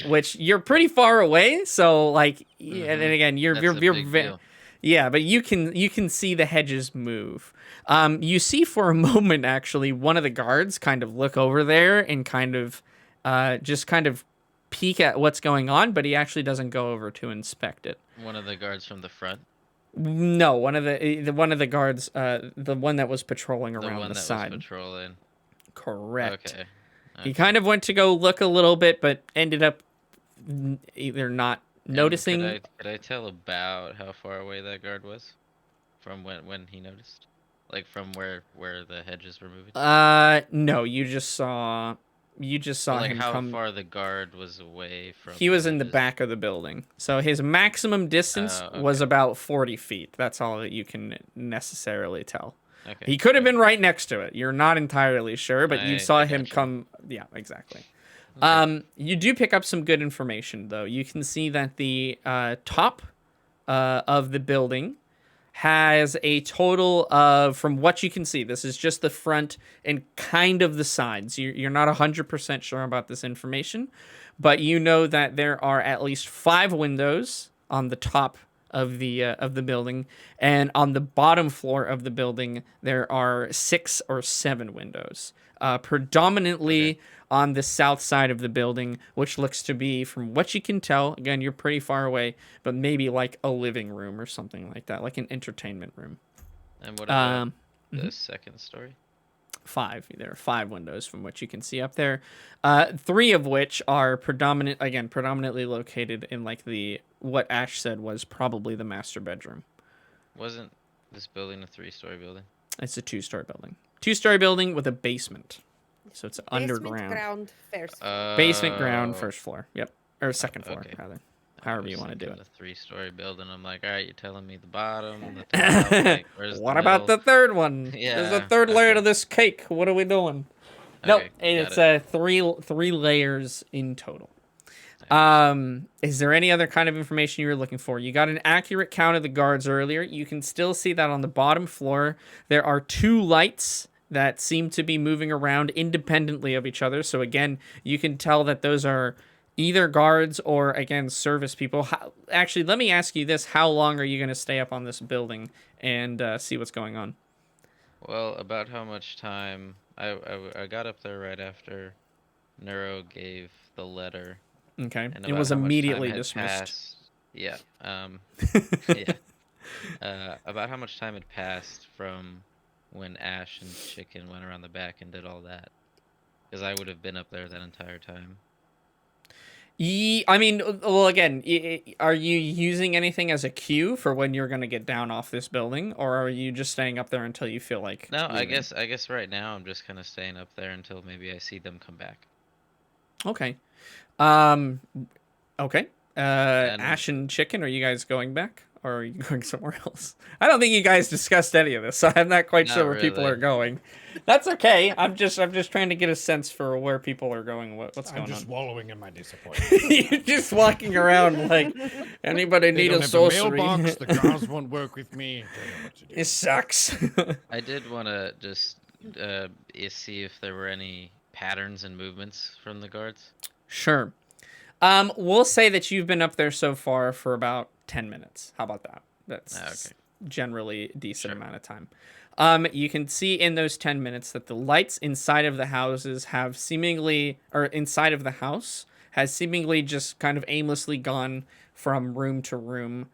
[SPEAKER 6] Which you're pretty far away, so like and again you're
[SPEAKER 4] That's a big deal.
[SPEAKER 6] yeah, but you can see the hedges move. You see for a moment actually one of the guards kind of look over there and kind of just kind of peek at what's going on, but he actually doesn't go over to inspect it.
[SPEAKER 4] One of the guards from the front.
[SPEAKER 6] No, one of the guards, the one that was patrolling
[SPEAKER 4] The
[SPEAKER 6] around
[SPEAKER 4] one
[SPEAKER 6] the
[SPEAKER 4] that
[SPEAKER 6] side.
[SPEAKER 4] was patrolling.
[SPEAKER 6] Correct.
[SPEAKER 4] Okay.
[SPEAKER 6] He kind of went to go look a little bit, but ended up either not
[SPEAKER 4] And
[SPEAKER 6] noticing.
[SPEAKER 4] Could I tell about how far away that guard was from when he noticed? Like from where the hedges were moving?
[SPEAKER 6] No, you just saw
[SPEAKER 4] Like
[SPEAKER 6] him
[SPEAKER 4] how
[SPEAKER 6] come.
[SPEAKER 4] far the guard was away from
[SPEAKER 6] He was in the
[SPEAKER 4] hedges?
[SPEAKER 6] back of the building, so his maximum distance
[SPEAKER 4] Oh,
[SPEAKER 6] was
[SPEAKER 4] okay.
[SPEAKER 6] about 40 feet. That's all that you can necessarily tell.
[SPEAKER 4] Okay.
[SPEAKER 6] He could have been right next to it. You're not entirely sure, but you saw
[SPEAKER 4] I
[SPEAKER 6] him
[SPEAKER 4] gotcha.
[SPEAKER 6] come. Yeah, exactly.
[SPEAKER 4] Okay.
[SPEAKER 6] You do pick up some good information, though. You can see that the top of the building has a total of, from what you can see, this is just the front and kind of the sides. You're not 100% sure about this information, but you know that there are at least 5 windows on the top of the building, and on the bottom floor of the building there are 6 or 7 windows, predominantly on the south side of the building, which looks to be, from what you can tell, again, you're pretty far away, but maybe like a living room or something like that, like an entertainment room.
[SPEAKER 4] And what about the
[SPEAKER 6] mhm.
[SPEAKER 4] second story?
[SPEAKER 6] 5. There are 5 windows from what you can see up there. 3 of which are predominantly located in like what Ash said was probably the master bedroom.
[SPEAKER 4] Wasn't this building a 3-story building?
[SPEAKER 6] It's a 2-story building. 2-story building with a basement. So it's
[SPEAKER 3] Basement,
[SPEAKER 6] underground.
[SPEAKER 3] ground, first floor.
[SPEAKER 6] Basement, ground,
[SPEAKER 4] Oh,
[SPEAKER 6] first floor. Yep. Or second floor,
[SPEAKER 4] okay.
[SPEAKER 6] rather.
[SPEAKER 4] I
[SPEAKER 6] However
[SPEAKER 4] was
[SPEAKER 6] you want to do
[SPEAKER 4] thinking
[SPEAKER 6] it.
[SPEAKER 4] A 3-story building. I'm like, all right, you're telling me the bottom, the top. Like, where's
[SPEAKER 6] What
[SPEAKER 4] the
[SPEAKER 6] about the
[SPEAKER 4] middle?
[SPEAKER 6] third one? There's a
[SPEAKER 4] Yeah,
[SPEAKER 6] third layer
[SPEAKER 4] okay.
[SPEAKER 6] to this cake. What are we doing? Nope.
[SPEAKER 4] Okay, got
[SPEAKER 6] It's
[SPEAKER 4] it.
[SPEAKER 6] three layers in total.
[SPEAKER 4] Nice.
[SPEAKER 6] Is there any other kind of information you were looking for? You got an accurate count of the guards earlier. You can still see that on the bottom floor there are 2 lights that seem to be moving around independently of each other. So again, you can tell that those are either guards or, again, service people. Actually, let me ask you this. How long are you going to stay up on this building and see what's going on?
[SPEAKER 4] Well, about how much time I got up there right after Neuro gave the letter,
[SPEAKER 6] Okay.
[SPEAKER 4] and
[SPEAKER 6] It
[SPEAKER 4] about
[SPEAKER 6] was
[SPEAKER 4] how much time
[SPEAKER 6] immediately
[SPEAKER 4] had
[SPEAKER 6] dismissed.
[SPEAKER 4] passed. Yeah. Yeah. About how much time had passed from when Ash and Chicken went around the back and did all that, because I would have been up there that entire time.
[SPEAKER 6] I mean, well, again, are you using anything as a cue for when you're going to get down off this building, or are you just staying up there until you feel like
[SPEAKER 4] No, I
[SPEAKER 6] leaving?
[SPEAKER 4] guess right now I'm just kind of staying up there until maybe I see them come back.
[SPEAKER 6] Okay. Um, okay.
[SPEAKER 4] And
[SPEAKER 6] Ash and Chicken, are you guys going back, or are you going somewhere else? I don't think you guys discussed any of this, so I'm not quite sure
[SPEAKER 4] Not
[SPEAKER 6] where people
[SPEAKER 4] really.
[SPEAKER 6] are going. That's okay. I'm just trying to get a sense for where people are going. What's
[SPEAKER 5] I'm
[SPEAKER 6] going
[SPEAKER 5] just
[SPEAKER 6] on?
[SPEAKER 5] wallowing in my disappointment.
[SPEAKER 6] You're just walking around like, anybody
[SPEAKER 5] They
[SPEAKER 6] need
[SPEAKER 5] don't
[SPEAKER 6] a
[SPEAKER 5] have
[SPEAKER 6] sorcery?
[SPEAKER 5] a mailbox. The cars won't work with me. Don't know what to do.
[SPEAKER 6] It sucks.
[SPEAKER 4] I did want to just see if there were any patterns and movements from the guards.
[SPEAKER 6] Sure. We'll say that you've been up there so far for about 10 minutes. How about that? That's
[SPEAKER 4] Okay.
[SPEAKER 6] generally a decent
[SPEAKER 4] Sure.
[SPEAKER 6] amount of time. You can see in those 10 minutes that the lights inside of the houses have seemingly, or inside of the house, has seemingly just kind of aimlessly gone from room to room.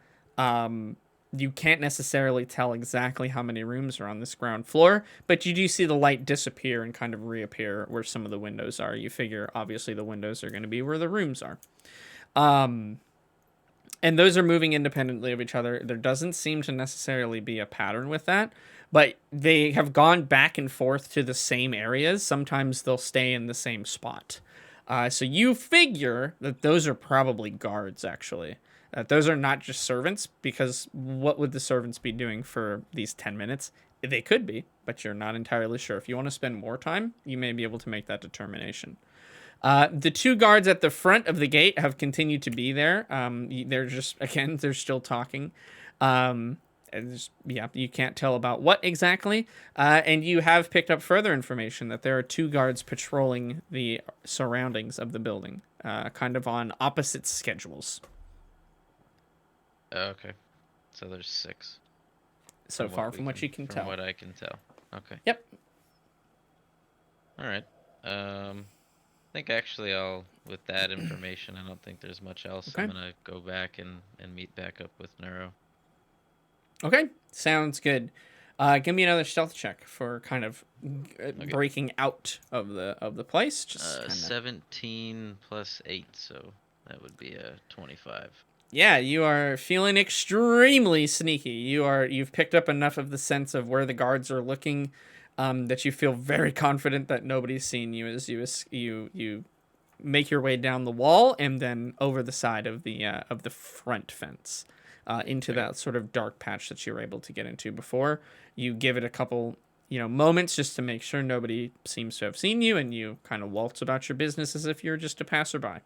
[SPEAKER 6] You can't necessarily tell exactly how many rooms are on this ground floor, but you do see the light disappear and kind of reappear where some of the windows are. You figure, obviously, the windows are going to be where the rooms are. And those are moving independently of each other. There doesn't seem to necessarily be a pattern with that, but they have gone back and forth to the same areas. Sometimes they'll stay in the same spot. So you figure that those are probably guards, actually. Those are not just servants, because what would the servants be doing for these 10 minutes? They could be, but you're not entirely sure. If you want to spend more time, you may be able to make that determination. The two guards at the front of the gate have continued to be there. They're just, again, they're still talking. You can't tell about what exactly. And you have picked up further information that there are two guards patrolling the surroundings of the building, kind of on opposite schedules.
[SPEAKER 4] Okay. So there's 6.
[SPEAKER 6] So far from what you can tell.
[SPEAKER 4] From what I can tell. Okay.
[SPEAKER 6] Yep.
[SPEAKER 4] All right. I think actually with that information, I don't think there's much else.
[SPEAKER 6] Okay.
[SPEAKER 4] I'm gonna go back and meet back up with Neuro.
[SPEAKER 6] Okay, sounds good. Give me another stealth check for kind of breaking out of the place. Just kinda...
[SPEAKER 4] 17 plus 8, so that would be a 25.
[SPEAKER 6] Yeah, you are feeling extremely sneaky. You've picked up enough of the sense of where the guards are looking, that you feel very confident that nobody's seen you as you make your way down the wall and then over the side of the front fence, into that sort of dark patch that you were able to get into before. You give it a couple moments just to make sure nobody seems to have seen you, and you kind of waltz about your business as if you're just a passerby.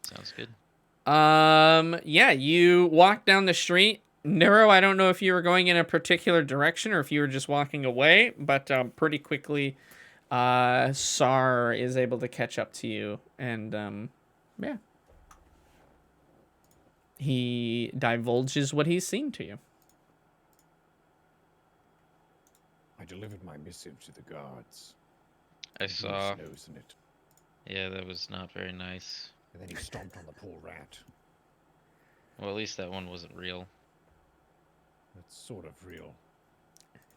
[SPEAKER 4] Sounds good.
[SPEAKER 6] Yeah, you walk down the street. Neuro, I don't know if you were going in a particular direction or if you were just walking away, but pretty quickly, Sar is able to catch up to you, and yeah, he divulges what he's seen to you.
[SPEAKER 5] I delivered my missive to the guards.
[SPEAKER 4] I saw.
[SPEAKER 5] Nose in it.
[SPEAKER 4] Yeah, that was not very nice.
[SPEAKER 5] And then he stomped on the poor rat.
[SPEAKER 4] Well, at least that one wasn't real.
[SPEAKER 5] That's sort of real.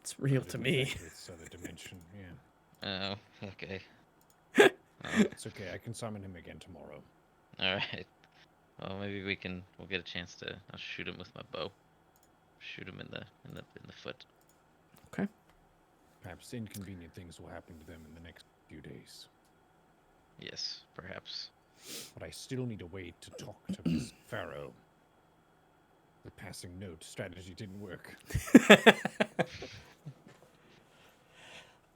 [SPEAKER 6] It's real to me.
[SPEAKER 5] This other dimension, yeah.
[SPEAKER 4] Oh, okay.
[SPEAKER 5] It's okay. I can summon him again tomorrow.
[SPEAKER 4] All right. Well, maybe we'll get a chance to. I'll shoot him with my bow. Shoot him in the foot.
[SPEAKER 6] Okay.
[SPEAKER 5] Perhaps inconvenient things will happen to them in the next few days.
[SPEAKER 4] Yes, perhaps.
[SPEAKER 5] But I still need a way to talk to Miss Pharaoh. The passing note strategy didn't work.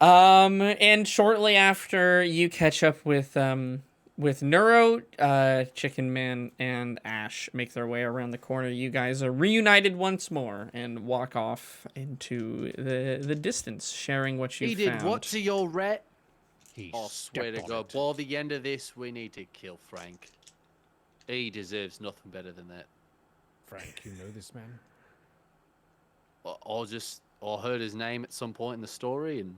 [SPEAKER 6] And shortly after you catch up with with Neuro, Chickenman, and Ash make their way around the corner, you guys are reunited once more and walk off into the distance, sharing what you
[SPEAKER 2] He
[SPEAKER 6] found.
[SPEAKER 2] did what to your rat?
[SPEAKER 5] He
[SPEAKER 2] I swear to
[SPEAKER 5] stepped on
[SPEAKER 2] God,
[SPEAKER 5] it.
[SPEAKER 2] by the end of this, we need to kill Frank. He deserves nothing better than that.
[SPEAKER 5] Frank, you know this man?
[SPEAKER 2] I heard his name at some point in the story, and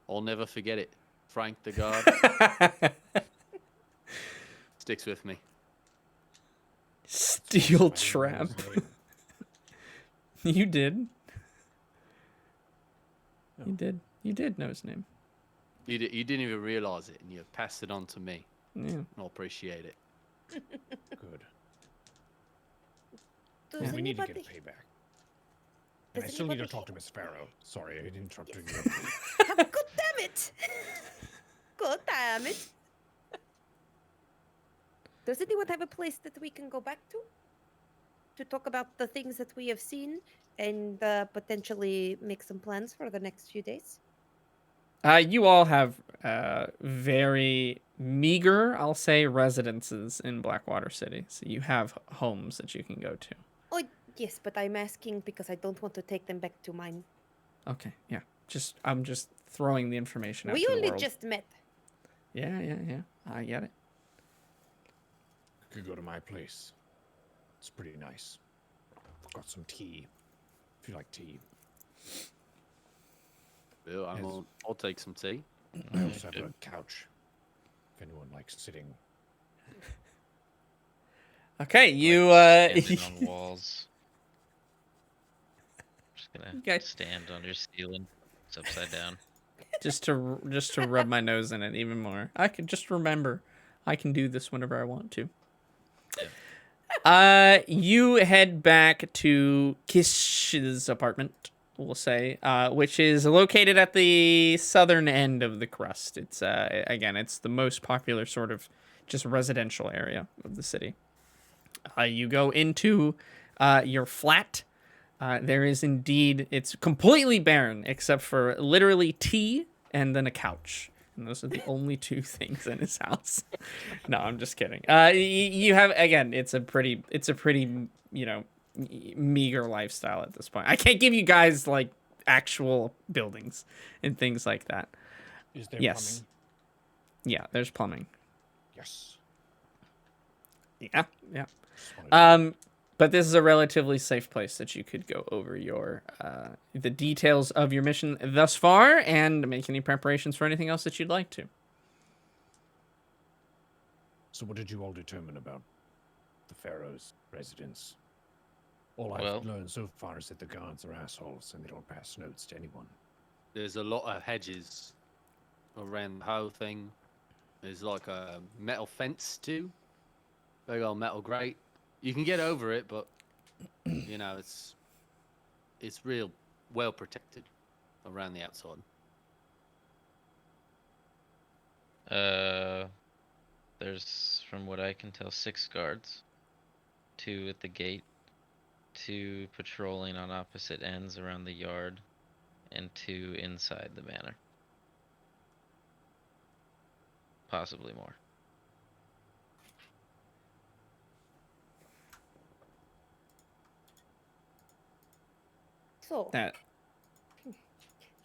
[SPEAKER 2] I'll never forget it. Frank the guard sticks with me.
[SPEAKER 6] Steel
[SPEAKER 5] I don't know
[SPEAKER 6] trap.
[SPEAKER 5] his name.
[SPEAKER 6] You did.
[SPEAKER 5] Oh.
[SPEAKER 6] You did know his name.
[SPEAKER 2] You didn't even realize it, and you passed it on to me.
[SPEAKER 6] Yeah.
[SPEAKER 2] I appreciate it.
[SPEAKER 5] Good.
[SPEAKER 3] Does
[SPEAKER 5] We need to
[SPEAKER 3] anybody
[SPEAKER 5] get payback. And I
[SPEAKER 3] Does
[SPEAKER 5] still need to
[SPEAKER 3] anybody
[SPEAKER 5] talk to Miss Farrow. Sorry, I interrupted you.
[SPEAKER 3] God damn it! God damn it! Does anyone have a place that we can go back to talk about the things that we have seen and potentially make some plans for the next few days?
[SPEAKER 6] You all have very meager, I'll say, residences in Blackwater City. So you have homes that you can go to.
[SPEAKER 3] Oh, yes, but I'm asking because I don't want to take them back to mine.
[SPEAKER 6] Okay, yeah. I'm just throwing the information out
[SPEAKER 3] We
[SPEAKER 6] to the
[SPEAKER 3] only
[SPEAKER 6] world.
[SPEAKER 3] just met.
[SPEAKER 6] Yeah. I get it.
[SPEAKER 5] Could go to my place. It's pretty nice. I've got some tea. If you like tea.
[SPEAKER 2] Well,
[SPEAKER 5] Yes.
[SPEAKER 2] I'll take some tea.
[SPEAKER 5] I also have a couch. If anyone likes sitting.
[SPEAKER 6] Okay, you
[SPEAKER 4] Standing on walls. Just gonna
[SPEAKER 6] Okay.
[SPEAKER 4] stand on your ceiling. It's upside down.
[SPEAKER 6] just to rub my nose in it even more. I can just remember I can do this whenever I want to. You head back to Kish's apartment, we'll say, which is located at the southern end of the crust. It's again, it's the most popular sort of just residential area of the city. You go into your flat. There is indeed, it's completely barren except for literally tea and then a couch. And those are the only two things in his house. No, I'm just kidding. You have, again, it's a pretty, meager lifestyle at this point. I can't give you guys like actual buildings and things like that.
[SPEAKER 5] Is there
[SPEAKER 6] Yes.
[SPEAKER 5] plumbing?
[SPEAKER 6] Yeah, there's plumbing.
[SPEAKER 5] Yes.
[SPEAKER 6] Yeah.
[SPEAKER 5] Just wanted to-
[SPEAKER 6] But this is a relatively safe place that you could go over your the details of your mission thus far and make any preparations for anything else that you'd like to.
[SPEAKER 5] So what did you all determine about the Pharaoh's residence? All I've
[SPEAKER 4] Well-
[SPEAKER 5] learned so far is that the guards are assholes and they don't pass notes to anyone.
[SPEAKER 2] There's a lot of hedges around the whole thing. There's like a metal fence too. Big old metal grate. You can get over it, but it's real well protected around the outside.
[SPEAKER 4] There's, from what I can tell, 6 guards. 2 at the gate, 2 patrolling on opposite ends around the yard, and 2 inside the manor. Possibly more.
[SPEAKER 3] So,
[SPEAKER 6] That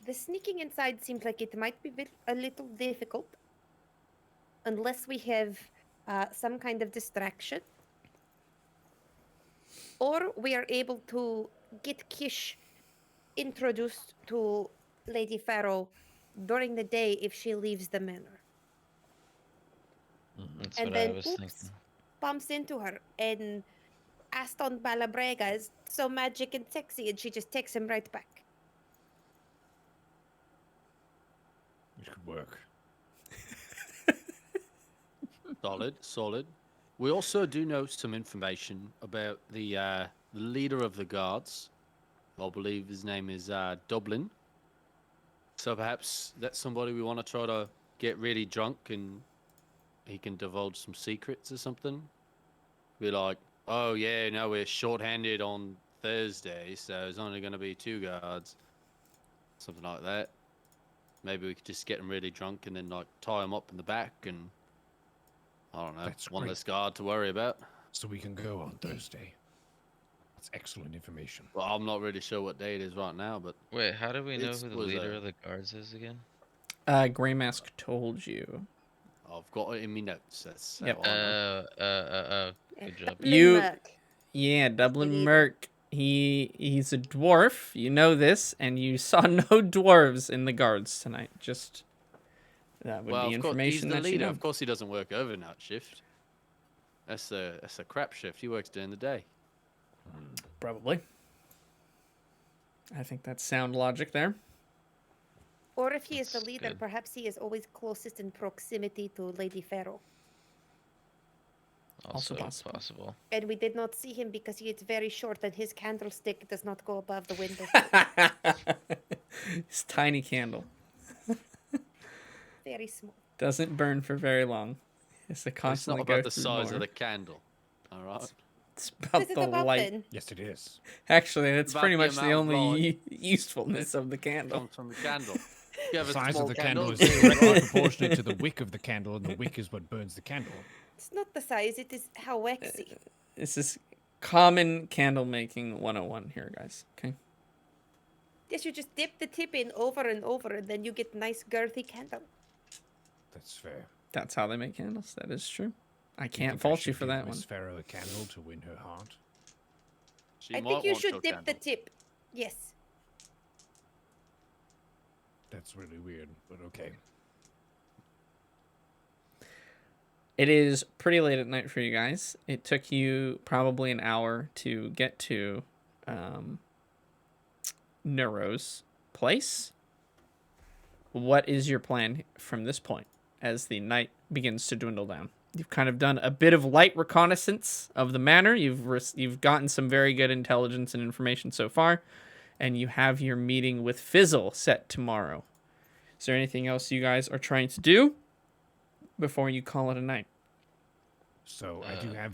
[SPEAKER 3] the sneaking inside seems like it might be a little difficult unless we have some kind of distraction. Or we are able to get Kish introduced to Lady Pharaoh during the day if she leaves the manor.
[SPEAKER 4] That's
[SPEAKER 3] And
[SPEAKER 4] what I
[SPEAKER 3] then,
[SPEAKER 4] was
[SPEAKER 3] oops,
[SPEAKER 4] thinking.
[SPEAKER 3] bumps into her. And Aston Balabrega is so magic and sexy, and she just takes him right back.
[SPEAKER 5] It could work.
[SPEAKER 2] Solid. We also do know some information about the leader of the guards. I believe his name is Dublin. So perhaps that's somebody we want to try to get really drunk and he can divulge some secrets or something. Be like, oh yeah, no, we're short-handed on Thursday, so there's only going to be 2 guards. Something like that. Maybe we could just get them really drunk and then like tie them up in the back and I don't know.
[SPEAKER 5] That's
[SPEAKER 2] One
[SPEAKER 5] great.
[SPEAKER 2] less guard to worry about.
[SPEAKER 5] So we can go on Thursday. That's excellent information.
[SPEAKER 2] Well, I'm not really sure what day it is right now, but
[SPEAKER 4] Wait, how do we know
[SPEAKER 2] It's-
[SPEAKER 4] who the
[SPEAKER 2] was,
[SPEAKER 4] leader
[SPEAKER 2] uh,
[SPEAKER 4] of the guards is again?
[SPEAKER 6] Gray Mask told you.
[SPEAKER 2] I've got it in my notes. That's how
[SPEAKER 6] Yep.
[SPEAKER 2] I know.
[SPEAKER 4] Good job.
[SPEAKER 6] You-
[SPEAKER 3] Merc.
[SPEAKER 6] Yeah, Dublin
[SPEAKER 3] leader.
[SPEAKER 6] Merc. He's a dwarf. You know this, and you saw no dwarves in the guards tonight. Just that would
[SPEAKER 2] Well,
[SPEAKER 6] be
[SPEAKER 2] of course, he's
[SPEAKER 6] information
[SPEAKER 2] the
[SPEAKER 6] that you
[SPEAKER 2] leader.
[SPEAKER 6] know.
[SPEAKER 2] Of course, he doesn't work overnight shift. That's a crap shift. He works during the day.
[SPEAKER 6] Probably. I think that's sound logic there.
[SPEAKER 3] Or if he is the
[SPEAKER 4] That's
[SPEAKER 3] leader,
[SPEAKER 4] good.
[SPEAKER 3] perhaps he is always closest in proximity to Lady Pharaoh.
[SPEAKER 6] Also
[SPEAKER 4] Also
[SPEAKER 6] possible.
[SPEAKER 4] possible.
[SPEAKER 3] And we did not see him because he is very short and his candlestick does not go above the window.
[SPEAKER 6] His tiny candle
[SPEAKER 3] Very small.
[SPEAKER 6] doesn't burn for very long. It's a
[SPEAKER 2] It's not
[SPEAKER 6] constantly
[SPEAKER 2] about
[SPEAKER 6] go
[SPEAKER 2] the
[SPEAKER 6] through
[SPEAKER 2] size
[SPEAKER 6] more.
[SPEAKER 2] of the candle. All right.
[SPEAKER 6] It's
[SPEAKER 3] What
[SPEAKER 6] about
[SPEAKER 3] is it
[SPEAKER 6] the
[SPEAKER 3] about
[SPEAKER 6] light.
[SPEAKER 3] then?
[SPEAKER 5] Yes, it is.
[SPEAKER 6] Actually, that's
[SPEAKER 2] About
[SPEAKER 6] pretty
[SPEAKER 2] the
[SPEAKER 6] much the
[SPEAKER 2] amount of
[SPEAKER 6] only usefulness of the candle.
[SPEAKER 2] Comes from the candle. You have
[SPEAKER 5] The
[SPEAKER 2] a
[SPEAKER 5] size
[SPEAKER 2] small
[SPEAKER 5] of the candle is
[SPEAKER 2] candle.
[SPEAKER 5] directly proportionate to the wick of the candle, and the wick is what burns the candle.
[SPEAKER 3] It's not the size, it is how waxy.
[SPEAKER 6] This is common candle making 101 here, guys. Okay.
[SPEAKER 3] Yes, you just dip the tip in over and over and then you get nice girthy candle.
[SPEAKER 5] That's fair.
[SPEAKER 6] That's how they make candles. That is true. I
[SPEAKER 5] Do you
[SPEAKER 6] can't
[SPEAKER 5] think I
[SPEAKER 6] fault you
[SPEAKER 5] should
[SPEAKER 6] for
[SPEAKER 5] give
[SPEAKER 6] that one.
[SPEAKER 5] Miss Pharaoh a candle to win her heart.
[SPEAKER 2] She
[SPEAKER 3] I
[SPEAKER 2] might
[SPEAKER 3] think you
[SPEAKER 2] want your
[SPEAKER 3] should dip the
[SPEAKER 2] candle.
[SPEAKER 3] tip. Yes.
[SPEAKER 5] That's really weird, but okay.
[SPEAKER 6] It is pretty late at night for you guys. It took you probably an hour to get to Neuro's place. What is your plan from this point as the night begins to dwindle down? You've kind of done a bit of light reconnaissance of the manor. You've gotten some very good intelligence and information so far, and you have your meeting with Fizzle set tomorrow. Is there anything else you guys are trying to do before you call it a night?
[SPEAKER 5] So I do have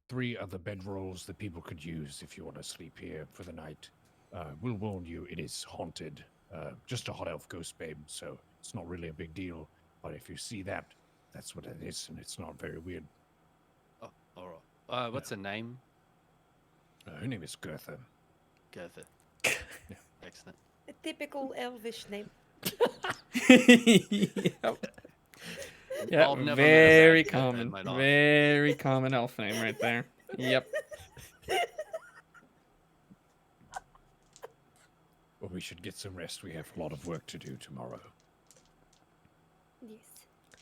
[SPEAKER 5] 3 other bedrolls that people could use if you want to sleep here for the night. We'll warn you, it is haunted. Just a hot elf ghost babe, so it's not really a big deal. But if you see that, that's what it is, and it's not very weird.
[SPEAKER 2] Oh, all right. What's her name?
[SPEAKER 5] Her name is Gertha.
[SPEAKER 2] Gertha. Excellent.
[SPEAKER 3] A typical elvish name.
[SPEAKER 6] Yep. Yeah,
[SPEAKER 2] I've never met a
[SPEAKER 6] very
[SPEAKER 2] bad Gertha in
[SPEAKER 6] common.
[SPEAKER 2] my life.
[SPEAKER 6] Very common elf name right there. Yep.
[SPEAKER 5] Well, we should get some rest. We have a lot of work to do tomorrow.
[SPEAKER 3] Yes.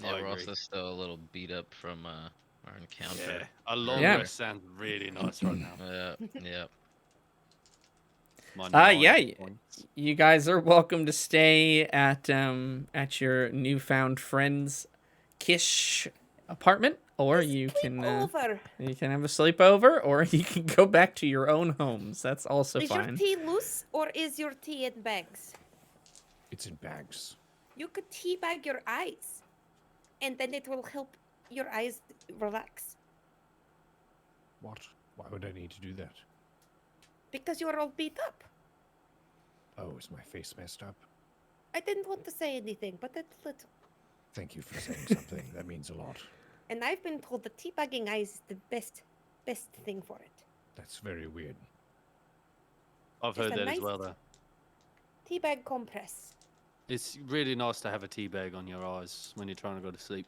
[SPEAKER 4] Yeah,
[SPEAKER 2] I
[SPEAKER 4] we're
[SPEAKER 2] agree.
[SPEAKER 4] also still a little beat up from our encounter.
[SPEAKER 2] Yeah, a long
[SPEAKER 6] Yeah.
[SPEAKER 2] rest sounds really nice right now.
[SPEAKER 4] Yeah.
[SPEAKER 2] My
[SPEAKER 6] Yeah,
[SPEAKER 2] 9 points.
[SPEAKER 6] You guys are welcome to stay at your newfound friend's Kish apartment, or you can
[SPEAKER 3] Over.
[SPEAKER 6] have a sleepover, or you can go back to your own homes. That's also
[SPEAKER 3] Is your
[SPEAKER 6] fine.
[SPEAKER 3] tea loose or is your tea in bags?
[SPEAKER 5] It's in bags.
[SPEAKER 3] You could teabag your eyes, and then it will help your eyes relax.
[SPEAKER 5] What? Why would I need to do that?
[SPEAKER 3] Because you're all beat up.
[SPEAKER 5] Oh, is my face messed up?
[SPEAKER 3] I didn't want to say anything, but it's little.
[SPEAKER 5] Thank you for saying something. That means a lot.
[SPEAKER 3] And I've been told that teabagging eyes is the best thing for it.
[SPEAKER 5] That's very weird.
[SPEAKER 2] I've
[SPEAKER 3] Just
[SPEAKER 2] heard
[SPEAKER 3] a
[SPEAKER 2] that as
[SPEAKER 3] nice-
[SPEAKER 2] well, though.
[SPEAKER 3] Teabag compress.
[SPEAKER 2] It's really nice to have a tea bag on your eyes when you're trying to go to sleep.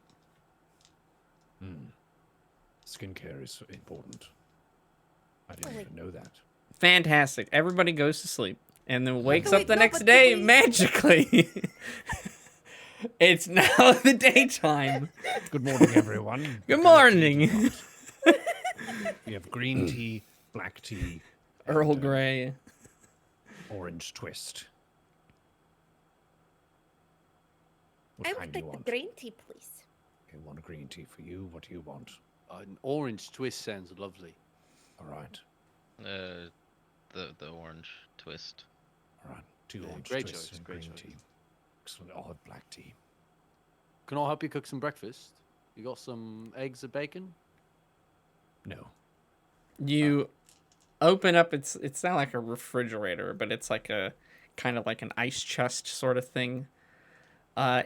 [SPEAKER 5] Skincare is important. I didn't
[SPEAKER 3] Holy-
[SPEAKER 5] even know that.
[SPEAKER 6] Fantastic. Everybody goes to sleep and then wakes up
[SPEAKER 3] Wait,
[SPEAKER 6] the
[SPEAKER 3] no,
[SPEAKER 6] next
[SPEAKER 3] but
[SPEAKER 6] day
[SPEAKER 3] we-
[SPEAKER 6] magically. It's now the daytime.
[SPEAKER 5] Good morning, everyone.
[SPEAKER 6] Good
[SPEAKER 5] What kind of tea do
[SPEAKER 6] morning.
[SPEAKER 5] you want? We have green tea, black tea,
[SPEAKER 6] Earl
[SPEAKER 5] and,
[SPEAKER 6] Grey.
[SPEAKER 5] orange twist. What
[SPEAKER 3] I
[SPEAKER 5] kind
[SPEAKER 3] would
[SPEAKER 5] do you
[SPEAKER 3] like
[SPEAKER 5] want?
[SPEAKER 3] the green tea, please.
[SPEAKER 5] Okay, one green tea for you. What do you want?
[SPEAKER 2] An orange twist sounds lovely.
[SPEAKER 5] All right.
[SPEAKER 4] The orange twist.
[SPEAKER 5] All right. 2
[SPEAKER 2] Yeah,
[SPEAKER 5] orange
[SPEAKER 2] great
[SPEAKER 5] twists
[SPEAKER 2] choice,
[SPEAKER 5] and
[SPEAKER 2] great
[SPEAKER 5] green
[SPEAKER 2] choice.
[SPEAKER 5] tea. Excellent. I'll have black tea.
[SPEAKER 2] Can I help you cook some breakfast? You got some eggs or bacon?
[SPEAKER 5] No.
[SPEAKER 6] You open up it's not like a refrigerator, but it's like a kind of like an ice chest sort of thing.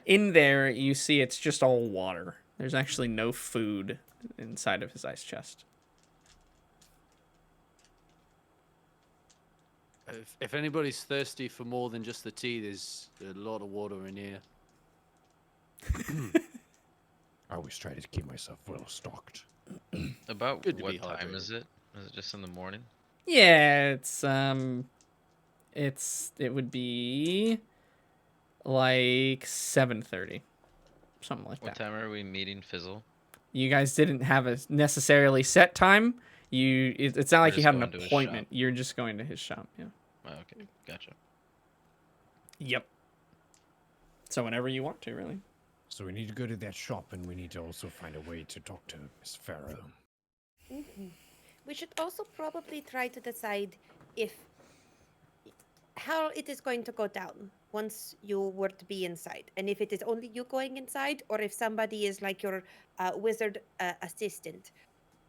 [SPEAKER 6] In there you see it's just all water. There's actually no food inside of his ice chest.
[SPEAKER 2] If anybody's thirsty for more than just the tea, there's a lot of water in here.
[SPEAKER 5] I always try to keep myself well stocked.
[SPEAKER 4] About
[SPEAKER 2] Good to
[SPEAKER 4] what
[SPEAKER 2] be
[SPEAKER 4] time
[SPEAKER 2] hydrated.
[SPEAKER 4] is it? Is it just in the morning?
[SPEAKER 6] Yeah, it would be like 7:30, something like
[SPEAKER 4] What
[SPEAKER 6] that.
[SPEAKER 4] time are we meeting Fizzle?
[SPEAKER 6] You guys didn't have a necessarily set time. It's not
[SPEAKER 4] We're
[SPEAKER 6] like you
[SPEAKER 4] just
[SPEAKER 6] had an
[SPEAKER 4] going to his
[SPEAKER 6] appointment.
[SPEAKER 4] shop.
[SPEAKER 6] You're just going to his shop. Yeah.
[SPEAKER 4] Oh, okay, gotcha.
[SPEAKER 6] Yep. So whenever you want to, really.
[SPEAKER 5] So we need to go to that shop, and we need to also find a way to talk to Miss Farrow.
[SPEAKER 3] We should also probably try to decide how it is going to go down once you were to be inside, and if it is only you going inside, or if somebody is like your wizard assistant,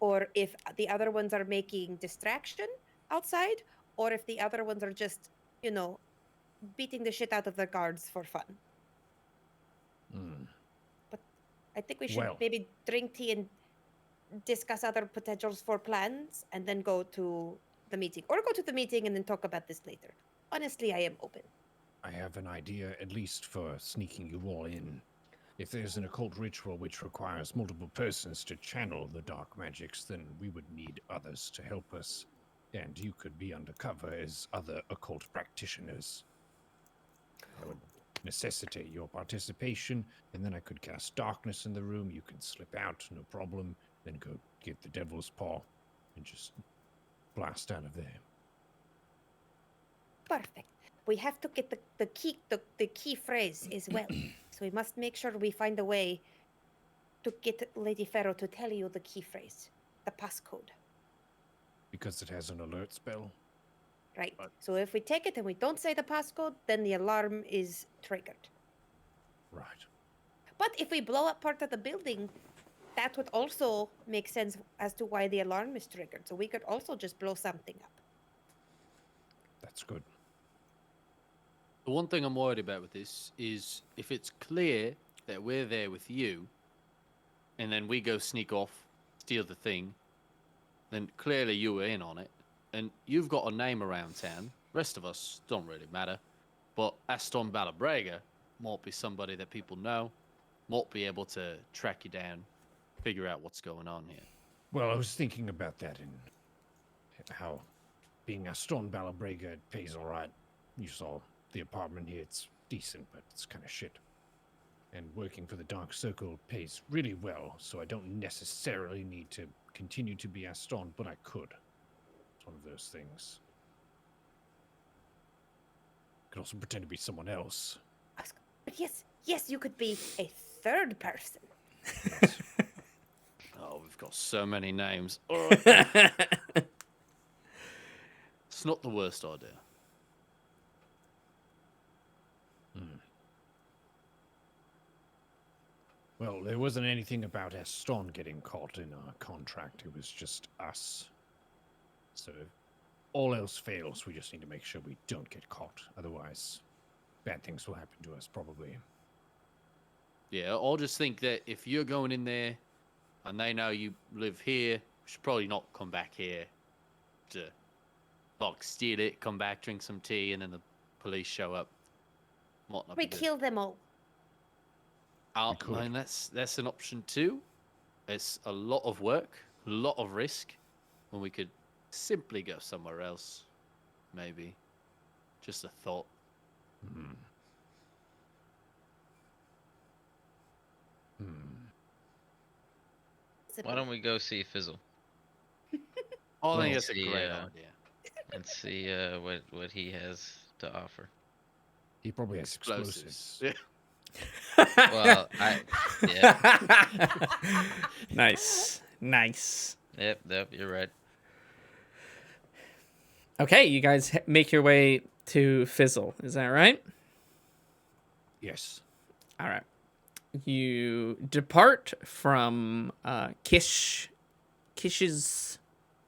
[SPEAKER 3] or if the other ones are making distraction outside, or if the other ones are just, beating the shit out of their guards for fun. But I think we should
[SPEAKER 5] Well.
[SPEAKER 3] maybe drink tea and discuss other potentials for plans, and then go to the meeting, or go to the meeting and then talk about this later. Honestly, I am open.
[SPEAKER 5] I have an idea, at least for sneaking you all in. If there's an occult ritual which requires multiple persons to channel the dark magics, then we would need others to help us. And you could be undercover as other occult practitioners. I would necessitate your participation, and then I could cast darkness in the room. You can slip out, no problem, then go get the devil's paw and just blast out of there.
[SPEAKER 3] Perfect. We have to get the key phrase as well. So we must make sure we find a way to get Lady Pharaoh to tell you the key phrase, the passcode.
[SPEAKER 5] Because it has an alert spell?
[SPEAKER 3] Right. So if we take it and we don't say the passcode, then the alarm is triggered.
[SPEAKER 5] Right.
[SPEAKER 3] But if we blow up part of the building, that would also make sense as to why the alarm is triggered. So we could also just blow something up.
[SPEAKER 5] That's good.
[SPEAKER 2] The one thing I'm worried about with this is if it's clear that we're there with you, and then we go sneak off, steal the thing, then clearly you were in on it, and you've got a name around town. Rest of us don't really matter, but Aston Balabrega might be somebody that people know, might be able to track you down, figure out what's going on here.
[SPEAKER 5] Well, I was thinking about that and how being Aston Balabrega pays all right. You saw the apartment here, it's decent, but it's kind of shit. And working for the Dark Circle pays really well, so I don't necessarily need to continue to be Aston, but I could. It's one of those things. I could also pretend to be someone else.
[SPEAKER 3] But yes, you could be a third person.
[SPEAKER 5] Yes.
[SPEAKER 2] Oh, we've got so many names. It's not the worst idea.
[SPEAKER 5] Well, there wasn't anything about Aston getting caught in our contract. It was just us. So if all else fails, we just need to make sure we don't get caught. Otherwise, bad things will happen to us, probably.
[SPEAKER 2] Yeah, I'll just think that if you're going in there and they know you live here, we should probably not come back here to, like, steal it, come back, drink some tea, and then the police show up. Might not
[SPEAKER 3] We
[SPEAKER 2] be good.
[SPEAKER 3] kill them all.
[SPEAKER 2] I
[SPEAKER 5] could.
[SPEAKER 2] mean, that's an option too. It's a lot of work, a lot of risk, when we could simply go somewhere else, maybe. Just a thought.
[SPEAKER 4] Why don't we go see Fizzle
[SPEAKER 2] I think
[SPEAKER 4] Well,
[SPEAKER 2] that's a
[SPEAKER 4] see,
[SPEAKER 2] great
[SPEAKER 4] uh,
[SPEAKER 2] idea.
[SPEAKER 4] and see what he has to offer?
[SPEAKER 5] He probably has explosives.
[SPEAKER 2] Yeah.
[SPEAKER 4] Well, yeah,
[SPEAKER 6] Nice.
[SPEAKER 4] yep, you're right.
[SPEAKER 6] Okay, you guys make your way to Fizzle. Is that right?
[SPEAKER 5] Yes.
[SPEAKER 6] All right. You depart from Kish's,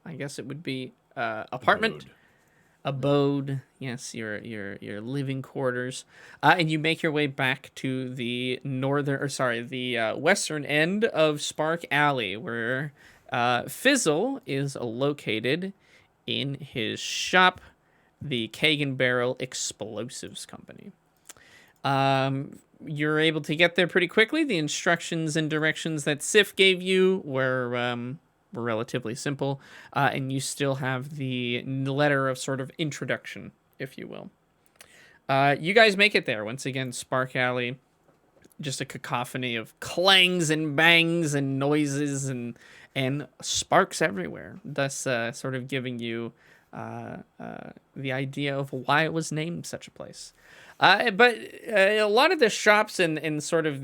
[SPEAKER 6] I guess it would be, apartment. abode. Yes, your living quarters. And you make your way back to the western end of Spark Alley, where Fizzle is located in his shop, the Keg and Barrel Explosives Company. You're able to get there pretty quickly. The instructions and directions that Sif gave you were relatively simple, and you still have the letter of sort of introduction, if you will. You guys make it there. Once again, Spark Alley, just a cacophony of clangs and bangs and noises and sparks everywhere, thus sort of giving you the idea of why it was named such a place. But a lot of the shops and sort of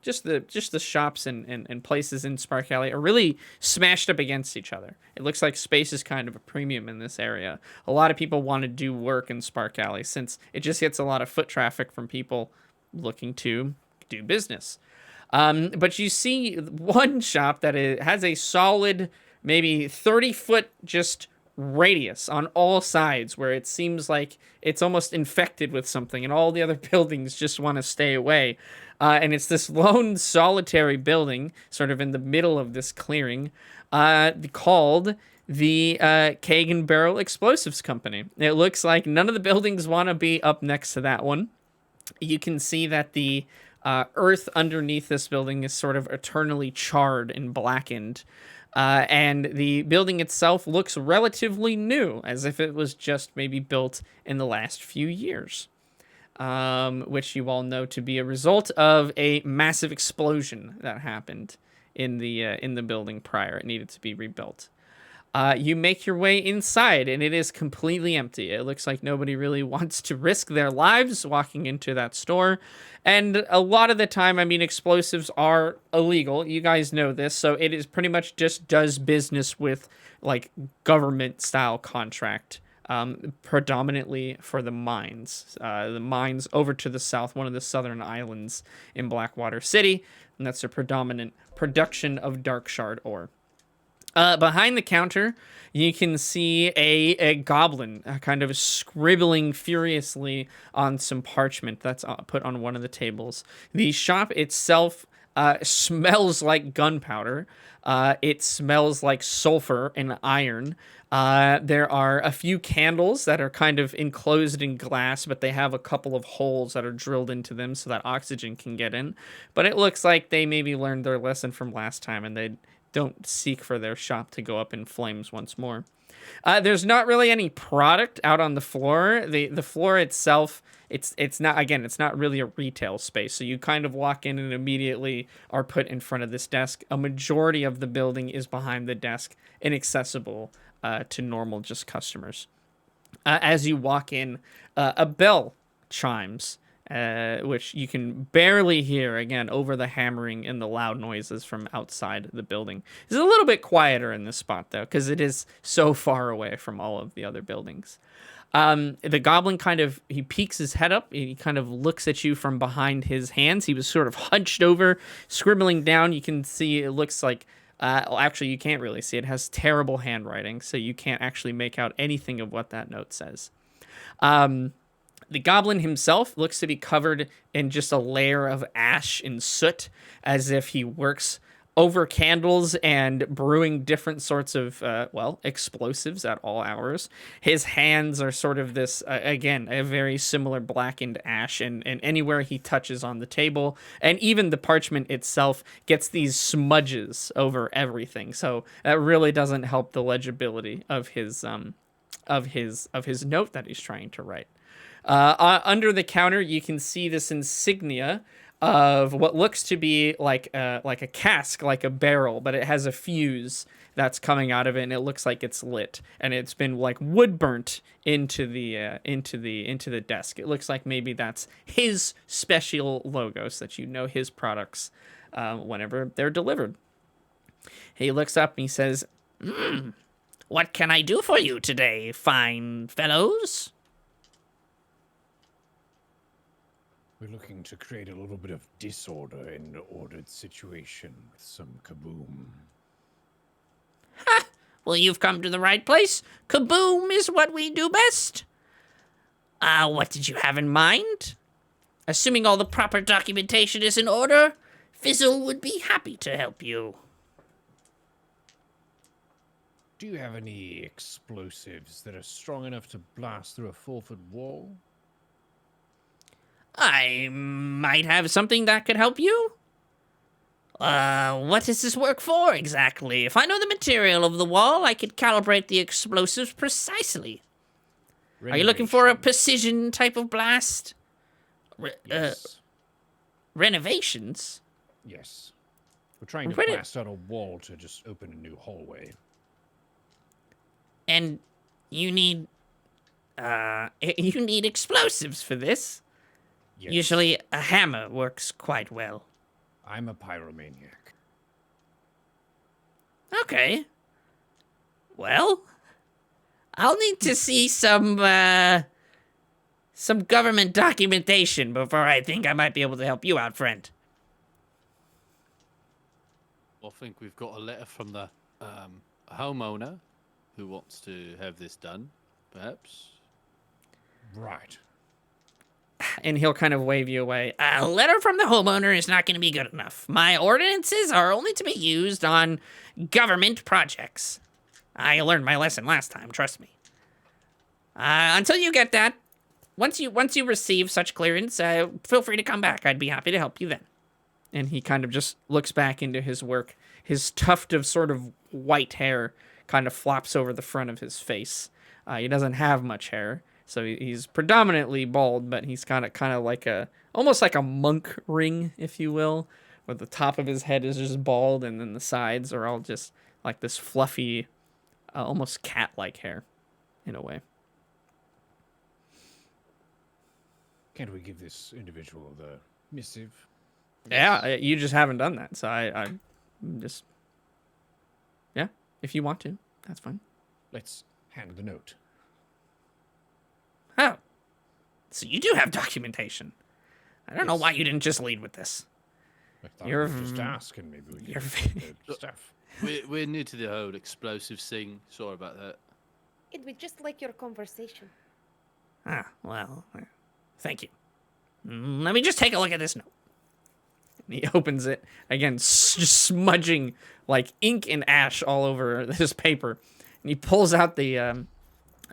[SPEAKER 6] just the shops and places in Spark Alley are really smashed up against each other. It looks like space is kind of a premium in this area. A lot of people want to do work in Spark Alley since it just gets a lot of foot traffic from people looking to do business. But you see one shop that has a solid maybe 30-foot just radius on all sides, where it seems like it's almost infected with something and all the other buildings just want to stay away. And it's this lone solitary building sort of in the middle of this clearing, called the Keg and Barrel Explosives Company. It looks like none of the buildings want to be up next to that one. You can see that the earth underneath this building is sort of eternally charred and blackened. And the building itself looks relatively new, as if it was just maybe built in the last few years, which you all know to be a result of a massive explosion that happened in the building prior. It needed to be rebuilt. You make your way inside, and it is completely empty. It looks like nobody really wants to risk their lives walking into that store. And a lot of the time, I mean, explosives are illegal. You guys know this. So it is pretty much just does business with, like, government-style contract, predominantly for the mines. The mines over to the south, one of the southern islands in Blackwater City. And that's a predominant production of dark shard ore. Behind the counter, you can see a goblin kind of scribbling furiously on some parchment that's put on one of the tables. The shop itself smells like gunpowder. It smells like sulfur and iron. There are a few candles that are kind of enclosed in glass, but they have a couple of holes that are drilled into them so that oxygen can get in. But it looks like they maybe learned their lesson from last time, and they don't seek for their shop to go up in flames once more. There's not really any product out on the floor. The floor itself, it's not really a retail space. So you kind of walk in and immediately are put in front of this desk. A majority of the building is behind the desk, inaccessible to normal just customers. As you walk in, a bell chimes, which you can barely hear, again, over the hammering and the loud noises from outside the building. It's a little bit quieter in this spot, though, because it is so far away from all of the other buildings. The goblin he peeks his head up. He kind of looks at you from behind his hands. He was sort of hunched over, scribbling down. You can see it looks like, actually, you can't really see. It has terrible handwriting, so you can't actually make out anything of what that note says. The goblin himself looks to be covered in just a layer of ash and soot, as if he works over candles and brewing different sorts of, explosives at all hours. His hands are sort of this, again, a very similar blackened ash, and anywhere he touches on the table, and even the parchment itself gets these smudges over everything. So that really doesn't help the legibility of his note that he's trying to write. Under the counter, you can see this insignia of what looks to be like a cask, like a barrel, but it has a fuse that's coming out of it, and it looks like it's lit, and it's been like wood burnt into the desk. It looks like maybe that's his special logo, so that you know his products whenever they're delivered. He looks up and he says, "What can I do for you today, fine fellows?"
[SPEAKER 5] We're looking to create a little bit of disorder in an ordered situation with some kaboom.
[SPEAKER 7] Well, you've come to the right place. Kaboom is what we do best. What did you have in mind? Assuming all the proper documentation is in order, Fizzle would be happy to help you.
[SPEAKER 5] Do you have any explosives that are strong enough to blast through a 4-foot wall?
[SPEAKER 7] I might have something that could help you. What does this work for exactly? If I know the material of the wall, I could calibrate the explosives precisely. Are you looking for a precision type of blast?
[SPEAKER 5] Yes.
[SPEAKER 7] Renovations?
[SPEAKER 5] Yes. We're trying to
[SPEAKER 7] Reno-
[SPEAKER 5] blast out a wall to just open a new hallway.
[SPEAKER 7] And you need explosives for this.
[SPEAKER 5] Yes.
[SPEAKER 7] Usually a hammer works quite well.
[SPEAKER 5] I'm a pyromaniac.
[SPEAKER 7] Okay. Well, I'll need to see some government documentation before I think I might be able to help you out, friend.
[SPEAKER 2] I think we've got a letter from the homeowner who wants to have this done, perhaps.
[SPEAKER 5] Right.
[SPEAKER 6] And he'll kind of wave you away.
[SPEAKER 7] A letter from the homeowner is not going to be good enough. My ordinances are only to be used on government projects. I learned my lesson last time, trust me. Until you get that, once you receive such clearance, feel free to come back. I'd be happy to help you then.
[SPEAKER 6] And he kind of just looks back into his work. His tuft of sort of white hair kind of flops over the front of his face. He doesn't have much hair, so he's predominantly bald, but he's kind of like almost like a monk ring, if you will, where the top of his head is just bald, and then the sides are all just like this fluffy, almost cat-like hair, in a way.
[SPEAKER 5] Can't we give this individual the missive?
[SPEAKER 6] Yeah, you just haven't done that, so I just, yeah, if you want to, that's fine.
[SPEAKER 5] Let's hand the note.
[SPEAKER 7] Oh. So you do have documentation. I don't know
[SPEAKER 5] Yes.
[SPEAKER 7] why you didn't just lead with this.
[SPEAKER 5] I thought
[SPEAKER 6] You're
[SPEAKER 5] we'd just ask and maybe we
[SPEAKER 6] you're
[SPEAKER 5] could the stuff.
[SPEAKER 2] We're new to the whole explosives thing. Sorry about that.
[SPEAKER 3] It would just like your conversation.
[SPEAKER 7] Well, thank you. Let me just take a look at this note.
[SPEAKER 6] And he opens it again, just smudging like ink and ash all over this paper. And he pulls out the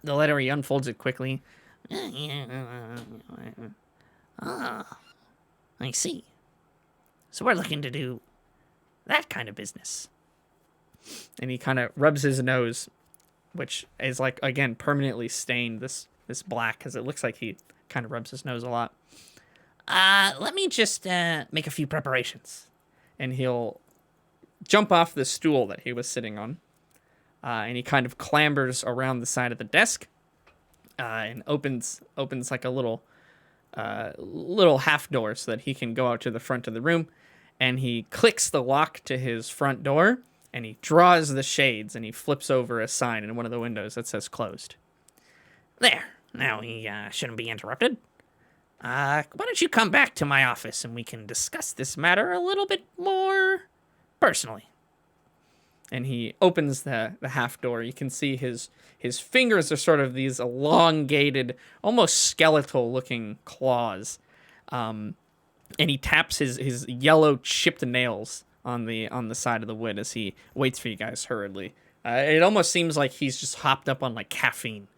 [SPEAKER 6] letter. He unfolds it quickly.
[SPEAKER 7] Ah, I see. So we're looking to do that kind of business.
[SPEAKER 6] And he kind of rubs his nose, which is like again permanently stained this black, because it looks like he kind of rubs his nose a lot.
[SPEAKER 7] Let me just make a few preparations.
[SPEAKER 6] And he'll jump off the stool that he was sitting on, and he kind of clambers around the side of the desk, and opens like a little half door so that he can go out to the front of the room, and he clicks the lock to his front door, and he draws the shades, and he flips over a sign in one of the windows that says closed.
[SPEAKER 7] There. Now he shouldn't be interrupted. Why don't you come back to my office and we can discuss this matter a little bit more personally.
[SPEAKER 6] And he opens the half door. You can see his fingers are sort of these elongated, almost skeletal looking claws. And he taps his yellow chipped nails on the side of the wood as he waits for you guys hurriedly. It almost seems like he's just hopped up on like caffeine,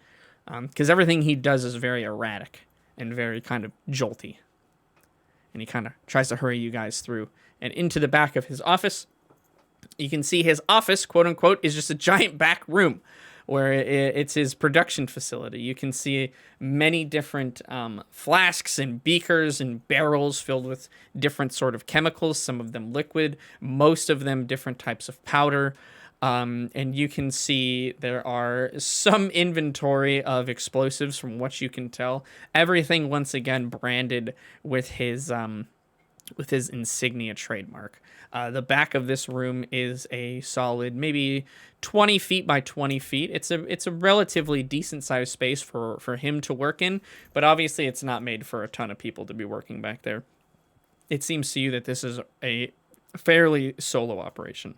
[SPEAKER 6] because everything he does is very erratic and very kind of jolty. And he kind of tries to hurry you guys through and into the back of his office. You can see his office, quote unquote, is just a giant back room where it's his production facility. You can see many different flasks and beakers and barrels filled with different sort of chemicals, some of them liquid, most of them different types of powder. And you can see there are some inventory of explosives from what you can tell. Everything, once again, branded with his insignia trademark. The back of this room is a solid maybe 20 feet by 20 feet. It's a relatively decent sized space for him to work in, but obviously it's not made for a ton of people to be working back there. It seems to you that this is a fairly solo operation.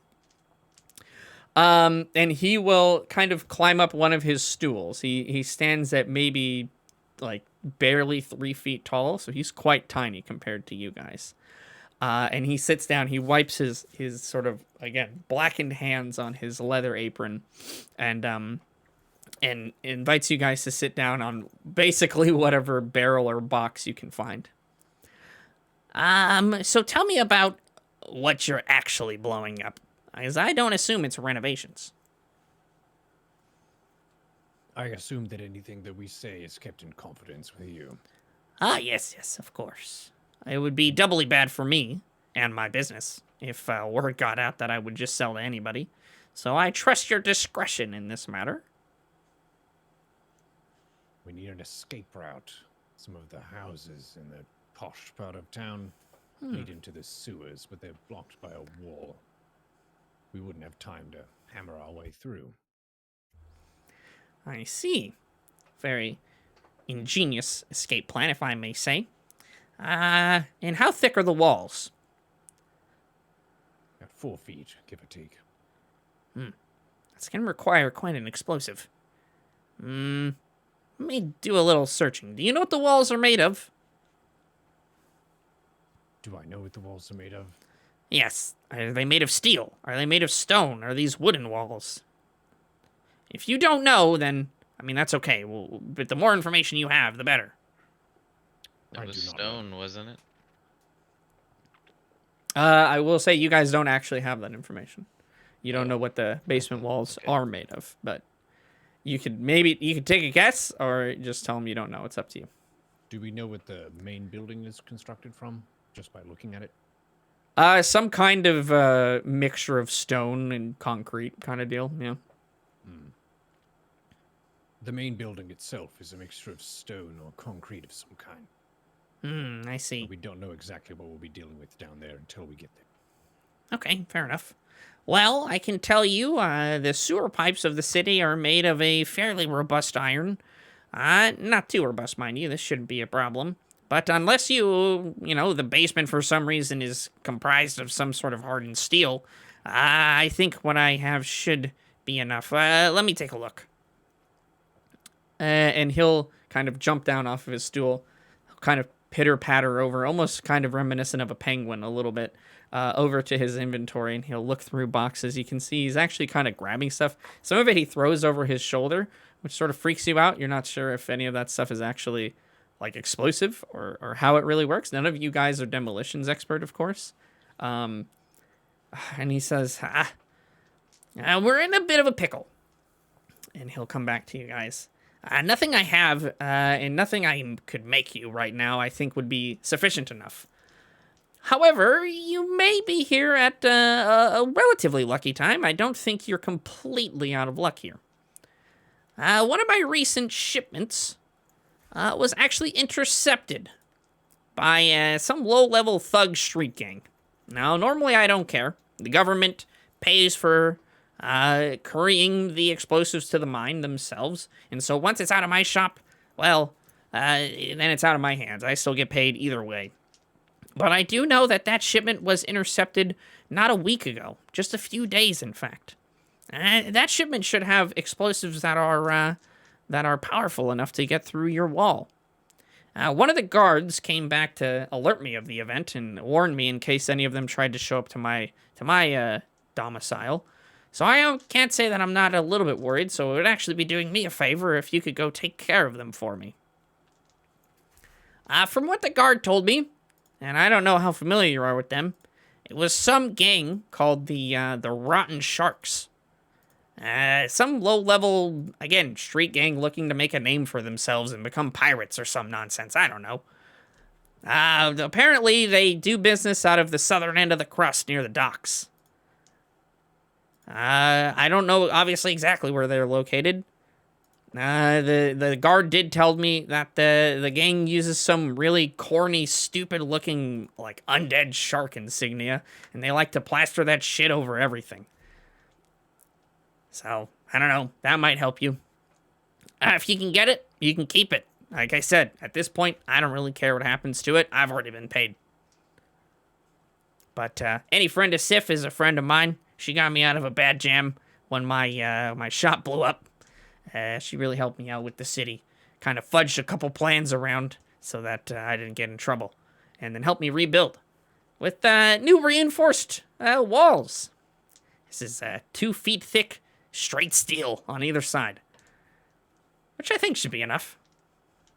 [SPEAKER 6] And he will kind of climb up one of his stools. He stands at maybe like barely 3 feet tall, so he's quite tiny compared to you guys. And he sits down. He wipes his sort of, again, blackened hands on his leather apron, and invites you guys to sit down on basically whatever barrel or box you can find.
[SPEAKER 7] So tell me about what you're actually blowing up, because I don't assume it's renovations.
[SPEAKER 5] I assume that anything that we say is kept in confidence with you.
[SPEAKER 7] Ah, yes, of course. It would be doubly bad for me and my business if word got out that I would just sell to anybody. So I trust your discretion in this matter.
[SPEAKER 5] We need an escape route. Some of the houses in the posh part of town lead into the sewers, but they're blocked by a wall. We wouldn't have time to hammer our way through.
[SPEAKER 7] I see. Very ingenious escape plan, if I may say. And how thick are the walls?
[SPEAKER 5] At 4 feet, give or take.
[SPEAKER 7] That's going to require quite an explosive. Let me do a little searching. Do you know what the walls are made of?
[SPEAKER 5] Do I know what the walls are made of?
[SPEAKER 7] Yes. Are they made of steel? Are they made of stone? Are these wooden walls? If you don't know, then, I mean, that's okay. But the more information you have, the better.
[SPEAKER 4] It was stone, wasn't it?
[SPEAKER 6] I will say you guys don't actually have that information. You don't know what the basement walls are made of, but you could take a guess or just tell them you don't know. It's up to you.
[SPEAKER 5] Do we know what the main building is constructed from, just by looking at it?
[SPEAKER 6] Some kind of mixture of stone and concrete kind of deal, yeah.
[SPEAKER 5] The main building itself is a mixture of stone or concrete of some kind.
[SPEAKER 7] I see.
[SPEAKER 5] But we don't know exactly what we'll be dealing with down there until we get there.
[SPEAKER 7] Okay, fair enough. Well, I can tell you, the sewer pipes of the city are made of a fairly robust iron. Not too robust, mind you. This shouldn't be a problem. But unless the basement for some reason is comprised of some sort of hardened steel, I think what I have should be enough. Let me take a look.
[SPEAKER 6] And he'll kind of jump down off of his stool, kind of pitter-patter over, almost kind of reminiscent of a penguin a little bit, over to his inventory, and he'll look through boxes. You can see he's actually kind of grabbing stuff. Some of it he throws over his shoulder, which sort of freaks you out. You're not sure if any of that stuff is actually, like, explosive or how it really works. None of you guys are demolitions expert, of course. And he says,
[SPEAKER 7] we're in a bit of a pickle. And he'll come back to you guys. Nothing I have, and nothing I could make you right now, I think would be sufficient enough. However, you may be here at a relatively lucky time. I don't think you're completely out of luck here. One of my recent shipments was actually intercepted by some low-level thug street gang. Now, normally I don't care. The government pays for carrying the explosives to the mine themselves. And so once it's out of my shop, well, then it's out of my hands. I still get paid either way. But I do know that shipment was intercepted not a week ago, just a few days, in fact. That shipment should have explosives that are powerful enough to get through your wall. One of the guards came back to alert me of the event and warn me in case any of them tried to show up to my domicile. So I can't say that I'm not a little bit worried, so it would actually be doing me a favor if you could go take care of them for me. From what the guard told me, and I don't know how familiar you are with them, it was some gang called the Rotten Sharks. Some low-level, again, street gang looking to make a name for themselves and become pirates or some nonsense. I don't know. Apparently, they do business out of the southern end of the crust near the docks. I don't know, obviously, exactly where they're located. The guard did tell me that the gang uses some really corny, stupid-looking, like, undead shark insignia, and they like to plaster that shit over everything. So, I don't know, that might help you. If you can get it, you can keep it. Like I said, at this point, I don't really care what happens to it. I've already been paid. But any friend of Sif is a friend of mine. She got me out of a bad jam when my shop blew up. She really helped me out with the city. Kind of fudged a couple plans around so that I didn't get in trouble. And then helped me rebuild with new reinforced walls. This is 2 feet thick, straight steel on either side. Which I think should be enough.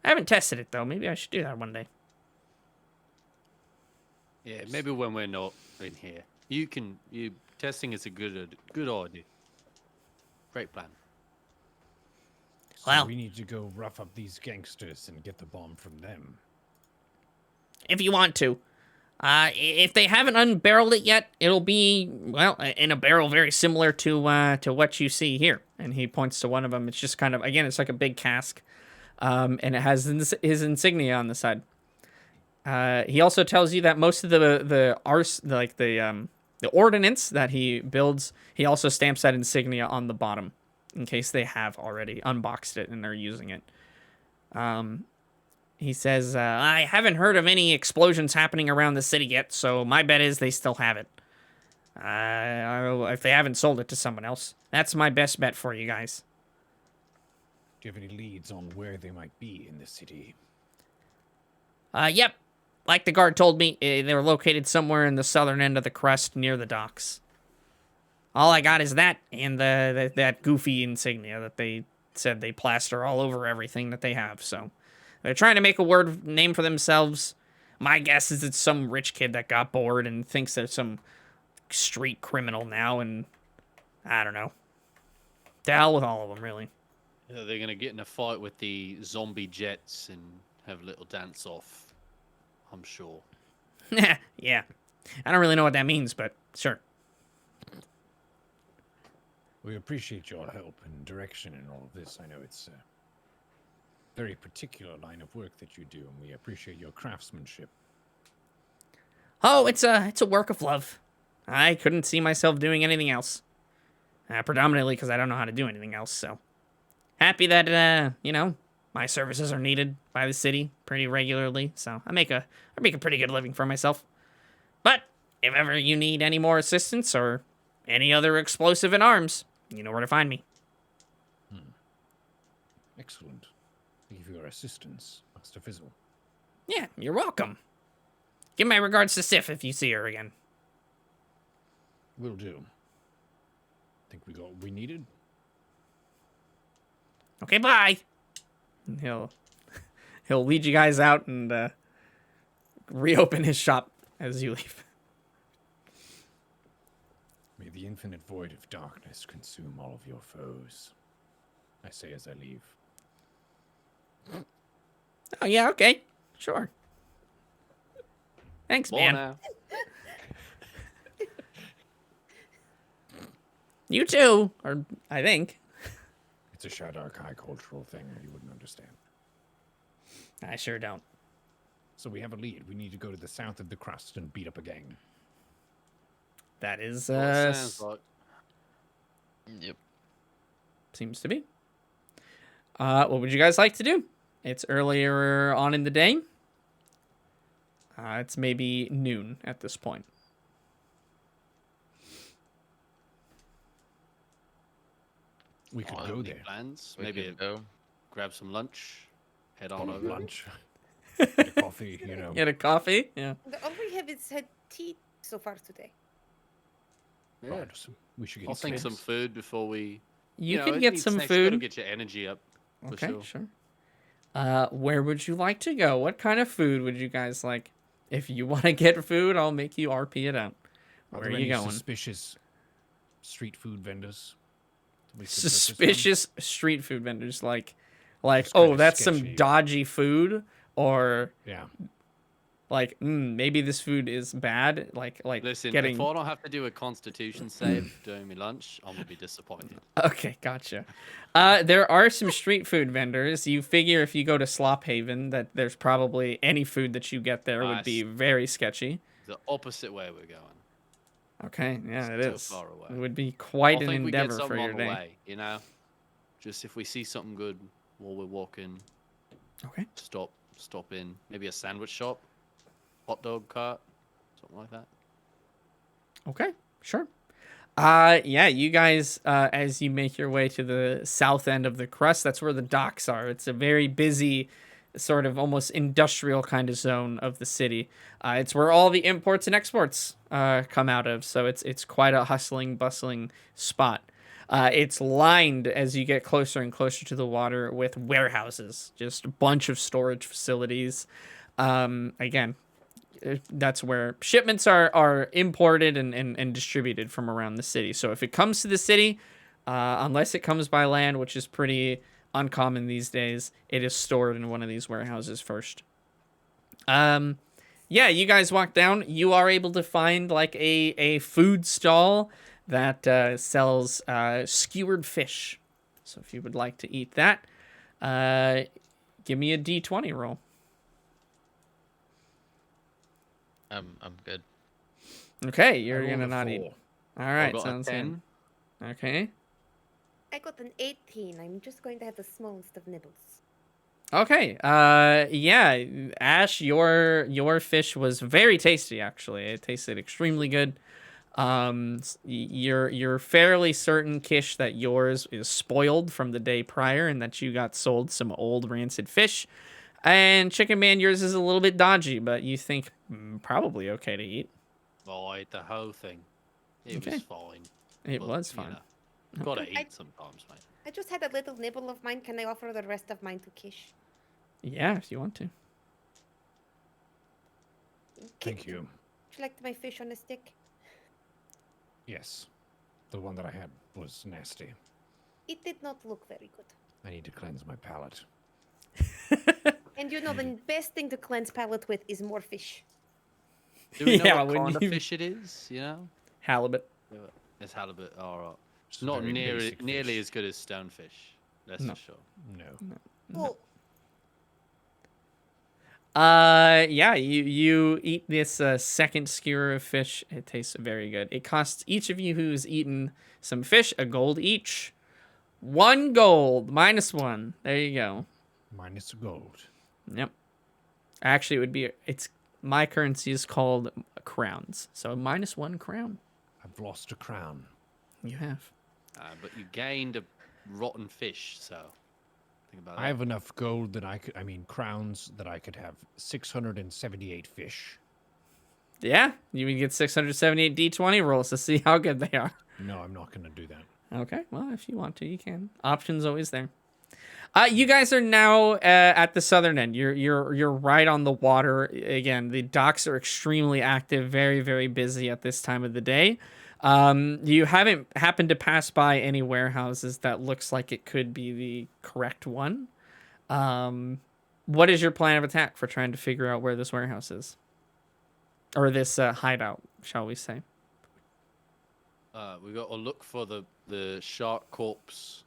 [SPEAKER 7] I haven't tested it, though. Maybe I should do that one day.
[SPEAKER 2] Yeah, maybe when we're not in here. Testing is a good idea. Great plan.
[SPEAKER 5] So
[SPEAKER 7] Well-
[SPEAKER 5] we need to go rough up these gangsters and get the bomb from them.
[SPEAKER 7] If you want to. If they haven't unbarreled it yet, it'll be, well, in a barrel very similar to what you see here. And he points to one of them. It's just kind of, again, it's like a big cask. And it has his insignia on the side. He also tells you that most of the ordnance that he builds, he also stamps that insignia on the bottom, in case they have already unboxed it and they're using it. He says, I haven't heard of any explosions happening around the city yet, so my bet is they still have it. If they haven't sold it to someone else. That's my best bet for you guys.
[SPEAKER 5] Do you have any leads on where they might be in the city?
[SPEAKER 7] Yep. Like the guard told me, they were located somewhere in the southern end of the crust near the docks. All I got is that and that goofy insignia that they said they plaster all over everything that they have, so... They're trying to make a name for themselves. My guess is it's some rich kid that got bored and thinks they're some street criminal now, and I don't know. To hell with all of them, really.
[SPEAKER 2] Yeah, they're gonna get in a fight with the zombie jets and have a little dance off. I'm sure.
[SPEAKER 7] Yeah. I don't really know what that means, but sure.
[SPEAKER 5] We appreciate your help and direction in all of this. I know it's a very particular line of work that you do, and we appreciate your craftsmanship.
[SPEAKER 7] Oh, it's a work of love. I couldn't see myself doing anything else. Predominantly because I don't know how to do anything else, so. Happy that, my services are needed by the city pretty regularly, so I make a pretty good living for myself. But if ever you need any more assistance or any other explosive in arms, you know where to find me.
[SPEAKER 5] Excellent. Thank you for your assistance, Master Fizzle.
[SPEAKER 7] Yeah, you're welcome. Give my regards to Sif if you see her again.
[SPEAKER 5] Will do. Think we got what we needed?
[SPEAKER 7] Okay, bye. And he'll lead you guys out and reopen his shop as you leave.
[SPEAKER 5] May the infinite void of darkness consume all of your foes. I say as I leave.
[SPEAKER 7] Oh, yeah, okay. Sure. Thanks,
[SPEAKER 2] More
[SPEAKER 7] man.
[SPEAKER 2] now.
[SPEAKER 7] You too, or I think.
[SPEAKER 5] It's a Shadark high cultural thing you wouldn't understand.
[SPEAKER 7] I sure don't.
[SPEAKER 5] So we have a lead. We need to go to the south of the crust and beat up a gang.
[SPEAKER 7] That is,
[SPEAKER 2] Well, it sounds like.
[SPEAKER 4] Yep.
[SPEAKER 7] seems to be. What would you guys like to do? It's earlier on in the day. It's maybe noon at this point.
[SPEAKER 5] We could go
[SPEAKER 2] Any
[SPEAKER 5] there.
[SPEAKER 2] plans?
[SPEAKER 4] We
[SPEAKER 2] Maybe
[SPEAKER 4] could go.
[SPEAKER 2] grab some lunch. Head on
[SPEAKER 5] On
[SPEAKER 2] over.
[SPEAKER 5] lunch. Get a coffee,
[SPEAKER 7] Get a coffee? Yeah.
[SPEAKER 3] All we have is had tea so far today.
[SPEAKER 2] Yeah.
[SPEAKER 5] Right, so we should get
[SPEAKER 2] I'll think some
[SPEAKER 5] snacks.
[SPEAKER 2] food before we.
[SPEAKER 7] You
[SPEAKER 2] know,
[SPEAKER 7] can
[SPEAKER 2] it
[SPEAKER 7] get
[SPEAKER 2] needs
[SPEAKER 7] some
[SPEAKER 2] snacks. Gotta
[SPEAKER 7] food.
[SPEAKER 2] get your energy up. For
[SPEAKER 7] Okay,
[SPEAKER 2] sure.
[SPEAKER 7] sure. Where would you like to go? What kind of food would you guys like? If you want to get food, I'll make you RP it out.
[SPEAKER 5] Are
[SPEAKER 7] Where
[SPEAKER 5] there
[SPEAKER 7] are you
[SPEAKER 5] any
[SPEAKER 7] going?
[SPEAKER 5] suspicious street food vendors? that we could purchase from?
[SPEAKER 7] Suspicious street food vendors, like
[SPEAKER 5] Just
[SPEAKER 7] oh,
[SPEAKER 5] kinda
[SPEAKER 7] that's some
[SPEAKER 5] sketchy.
[SPEAKER 7] dodgy food, or
[SPEAKER 5] Yeah.
[SPEAKER 7] like maybe this food is bad. Like
[SPEAKER 2] Listen,
[SPEAKER 7] getting.
[SPEAKER 2] if I don't have to do a constitution save during my lunch, I'm gonna be disappointed.
[SPEAKER 7] Okay, gotcha. There are some street food vendors. You figure if you go to Slop Haven, that there's probably any food that you get there would be
[SPEAKER 2] Nice.
[SPEAKER 7] very sketchy.
[SPEAKER 2] The opposite way we're going.
[SPEAKER 7] Okay, yeah, it
[SPEAKER 2] It's
[SPEAKER 7] is.
[SPEAKER 2] too far away.
[SPEAKER 7] It would be quite
[SPEAKER 2] I
[SPEAKER 7] an
[SPEAKER 2] think we get
[SPEAKER 7] endeavor
[SPEAKER 2] something
[SPEAKER 7] for your
[SPEAKER 2] on the
[SPEAKER 7] day.
[SPEAKER 2] way. You know, just if we see something good while we're walking,
[SPEAKER 7] Okay.
[SPEAKER 2] stop in maybe a sandwich shop, hot dog cart, something like that.
[SPEAKER 7] Okay, sure.
[SPEAKER 6] Yeah, you guys, as you make your way to the south end of the crust, that's where the docks are. It's a very busy, sort of almost industrial kind of zone of the city. It's where all the imports and exports come out of, so it's quite a hustling, bustling spot. It's lined as you get closer and closer to the water with warehouses, just a bunch of storage facilities. Again, that's where shipments are imported and distributed from around the city. So if it comes to the city, unless it comes by land, which is pretty uncommon these days, it is stored in one of these warehouses first. Yeah, you guys walk down. You are able to find like a food stall that sells skewered fish. So if you would like to eat that, give me a D20 roll.
[SPEAKER 4] I'm good.
[SPEAKER 6] Okay,
[SPEAKER 5] I
[SPEAKER 6] you're
[SPEAKER 5] rolled
[SPEAKER 6] gonna
[SPEAKER 5] a
[SPEAKER 6] not eat.
[SPEAKER 5] 4.
[SPEAKER 6] All
[SPEAKER 2] I
[SPEAKER 6] right,
[SPEAKER 2] got a
[SPEAKER 6] sounds good.
[SPEAKER 2] 10.
[SPEAKER 6] Okay.
[SPEAKER 3] I got an 18. I'm just going to have the smallest of nibbles.
[SPEAKER 6] Okay. Yeah, Ash, your fish was very tasty. Actually, it tasted extremely good. You're fairly certain, Kish, that yours is spoiled from the day prior, and that you got sold some old rancid fish. And Chicken Man, yours is a little bit dodgy, but you think probably okay to eat.
[SPEAKER 2] Oh, I ate the whole thing. It
[SPEAKER 6] Okay.
[SPEAKER 2] was fine.
[SPEAKER 6] It
[SPEAKER 2] but,
[SPEAKER 6] was
[SPEAKER 2] you
[SPEAKER 6] fine.
[SPEAKER 2] know, gotta
[SPEAKER 3] I-
[SPEAKER 2] eat sometimes, mate.
[SPEAKER 3] I just had a little nibble of mine. Can I offer the rest of mine to Kish?
[SPEAKER 6] Yeah, if you want to.
[SPEAKER 5] Thank you.
[SPEAKER 3] Would you like my fish on a stick?
[SPEAKER 5] Yes. The one that I had was nasty.
[SPEAKER 3] It did not look very good.
[SPEAKER 5] I need to cleanse my palate.
[SPEAKER 3] And you know, the best thing to cleanse palate with is more fish.
[SPEAKER 2] Do we know
[SPEAKER 6] Yeah,
[SPEAKER 2] what
[SPEAKER 6] when
[SPEAKER 2] kind
[SPEAKER 6] you-
[SPEAKER 2] of fish it is? You know?
[SPEAKER 6] Halibut.
[SPEAKER 2] Yeah, it's halibut. All right. It's
[SPEAKER 5] Just
[SPEAKER 2] not
[SPEAKER 5] very basic
[SPEAKER 2] nearly
[SPEAKER 5] fish.
[SPEAKER 2] as good as stonefish. That's
[SPEAKER 6] No.
[SPEAKER 2] for sure.
[SPEAKER 5] No.
[SPEAKER 3] Well,
[SPEAKER 6] Yeah, you eat this second skewer of fish. It tastes very good. It costs each of you who's eaten some fish a gold each. 1 gold, -1. There you go.
[SPEAKER 5] Minus gold.
[SPEAKER 6] Yep. Actually, it would be it's my currency is called crowns, so -1 crown.
[SPEAKER 5] I've lost a crown.
[SPEAKER 6] You have.
[SPEAKER 2] But you gained a rotten fish, so think about that.
[SPEAKER 5] I have enough gold that crowns that I could have 678 fish.
[SPEAKER 6] Yeah, you can get 678 D20 rolls to see how good they are.
[SPEAKER 5] No, I'm not going to do that.
[SPEAKER 6] Okay, well, if you want to, you can. Options always there. You guys are now at the southern end. You're right on the water. Again, the docks are extremely active, very, very busy at this time of the day. You haven't happened to pass by any warehouses that looks like it could be the correct one. What is your plan of attack for trying to figure out where this warehouse is? Or this hideout, shall we say?
[SPEAKER 2] We got to look for the shark corpse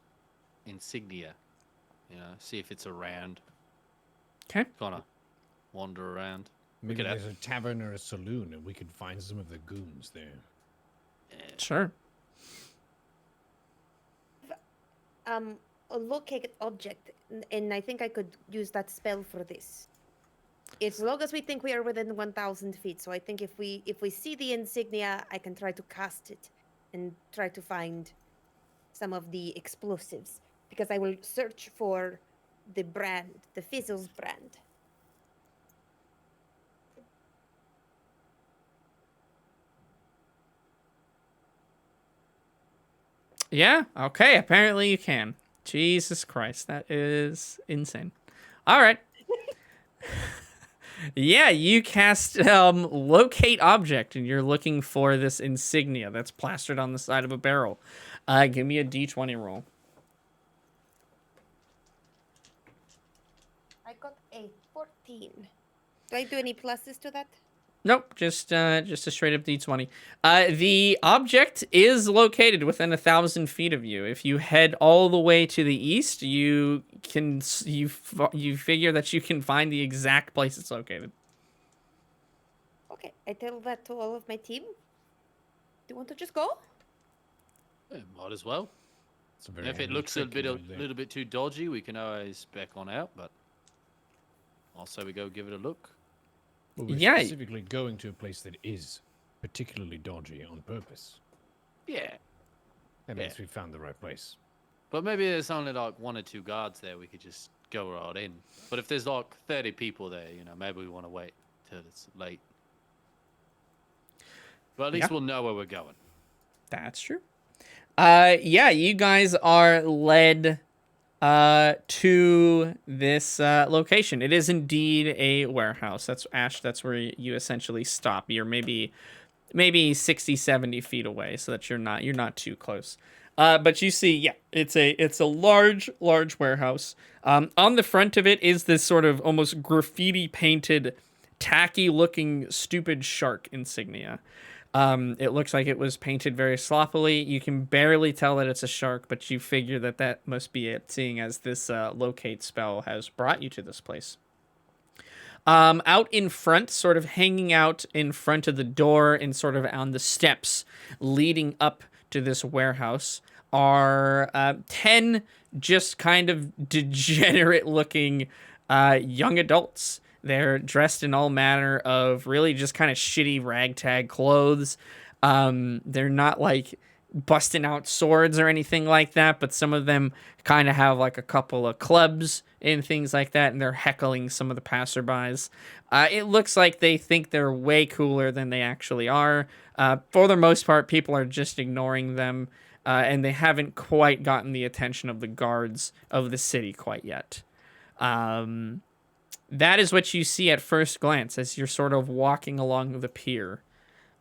[SPEAKER 2] insignia. You know, see if it's around.
[SPEAKER 6] Okay.
[SPEAKER 2] Kind of wander around.
[SPEAKER 5] Maybe
[SPEAKER 2] could have-
[SPEAKER 5] there's a tavern or a saloon and we could find some of the goons there.
[SPEAKER 6] Sure.
[SPEAKER 3] a locate object, and I think I could use that spell for this. As long as we think we are within 1,000 feet. So I think if we see the insignia, I can try to cast it and try to find some of the explosives. Because I will search for the brand, the Fizzles brand.
[SPEAKER 6] Yeah, okay, apparently you can. Jesus Christ, that is insane. All right. Yeah, you cast locate object, and you're looking for this insignia that's plastered on the side of a barrel. Give me a D20 roll.
[SPEAKER 3] I got a 14. Do I do any pluses to that?
[SPEAKER 6] Nope, just a straight up D20. The object is located within 1,000 feet of you. If you head all the way to the east, you figure that you can find the exact place it's located.
[SPEAKER 3] Okay, I tell that to all of my team. Do you want to just go?
[SPEAKER 2] Yeah, might as well.
[SPEAKER 5] It's a very
[SPEAKER 2] If it
[SPEAKER 5] handy
[SPEAKER 2] looks a
[SPEAKER 5] trick you do there.
[SPEAKER 2] little bit too dodgy, we can always back on out. But I'll say we go give it a look.
[SPEAKER 5] Well, we're
[SPEAKER 6] Yeah.
[SPEAKER 5] specifically going to a place that is particularly dodgy on purpose.
[SPEAKER 2] Yeah.
[SPEAKER 5] That means
[SPEAKER 2] Yeah.
[SPEAKER 5] we found the right place.
[SPEAKER 2] But maybe there's only like 1 or 2 guards there. We could just go right in. But if there's like 30 people there, you know, maybe we want to wait till it's late. But at least
[SPEAKER 6] Yeah.
[SPEAKER 2] we'll know where we're going.
[SPEAKER 6] That's true. Yeah, you guys are led to this location. It is indeed a warehouse. That's Ash. That's where you essentially stop. You're maybe 60, 70 feet away, so that you're not too close. But you see, yeah, it's a large warehouse. On the front of it is this sort of almost graffiti painted, tacky looking stupid shark insignia. It looks like it was painted very sloppily. You can barely tell that it's a shark, but you figure that must be it, seeing as this locate spell has brought you to this place. Out in front, sort of hanging out in front of the door and sort of on the steps leading up to this warehouse are 10 just kind of degenerate-looking young adults. They're dressed in all manner of really just kind of shitty ragtag clothes. They're not like busting out swords or anything like that, but some of them kind of have like a couple of clubs and things like that, and they're heckling some of the passerbys. It looks like they think they're way cooler than they actually are. For the most part, people are just ignoring them, and they haven't quite gotten the attention of the guards of the city quite yet. That is what you see at first glance as you're sort of walking along the pier.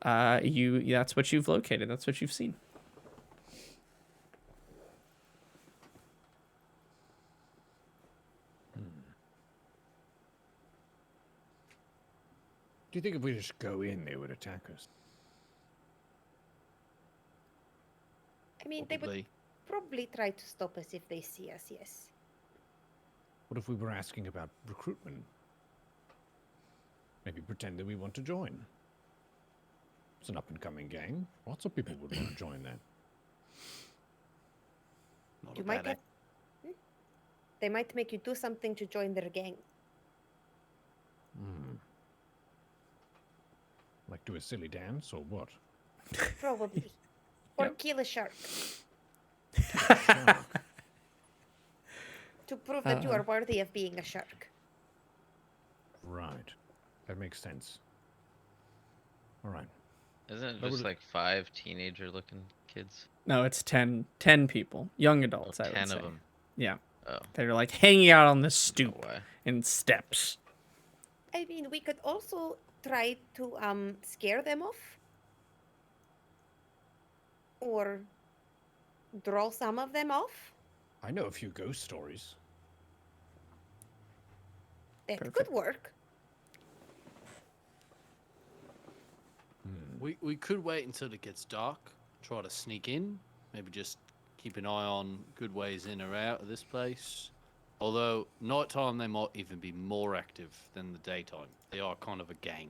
[SPEAKER 6] That's what you've located. That's what you've seen.
[SPEAKER 5] Do you think if we just go in, they would attack us?
[SPEAKER 3] I mean, they would
[SPEAKER 2] Probably.
[SPEAKER 3] probably try to stop us if they see us, yes.
[SPEAKER 5] What if we were asking about recruitment? Maybe pretend that we want to join. It's an up-and-coming gang. Lots of people would want to join that.
[SPEAKER 2] Not
[SPEAKER 3] You
[SPEAKER 2] a
[SPEAKER 3] might
[SPEAKER 2] bad
[SPEAKER 3] have... They might make you do something to join their gang.
[SPEAKER 5] Like do a silly dance or what?
[SPEAKER 3] Probably. Or
[SPEAKER 6] Yep.
[SPEAKER 3] kill a shark
[SPEAKER 5] Shark.
[SPEAKER 3] to prove that you are worthy of being a shark.
[SPEAKER 5] Right. That makes sense. All right.
[SPEAKER 4] Isn't it
[SPEAKER 5] What
[SPEAKER 4] just
[SPEAKER 5] would-
[SPEAKER 4] like 5 teenager-looking kids?
[SPEAKER 6] No, it's 10 people, young adults. I would
[SPEAKER 4] 10
[SPEAKER 6] say.
[SPEAKER 4] of them.
[SPEAKER 6] Yeah,
[SPEAKER 4] Oh,
[SPEAKER 6] they're like hanging out on the
[SPEAKER 4] no
[SPEAKER 6] stoop
[SPEAKER 4] way.
[SPEAKER 6] and steps.
[SPEAKER 3] I mean, we could also try to scare them off. Or draw some of them off.
[SPEAKER 5] I know a few ghost stories.
[SPEAKER 3] That could
[SPEAKER 6] Perfect.
[SPEAKER 3] work.
[SPEAKER 2] We could wait until it gets dark, try to sneak in, maybe just keep an eye on good ways in or out of this place. Although nighttime they might even be more active than the daytime. They are kind of a gang.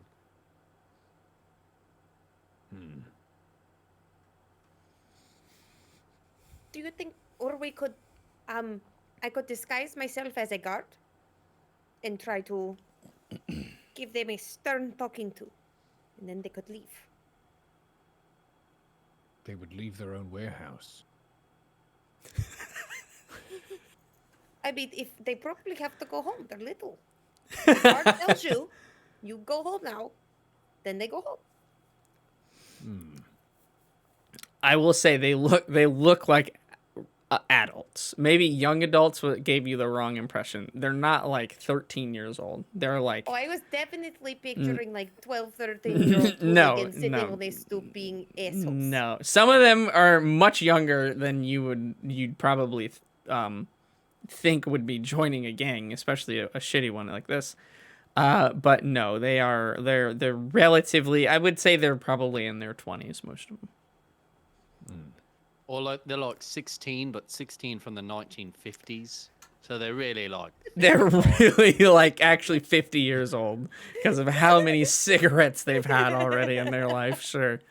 [SPEAKER 3] Do you think, or we could, I could disguise myself as a guard and try to give them a stern talking to, and then they could leave.
[SPEAKER 5] They would leave their own warehouse.
[SPEAKER 3] I mean, if they probably have to go home, they're little. The guard tells you, you go home now, then they go home.
[SPEAKER 6] I will say they look like adults. Maybe young adults gave you the wrong impression. They're not like 13 years old. They're like
[SPEAKER 3] Oh, I was definitely picturing like 12, 13-year-old
[SPEAKER 6] No,
[SPEAKER 3] hooligans sitting
[SPEAKER 6] no.
[SPEAKER 3] on a stoop being assholes.
[SPEAKER 6] No. Some of them are much younger than you'd probably think would be joining a gang, especially a shitty one like this. But no, they're relatively, I would say they're probably in their 20s, most of them.
[SPEAKER 2] Or like they're like 16, but 16 from the 1950s. So they're really like
[SPEAKER 6] They're really like actually 50 years old because of how many cigarettes they've had already in their life. Sure.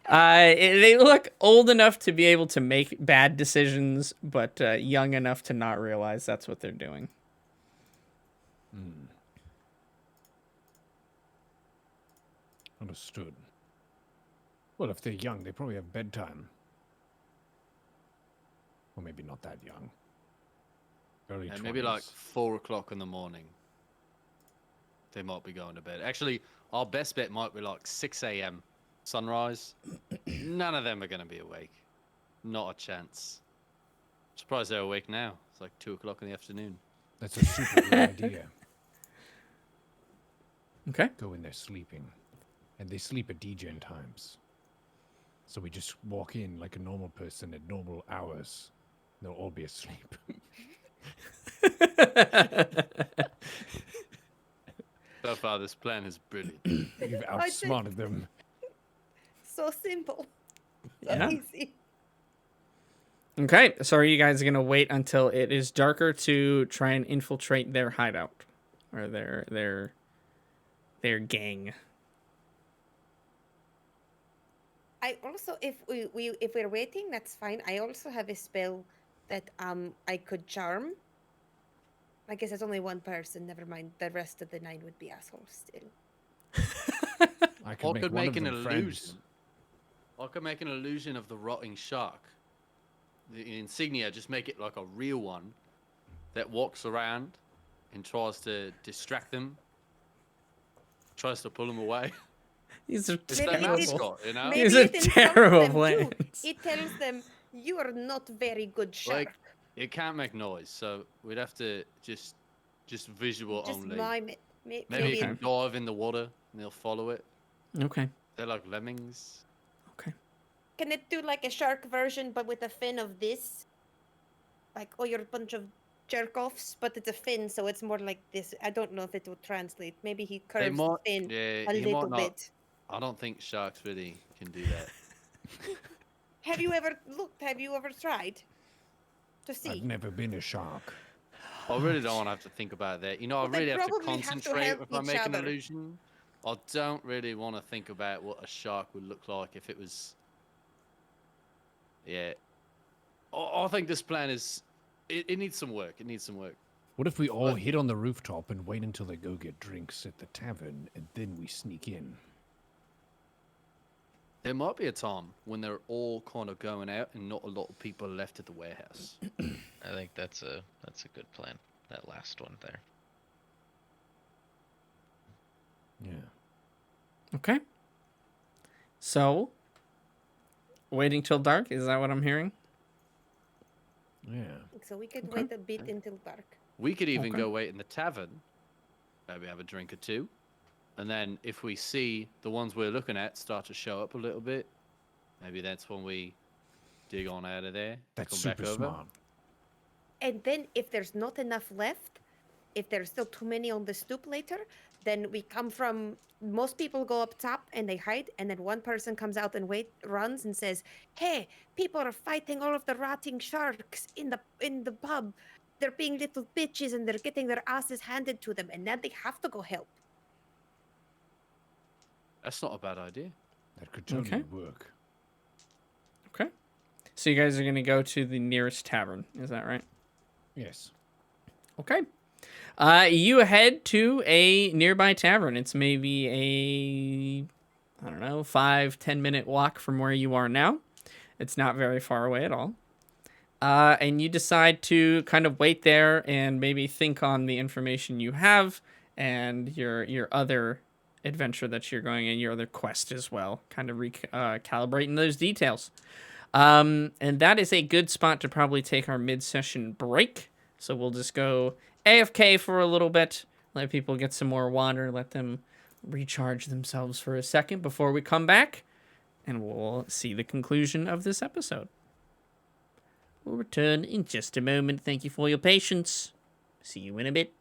[SPEAKER 6] They look old enough to be able to make bad decisions, but young enough to not realize that's what they're doing.
[SPEAKER 5] Understood. Well, if they're young, they probably have bedtime. Or maybe not that young. Early 20s.
[SPEAKER 2] Maybe like 4 o'clock in the morning. They might be going to bed. Actually, our best bet might be like 6 a.m. sunrise. None of them are going to be awake. Not a chance. Surprised they're awake now. It's like 2 o'clock in the afternoon.
[SPEAKER 5] That's a super good idea.
[SPEAKER 6] Okay.
[SPEAKER 5] Go in there sleeping. And they sleep at degen times. So we just walk in like a normal person at normal hours. They'll all be asleep.
[SPEAKER 2] So far, this plan is brilliant.
[SPEAKER 5] You've
[SPEAKER 3] I think-
[SPEAKER 5] outsmarted them.
[SPEAKER 3] So simple. So
[SPEAKER 6] Yeah.
[SPEAKER 3] easy.
[SPEAKER 6] Okay, so are you guys gonna wait until it is darker to try and infiltrate their hideout or their gang?
[SPEAKER 3] I also, if we're waiting, that's fine. I also have a spell that I could charm. I guess there's only one person. Never mind. The rest of the 9 would be assholes still.
[SPEAKER 5] I
[SPEAKER 2] I
[SPEAKER 5] could make
[SPEAKER 2] could
[SPEAKER 5] one
[SPEAKER 2] make
[SPEAKER 5] of
[SPEAKER 2] an
[SPEAKER 5] them friends.
[SPEAKER 2] illusion. I could make an illusion of the rotting shark. The insignia, just make it like a real one that walks around and tries to distract them. Tries to pull them away.
[SPEAKER 6] These are
[SPEAKER 2] It's
[SPEAKER 3] Maybe
[SPEAKER 2] their
[SPEAKER 3] it is-
[SPEAKER 2] mascot, you know?
[SPEAKER 3] Maybe
[SPEAKER 6] These are
[SPEAKER 3] it insults
[SPEAKER 6] terrible
[SPEAKER 3] them too.
[SPEAKER 6] plans.
[SPEAKER 3] It tells them you are not very good shark.
[SPEAKER 2] Like, it can't make noise, so we'd have to just visual
[SPEAKER 3] Just
[SPEAKER 2] only.
[SPEAKER 3] mime it.
[SPEAKER 2] Maybe
[SPEAKER 6] Okay.
[SPEAKER 2] you can dive in the water and they'll follow it.
[SPEAKER 6] Okay.
[SPEAKER 2] They're like lemmings.
[SPEAKER 6] Okay.
[SPEAKER 3] Can it do like a shark version, but with a fin of this? Like, oh, you're a bunch of jerk-offs, but it's a fin, so it's more like this. I don't know if it will translate. Maybe he
[SPEAKER 2] They
[SPEAKER 3] curves the
[SPEAKER 2] might,
[SPEAKER 3] fin
[SPEAKER 2] yeah,
[SPEAKER 3] a
[SPEAKER 2] he
[SPEAKER 3] little
[SPEAKER 2] might not.
[SPEAKER 3] bit.
[SPEAKER 2] I don't think sharks really can do that.
[SPEAKER 3] Have you ever looked? Have you ever tried to see?
[SPEAKER 5] I've never been a shark.
[SPEAKER 2] I really don't want to have to think about that. You know,
[SPEAKER 3] Well,
[SPEAKER 2] I
[SPEAKER 3] they
[SPEAKER 2] really have to
[SPEAKER 3] probably have to
[SPEAKER 2] concentrate
[SPEAKER 3] help
[SPEAKER 2] if I
[SPEAKER 3] each
[SPEAKER 2] make an
[SPEAKER 3] other.
[SPEAKER 2] illusion. I don't really want to think about what a shark would look like if it was. Yeah. I think this plan is. It needs some work. It needs some work.
[SPEAKER 5] What if we all hit on the rooftop and wait until they go get drinks at the tavern and then we sneak in?
[SPEAKER 2] There might be a time when they're all kind of going out and not a lot of people left at the warehouse.
[SPEAKER 4] I think that's a good plan. That last one there.
[SPEAKER 5] Yeah.
[SPEAKER 6] Okay. So, waiting till dark, is that what I'm hearing?
[SPEAKER 5] Yeah.
[SPEAKER 3] So we could
[SPEAKER 6] Okay.
[SPEAKER 3] wait a bit until dark.
[SPEAKER 2] We could even
[SPEAKER 6] Okay.
[SPEAKER 2] go wait in the tavern, maybe have a drink or two, and then if we see the ones we're looking at start to show up a little bit, maybe that's when we dig on out of there.
[SPEAKER 5] That's
[SPEAKER 2] come back
[SPEAKER 5] super
[SPEAKER 2] over.
[SPEAKER 5] smart.
[SPEAKER 3] And then if there's not enough left, if there's still too many on the stoop later, then we come from most people go up top and they hide, and then one person comes out and runs and says, "Hey, people are fighting all of the rotting sharks in the pub. They're being little bitches and they're getting their asses handed to them, and now they have to go help."
[SPEAKER 2] That's not a bad idea.
[SPEAKER 5] That could totally
[SPEAKER 6] Okay.
[SPEAKER 5] work.
[SPEAKER 6] Okay. So you guys are going to go to the nearest tavern, is that right?
[SPEAKER 5] Yes.
[SPEAKER 6] Okay. You head to a nearby tavern. It's maybe I don't know, 5-10 minute walk from where you are now. It's not very far away at all. And you decide to kind of wait there and maybe think on the information you have and your other adventure that you're going in, your other quest as well. Kind of calibrating those details. And that is a good spot to probably take our mid-session break. So we'll just go AFK for a little bit, let people get some more water, let them recharge themselves for a second before we come back, and we'll see the conclusion of this episode. We'll return in just a moment. Thank you for your patience. See you in a bit.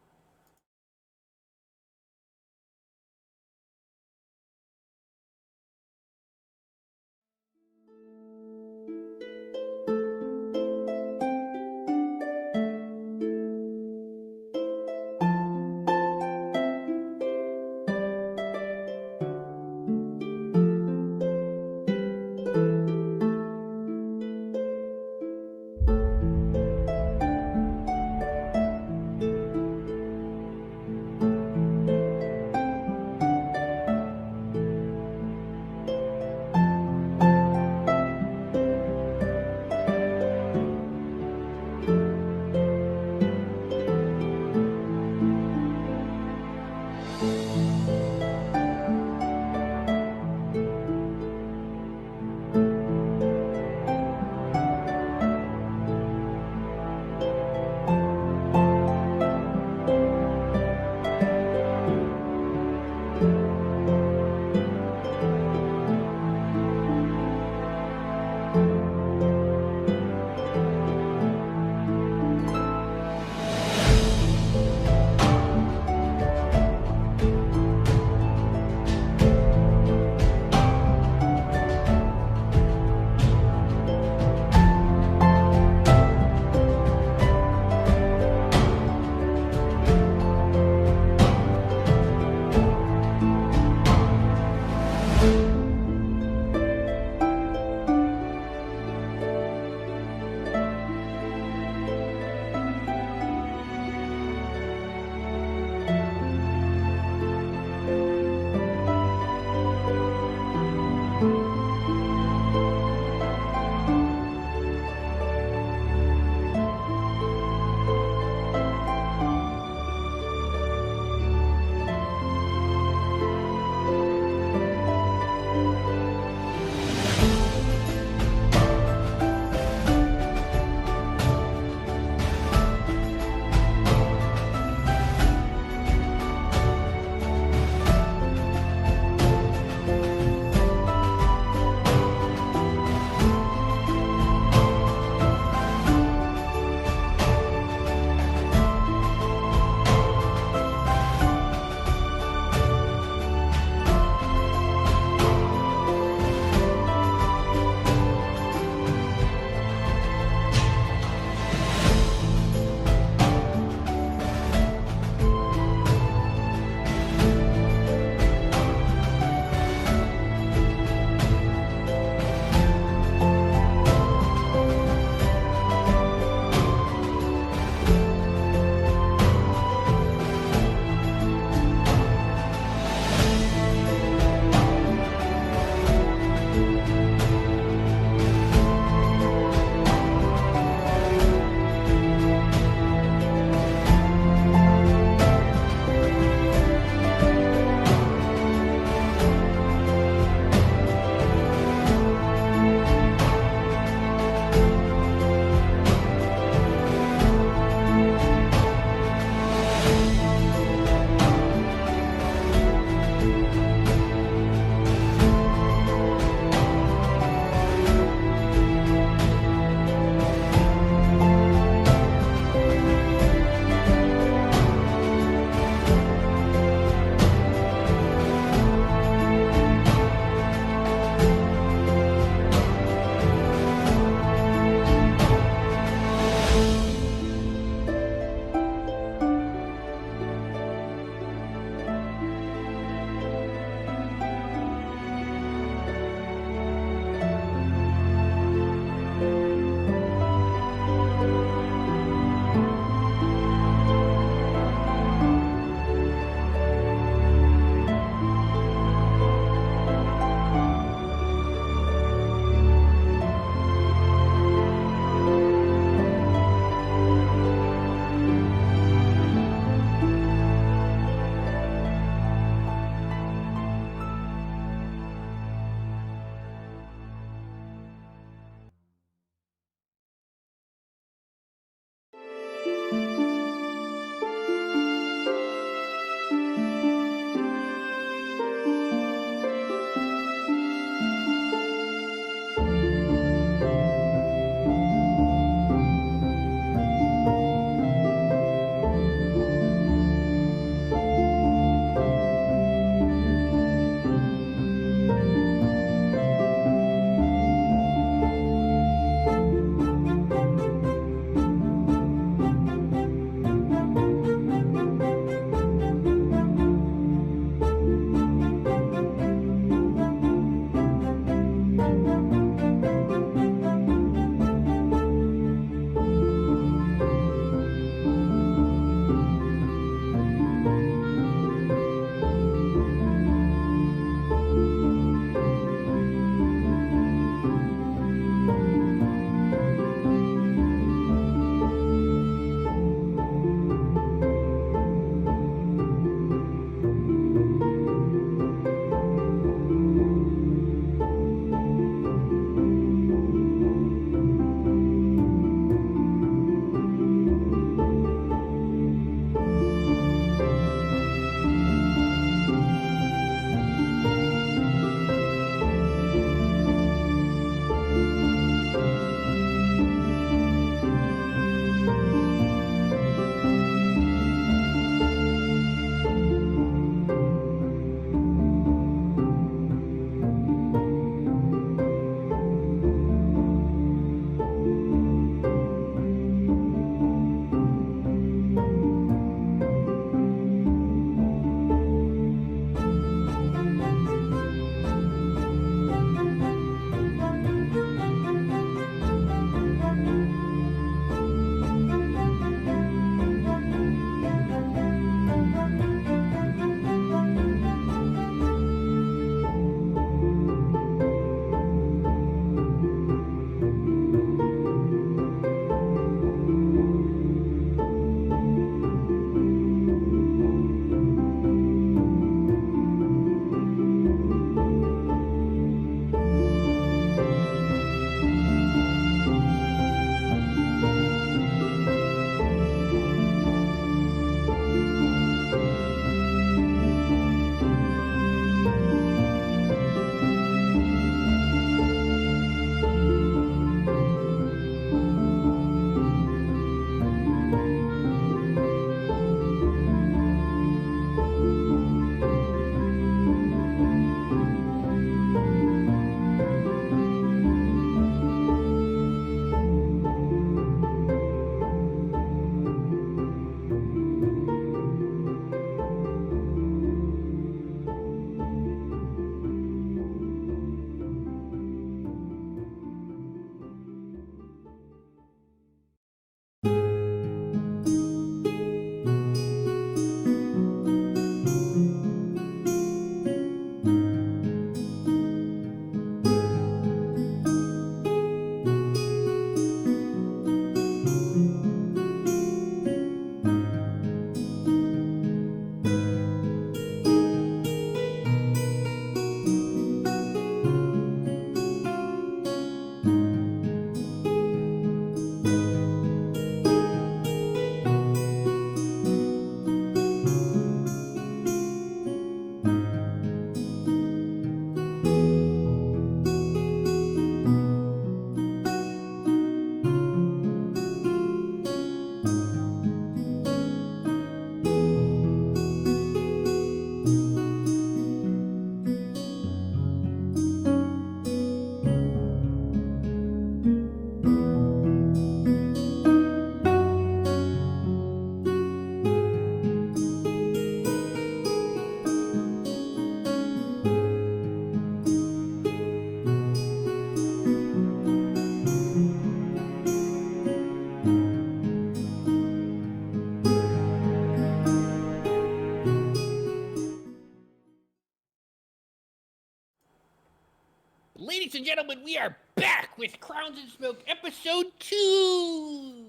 [SPEAKER 1] Ladies and gentlemen, we are back with Crowns and Smoke episode 2.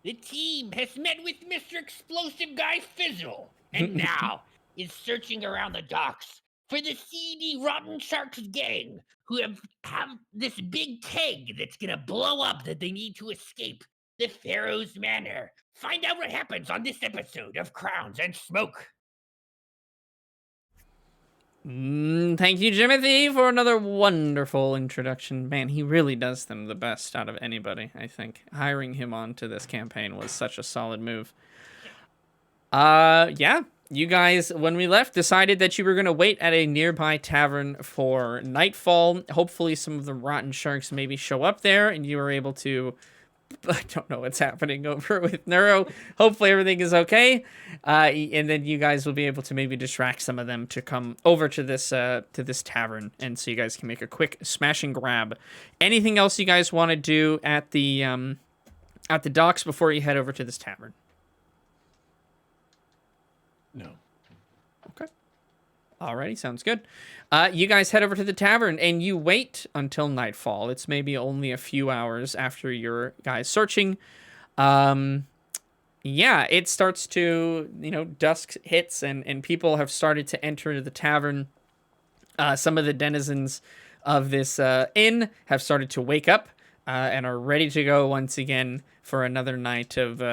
[SPEAKER 1] The team has met with Mr. Explosive Guy Fizzle and now is searching around the docks for the seedy Rotten Sharks gang who have this big keg that's gonna blow up that they need to escape the Pharaoh's Manor. Find out what happens on this episode of Crowns and Smoke.
[SPEAKER 6] Thank you, Jimothy, for another wonderful introduction. Man, he really does them the best out of anybody, I think. Hiring him onto this campaign was such a solid move. Yeah. You guys, when we left, decided that you were going to wait at a nearby tavern for nightfall. Hopefully some of the rotten sharks maybe show up there, and you were able to... I don't know what's happening over with Neuro. Hopefully everything is okay. And then you guys will be able to maybe distract some of them to come over to this tavern. And so you guys can make a quick smash and grab. Anything else you guys want to do at the docks before you head over to this tavern?
[SPEAKER 5] No.
[SPEAKER 6] Okay. Alrighty, sounds good. You guys head over to the tavern and you wait until nightfall. It's maybe only a few hours after your guys searching. Yeah, it starts to, dusk hits and people have started to enter the tavern. Some of the denizens of this inn have started to wake up and are ready to go once again for another night of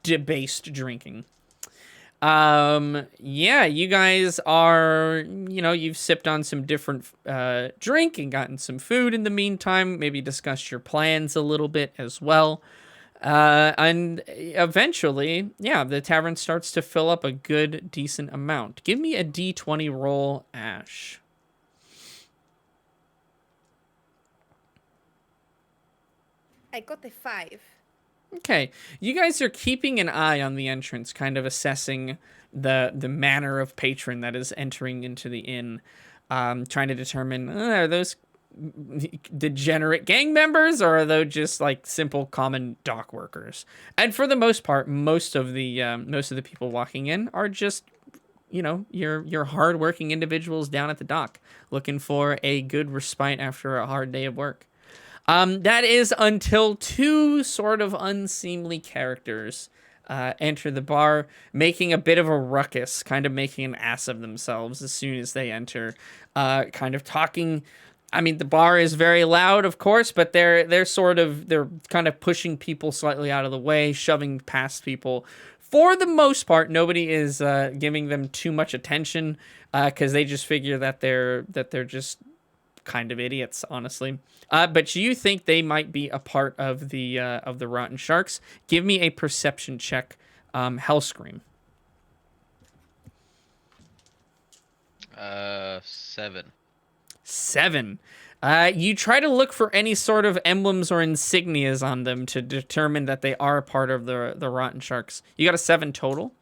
[SPEAKER 6] debased drinking. Yeah, you guys are, you've sipped on some different drink and gotten some food in the meantime, maybe discussed your plans a little bit as well. And eventually, yeah, the tavern starts to fill up a good, decent amount. Give me a D20 roll, Ash.
[SPEAKER 3] I got a 5.
[SPEAKER 6] Okay, you guys are keeping an eye on the entrance, kind of assessing the manner of patron that is entering into the inn, trying to determine, are those degenerate gang members or are those just like simple common dock workers? And for the most part, most of the people walking in are just, your hardworking individuals down at the dock looking for a good respite after a hard day of work. That is until two sort of unseemly characters enter the bar, making a bit of a ruckus, kind of making an ass of themselves as soon as they enter, kind of talking. I mean, the bar is very loud, of course, but they're kind of pushing people slightly out of the way, shoving past people. For the most part, nobody is giving them too much attention because they just figure that they're just kind of idiots, honestly. But you think they might be a part of the Rotten Sharks. Give me a perception check, Hellscream.
[SPEAKER 4] 7.
[SPEAKER 6] 7. You try to look for any sort of emblems or insignias on them to determine that they are part of the Rotten Sharks. You got a 7 total?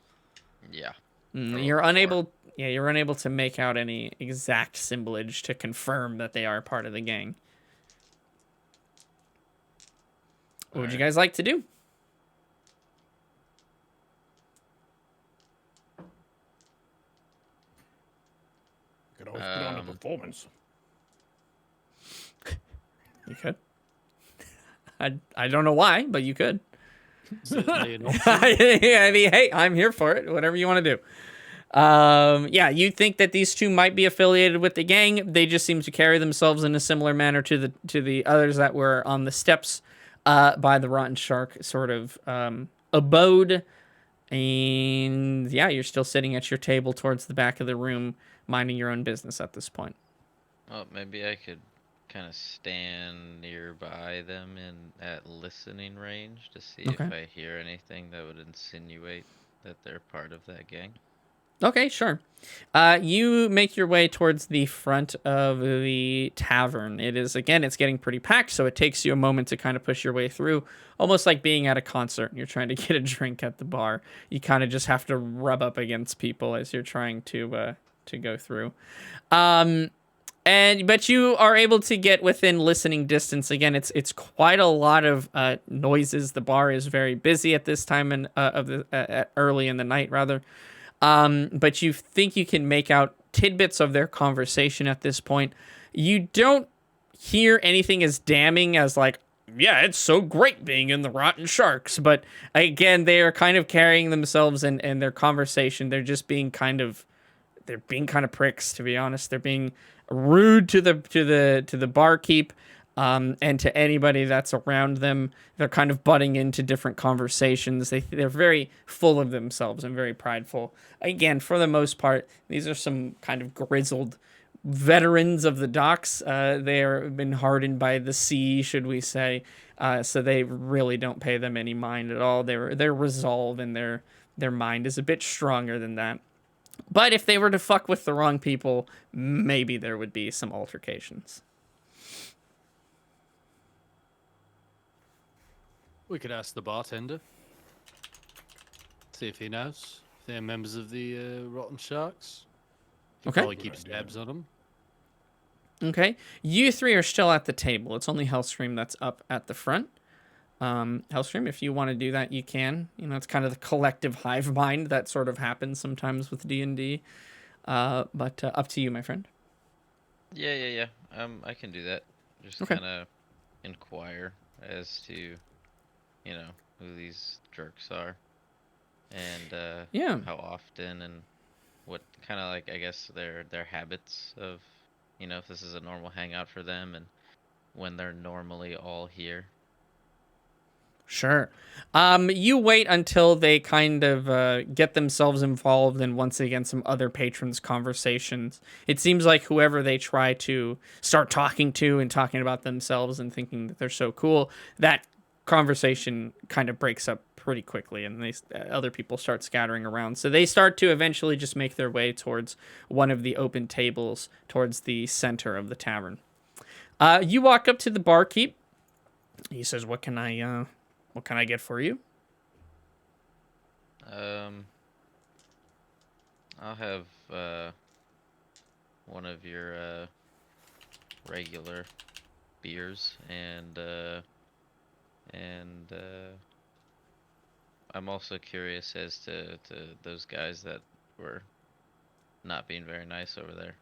[SPEAKER 4] Yeah.
[SPEAKER 6] You're unable... Yeah, you're unable to make out any exact symbolage to confirm that they are part of the gang. What would you guys like to do?
[SPEAKER 5] Could always put on a performance.
[SPEAKER 6] You could. I don't know why, but you could. I mean, hey, I'm here for it. Whatever you want to do. Yeah, you think that these two might be affiliated with the gang. They just seem to carry themselves in a similar manner to the others that were on the steps by the Rotten Shark sort of abode. And yeah, you're still sitting at your table towards the back of the room, minding your own business at this point.
[SPEAKER 4] Well, maybe I could kind of stand nearby them at listening range to see if I hear anything that would insinuate that they're part of that gang.
[SPEAKER 6] Okay, sure. You make your way towards the front of the tavern. It's getting pretty packed, so it takes you a moment to kind of push your way through, almost like being at a concert and you're trying to get a drink at the bar. You kind of just have to rub up against people as you're trying to go through. But you are able to get within listening distance. Again, it's quite a lot of noises. The bar is very busy at this time early in the night, rather. But you think you can make out tidbits of their conversation at this point. You don't hear anything as damning as like, yeah, it's so great being in the Rotten Sharks. But again, they are kind of carrying themselves and their conversation. They're just being kind of pricks, to be honest. They're being rude to the barkeep, and to anybody that's around them. They're kind of butting into different conversations. They're very full of themselves and very prideful. Again, for the most part, these are some kind of grizzled veterans of the docks. They are been hardened by the sea, should we say? So they really don't pay them any mind at all. Their resolve and their mind is a bit stronger than that. But if they were to fuck with the wrong people, maybe there would be some altercations.
[SPEAKER 2] We could ask the bartender. See if he knows. If they're members of the Rotten Sharks. He
[SPEAKER 6] Okay.
[SPEAKER 2] probably keeps tabs on them.
[SPEAKER 6] Okay. You three are still at the table. It's only Hellscream that's up at the front. Hellscream, if you want to do that, you can. You know, it's kind of the collective hive mind that sort of happens sometimes with D&D. But up to you, my friend.
[SPEAKER 4] Yeah. I can do that. Just
[SPEAKER 6] Okay.
[SPEAKER 4] kind of inquire as to, who these jerks are, and
[SPEAKER 6] Yeah.
[SPEAKER 4] how often, and what kind of like, I guess, their habits of, if this is a normal hangout for them, and when they're normally all here.
[SPEAKER 6] Sure. You wait until they kind of get themselves involved in, once again, some other patrons' conversations. It seems like whoever they try to start talking to and talking about themselves and thinking that they're so cool, that conversation kind of breaks up pretty quickly, and other people start scattering around. So they start to eventually just make their way towards one of the open tables towards the center of the tavern. You walk up to the barkeep. He says, "What can I get for you?"
[SPEAKER 4] I'll have one of your regular beers, and I'm also curious as to those guys that were not being very nice over there.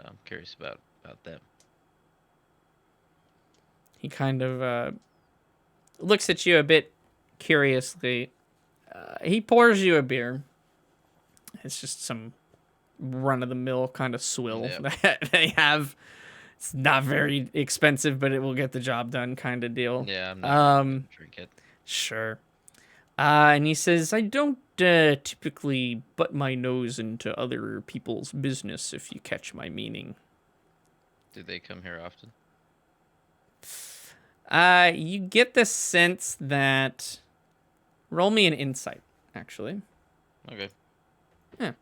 [SPEAKER 4] I'm curious about them.
[SPEAKER 6] He kind of looks at you a bit curiously. He pours you a beer. It's just some run-of-the-mill kind of swill that they have. It's not very expensive, but it will get the job done kind of deal.
[SPEAKER 4] Yeah, I'm not gonna drink it.
[SPEAKER 6] Sure. And he says, "I don't typically butt my nose into other people's business, if you catch my meaning."
[SPEAKER 4] Do they come here often?
[SPEAKER 6] You get the sense that... Roll me an insight, actually.
[SPEAKER 4] Okay.
[SPEAKER 6] Yeah.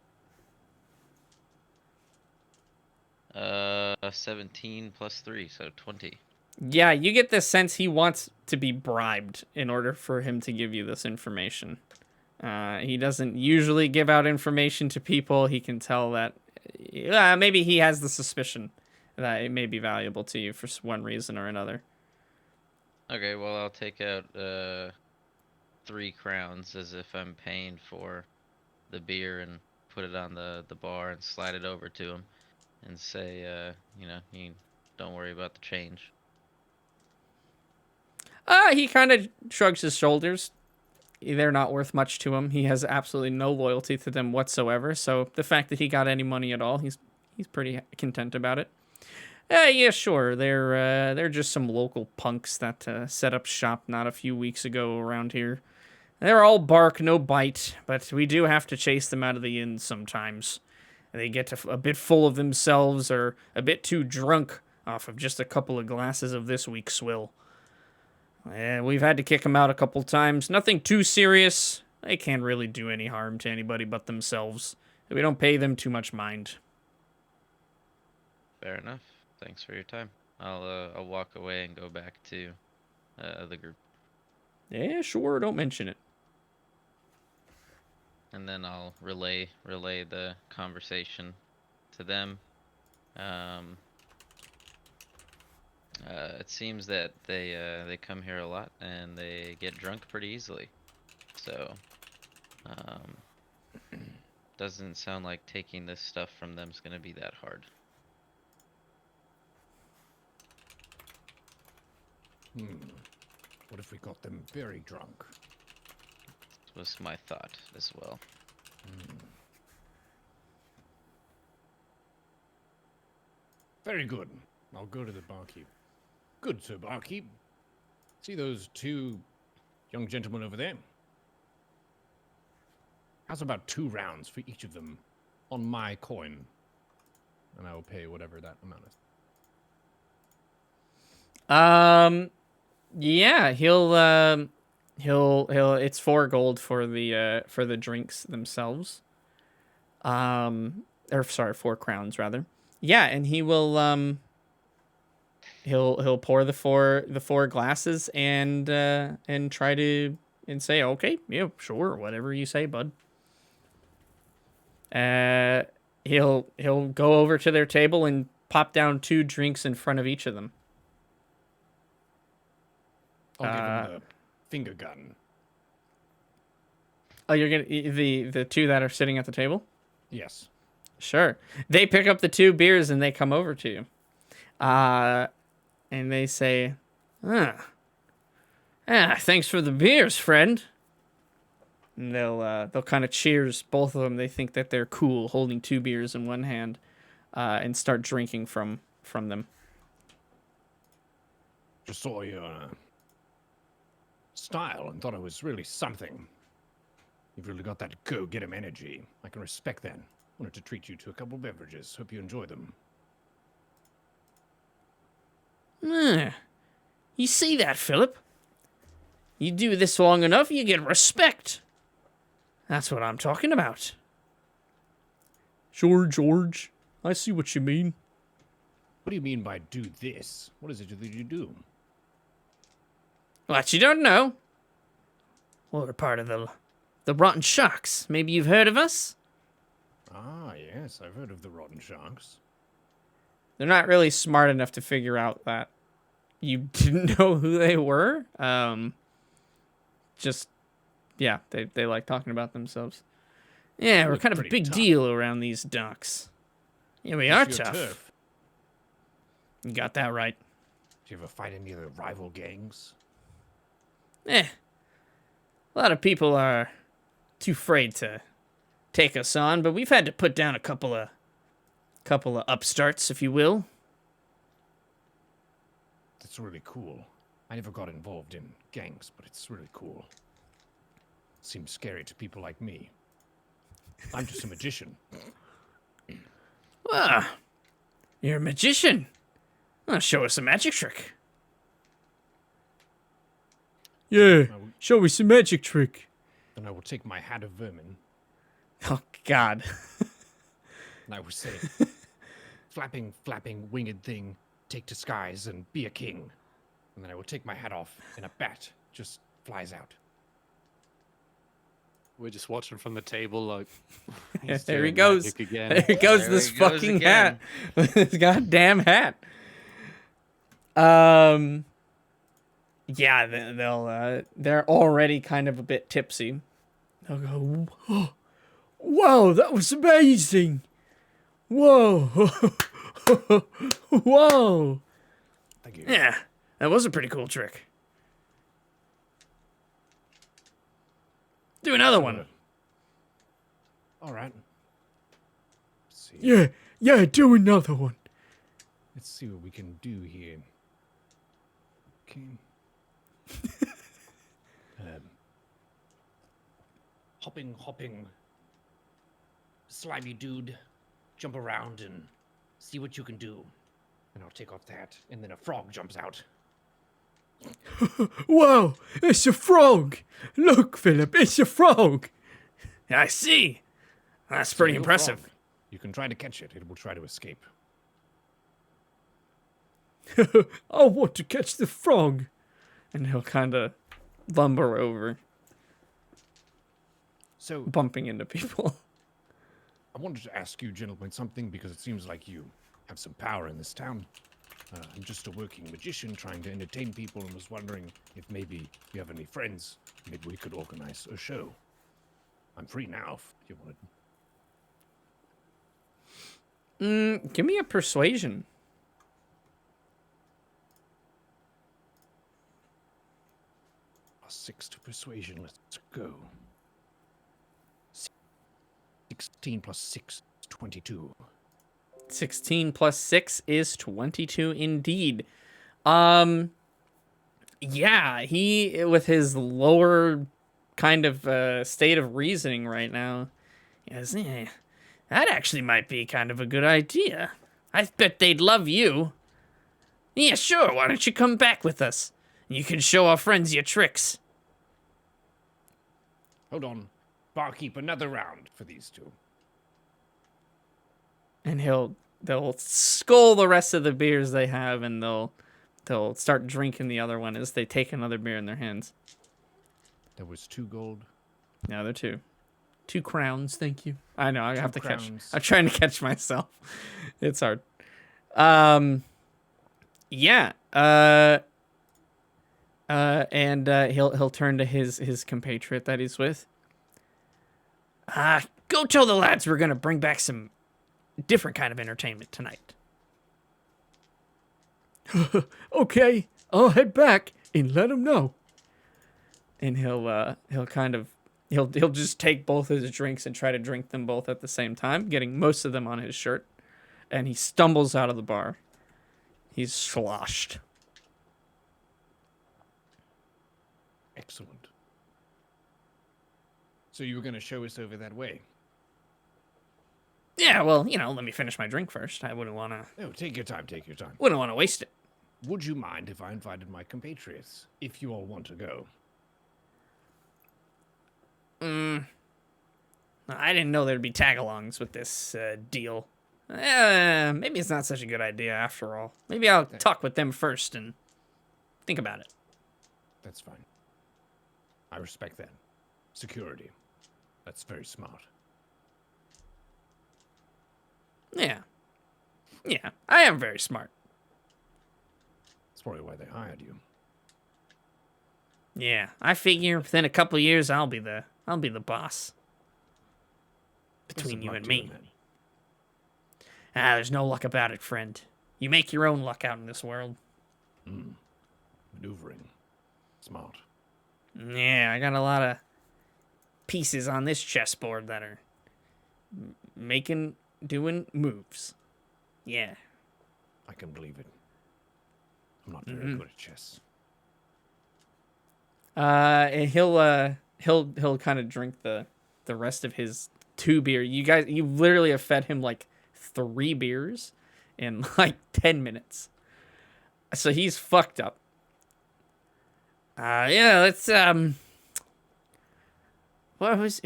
[SPEAKER 4] 17 plus 3, so 20.
[SPEAKER 6] Yeah, you get the sense he wants to be bribed in order for him to give you this information. He doesn't usually give out information to people. He can tell that maybe he has the suspicion that it may be valuable to you for one reason or another.
[SPEAKER 4] Okay, well, I'll take out 3 crowns as if I'm paying for the beer, and put it on the bar and slide it over to him and say, you don't worry about the change.
[SPEAKER 6] He kind of shrugs his shoulders. They're not worth much to him. He has absolutely no loyalty to them whatsoever. So the fact that he got any money at all, he's pretty content about it. Yeah, sure. They're just some local punks that set up shop not a few weeks ago around here. They're all bark, no bite, but we do have to chase them out of the inn sometimes. They get a bit full of themselves or a bit too drunk off of just a couple of glasses of this week's swill. We've had to kick them out a couple times. Nothing too serious. They can't really do any harm to anybody but themselves. We don't pay them too much mind.
[SPEAKER 4] Fair enough. Thanks for your time. I'll walk away and go back to the group.
[SPEAKER 6] Yeah, sure. Don't mention it.
[SPEAKER 4] And then I'll relay the conversation to them. It seems that they come here a lot and they get drunk pretty easily. So, doesn't sound like taking this stuff from them is gonna be that hard.
[SPEAKER 5] What if we got them very drunk?
[SPEAKER 4] Was my thought as well.
[SPEAKER 5] Very good. I'll go to the barkeep. Good, sir barkeep. See those two young gentlemen over there? How's about 2 rounds for each of them on my coin? And I will pay whatever that amount is.
[SPEAKER 6] Yeah, he'll it's 4 gold for the drinks themselves. Or sorry, 4 crowns rather. Yeah, and he will he'll pour the four glasses and try to and say, "Okay, yeah, sure, whatever you say, bud." He'll go over to their table and pop down 2 drinks in front of each of them.
[SPEAKER 5] I'll give him the finger gun.
[SPEAKER 6] Oh, you're gonna the 2 that are sitting at the table?
[SPEAKER 5] Yes.
[SPEAKER 6] Sure. They pick up the 2 beers and they come over to you. And they say, thanks for the beers, friend. And they'll kind of cheers both of them. They think that they're cool holding 2 beers in one hand and start drinking from them.
[SPEAKER 5] Just saw your style and thought it was really something. You've really got that go-get-em energy. I can respect that. Wanted to treat you to a couple beverages. Hope you enjoy them.
[SPEAKER 7] You see that, Philip? You do this long enough, you get respect. That's what I'm talking about.
[SPEAKER 6] Sure, George. I see what you mean.
[SPEAKER 5] What do you mean by do this? What is it that you do?
[SPEAKER 7] What, you don't know? We're part of the Rotten Sharks. Maybe you've heard of us?
[SPEAKER 5] Ah, yes, I've heard of the Rotten Sharks.
[SPEAKER 6] They're not really smart enough to figure out that you didn't know who they were. Just, yeah, they like talking about themselves.
[SPEAKER 7] Yeah, we're
[SPEAKER 5] look
[SPEAKER 7] kind of a
[SPEAKER 5] pretty
[SPEAKER 7] big
[SPEAKER 5] tough.
[SPEAKER 7] deal around these docks. Yeah, we are
[SPEAKER 5] What's your
[SPEAKER 7] tough.
[SPEAKER 5] turf?
[SPEAKER 7] You got that right.
[SPEAKER 5] Do you ever fight any of the rival gangs?
[SPEAKER 7] A lot of people are too afraid to take us on, but we've had to put down a couple of upstarts, if you will.
[SPEAKER 5] That's really cool. I never got involved in gangs, but it's really cool. Seems scary to people like me. I'm just a magician.
[SPEAKER 7] Ah, you're a magician. Well, show us a magic trick.
[SPEAKER 6] Yeah,
[SPEAKER 5] I will-
[SPEAKER 6] show me some magic trick.
[SPEAKER 5] Then I will take my hat of vermin
[SPEAKER 6] Oh, God.
[SPEAKER 5] and I will say, flapping, winged thing, take to skies and be a king. And then I will take my hat off and a bat just flies out.
[SPEAKER 2] We're just watching from the table, like.
[SPEAKER 6] Yeah,
[SPEAKER 2] he's
[SPEAKER 6] there he
[SPEAKER 2] doing
[SPEAKER 6] goes.
[SPEAKER 2] magic again.
[SPEAKER 6] There goes
[SPEAKER 4] There
[SPEAKER 6] this
[SPEAKER 4] he goes
[SPEAKER 6] fucking
[SPEAKER 4] again.
[SPEAKER 6] hat. This goddamn hat. Yeah, they're already kind of a bit tipsy. They'll go, oh, wow, that was amazing. Whoa. Whoa.
[SPEAKER 5] Thank you.
[SPEAKER 7] Yeah, that was a pretty cool trick. Do another one.
[SPEAKER 5] All right. Let's see.
[SPEAKER 6] Yeah, do another one.
[SPEAKER 5] Let's see what we can do here. Okay. Hopping, slimy dude, jump around and see what you can do. And I'll take off the hat, and then a frog jumps out.
[SPEAKER 6] Wow, it's a frog. Look, Philip, it's a frog.
[SPEAKER 7] I see. That's
[SPEAKER 5] It's a
[SPEAKER 7] pretty
[SPEAKER 5] real
[SPEAKER 7] impressive.
[SPEAKER 5] frog. You can try to catch it. It will try to escape.
[SPEAKER 6] I want to catch the frog. And he'll kind of lumber over,
[SPEAKER 5] So,
[SPEAKER 6] bumping into people.
[SPEAKER 5] I wanted to ask you, gentlemen, something because it seems like you have some power in this town. I'm just a working magician trying to entertain people and was wondering if maybe you have any friends. Maybe we could organize a show. I'm free now if you wanted.
[SPEAKER 6] Give me a persuasion.
[SPEAKER 5] +6 to persuasion. Let's go. 16 plus 6 is 22.
[SPEAKER 6] 16 plus 6 is 22 indeed. Yeah, he, with his lower kind of state of reasoning right now, is, that actually might be kind of a good idea. I bet they'd love you. Yeah, sure, why don't you come back with us? You can show our friends your tricks.
[SPEAKER 5] Hold on. Barkeep, another round for these two.
[SPEAKER 6] And they'll scull the rest of the beers they have, and they'll start drinking the other one as they take another beer in their hands.
[SPEAKER 5] There was 2 gold.
[SPEAKER 6] No, they're 2. 2 crowns, thank you. I know, I have to catch.
[SPEAKER 5] crowns.
[SPEAKER 6] I'm trying to catch myself. It's hard. Yeah. And he'll turn to his compatriot that he's with. Go tell the lads we're gonna bring back some different kind of entertainment tonight. Okay, I'll head back and let him know. And he'll just take both his drinks and try to drink them both at the same time, getting most of them on his shirt. And he stumbles out of the bar. He's sloshed.
[SPEAKER 5] Excellent. So you were going to show us over that way?
[SPEAKER 6] Yeah, well, let me finish my drink first. I wouldn't want to.
[SPEAKER 5] Oh, take your time, take your time.
[SPEAKER 6] Wouldn't want to waste it.
[SPEAKER 5] Would you mind if I invited my compatriots, if you all want to go?
[SPEAKER 6] I didn't know there'd be tag-alongs with this deal. Maybe it's not such a good idea after all. Maybe I'll talk with them first and think about it.
[SPEAKER 5] That's fine. I respect that. Security. That's very smart.
[SPEAKER 6] Yeah. Yeah, I am very smart.
[SPEAKER 5] That's probably why they hired you.
[SPEAKER 6] Yeah, I figure within a couple years I'll be the boss. Between
[SPEAKER 5] What's
[SPEAKER 6] you
[SPEAKER 5] luck
[SPEAKER 6] and
[SPEAKER 5] to
[SPEAKER 6] me.
[SPEAKER 5] then?
[SPEAKER 6] There's no luck about it, friend. You make your own luck out in this world.
[SPEAKER 5] Maneuvering. Smart.
[SPEAKER 6] Yeah, I got a lot of pieces on this chessboard that are doing moves. Yeah.
[SPEAKER 5] I can believe it. I'm not very good at chess.
[SPEAKER 6] And he'll kind of drink the rest of his 2 beer. You literally have fed him like 3 beers in like 10 minutes. So he's fucked up. Yeah, let's what was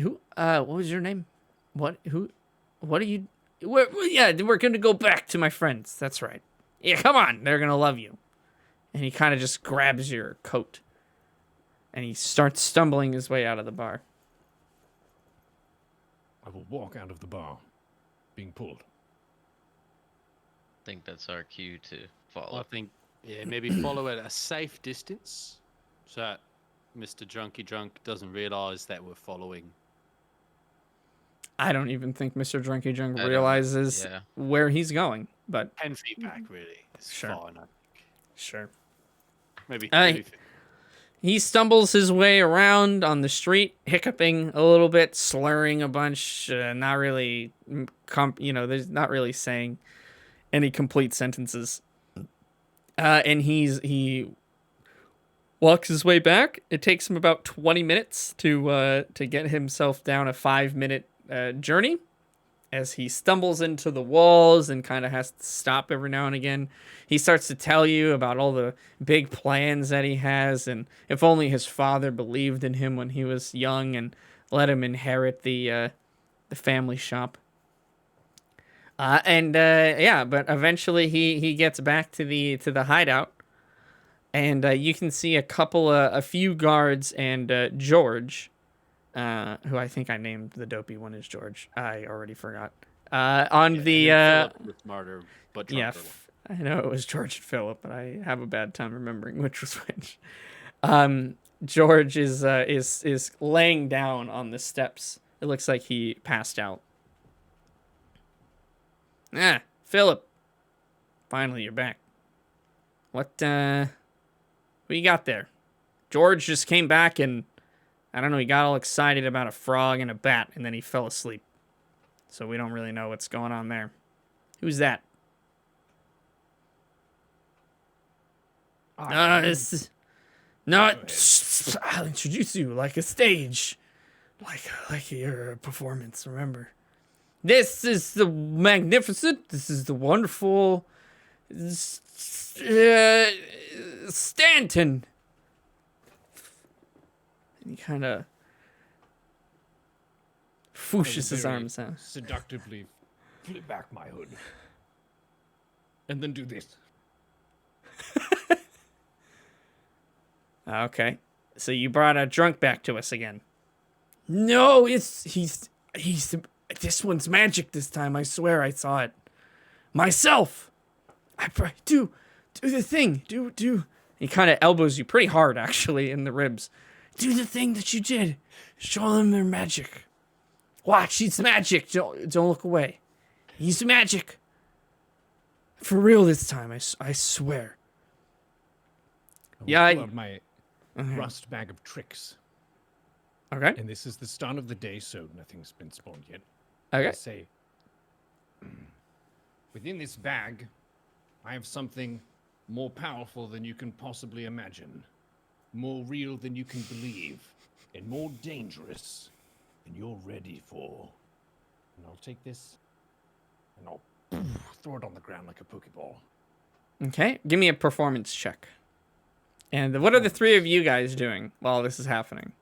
[SPEAKER 6] your name? What are you we're gonna go back to my friends. That's right. Yeah, come on, they're gonna love you. And he kind of just grabs your coat. And he starts stumbling his way out of the bar.
[SPEAKER 5] I will walk out of the bar, being pulled.
[SPEAKER 4] I think that's our cue to follow.
[SPEAKER 2] I think, maybe follow at a safe distance so that Mr. Drunky Drunk doesn't realize that we're following.
[SPEAKER 6] I don't even think Mr. Drunky Drunk
[SPEAKER 4] I don't-
[SPEAKER 6] realizes
[SPEAKER 4] yeah.
[SPEAKER 6] where he's going, but
[SPEAKER 2] 10 feet back, really. It's
[SPEAKER 6] Sure.
[SPEAKER 2] fine, I think.
[SPEAKER 6] sure.
[SPEAKER 2] Maybe
[SPEAKER 6] Aye.
[SPEAKER 2] 30 feet.
[SPEAKER 6] He stumbles his way around on the street, hiccuping a little bit, slurring a bunch, not really, there's not really saying any complete sentences. And he walks his way back. It takes him about 20 minutes to get himself down a 5-minute journey, as he stumbles into the walls and kind of has to stop every now and again. He starts to tell you about all the big plans that he has, and if only his father believed in him when he was young and let him inherit the family shop. But eventually he gets back to the hideout, and you can see a few guards and George, who I think I named the dopey one as George. I already forgot.
[SPEAKER 2] Philip was smarter, but
[SPEAKER 6] Yeah,
[SPEAKER 2] drunker.
[SPEAKER 6] I know it was George and Philip, but I have a bad time remembering which was which. George is laying down on the steps. It looks like he passed out. Philip. Finally, you're back. What you got there? George just came back and, I don't know, he got all excited about a frog and a bat, and then he fell asleep. So we don't really know what's going on there. Who's that? It's not. I'll introduce you like a stage, like your performance. Remember, this is the magnificent. This is the wonderful Stanton. He kind of fooshes his arms out.
[SPEAKER 5] Seductively flip back my hood. And then do this.
[SPEAKER 6] Okay, so you brought a drunk back to us again. No, he's this one's magic this time. I swear I saw it myself. Do the thing. Do. He kind of elbows you pretty hard, actually, in the ribs. Do the thing that you did. Show them their magic. Watch, he's magic. Don't look away. He's magic. For real this time, I swear.
[SPEAKER 5] I pull out my rust bag of tricks.
[SPEAKER 6] Okay.
[SPEAKER 5] And this is the start of the day, so nothing's been spawned yet.
[SPEAKER 6] Okay.
[SPEAKER 5] I say, within this bag, I have something more powerful than you can possibly imagine, more real than you can believe, and more dangerous than you're ready for. And I'll take this, and I'll throw it on the ground like a Pokeball.
[SPEAKER 6] Okay, give me a performance check. And what are the three of you guys doing while this is happening?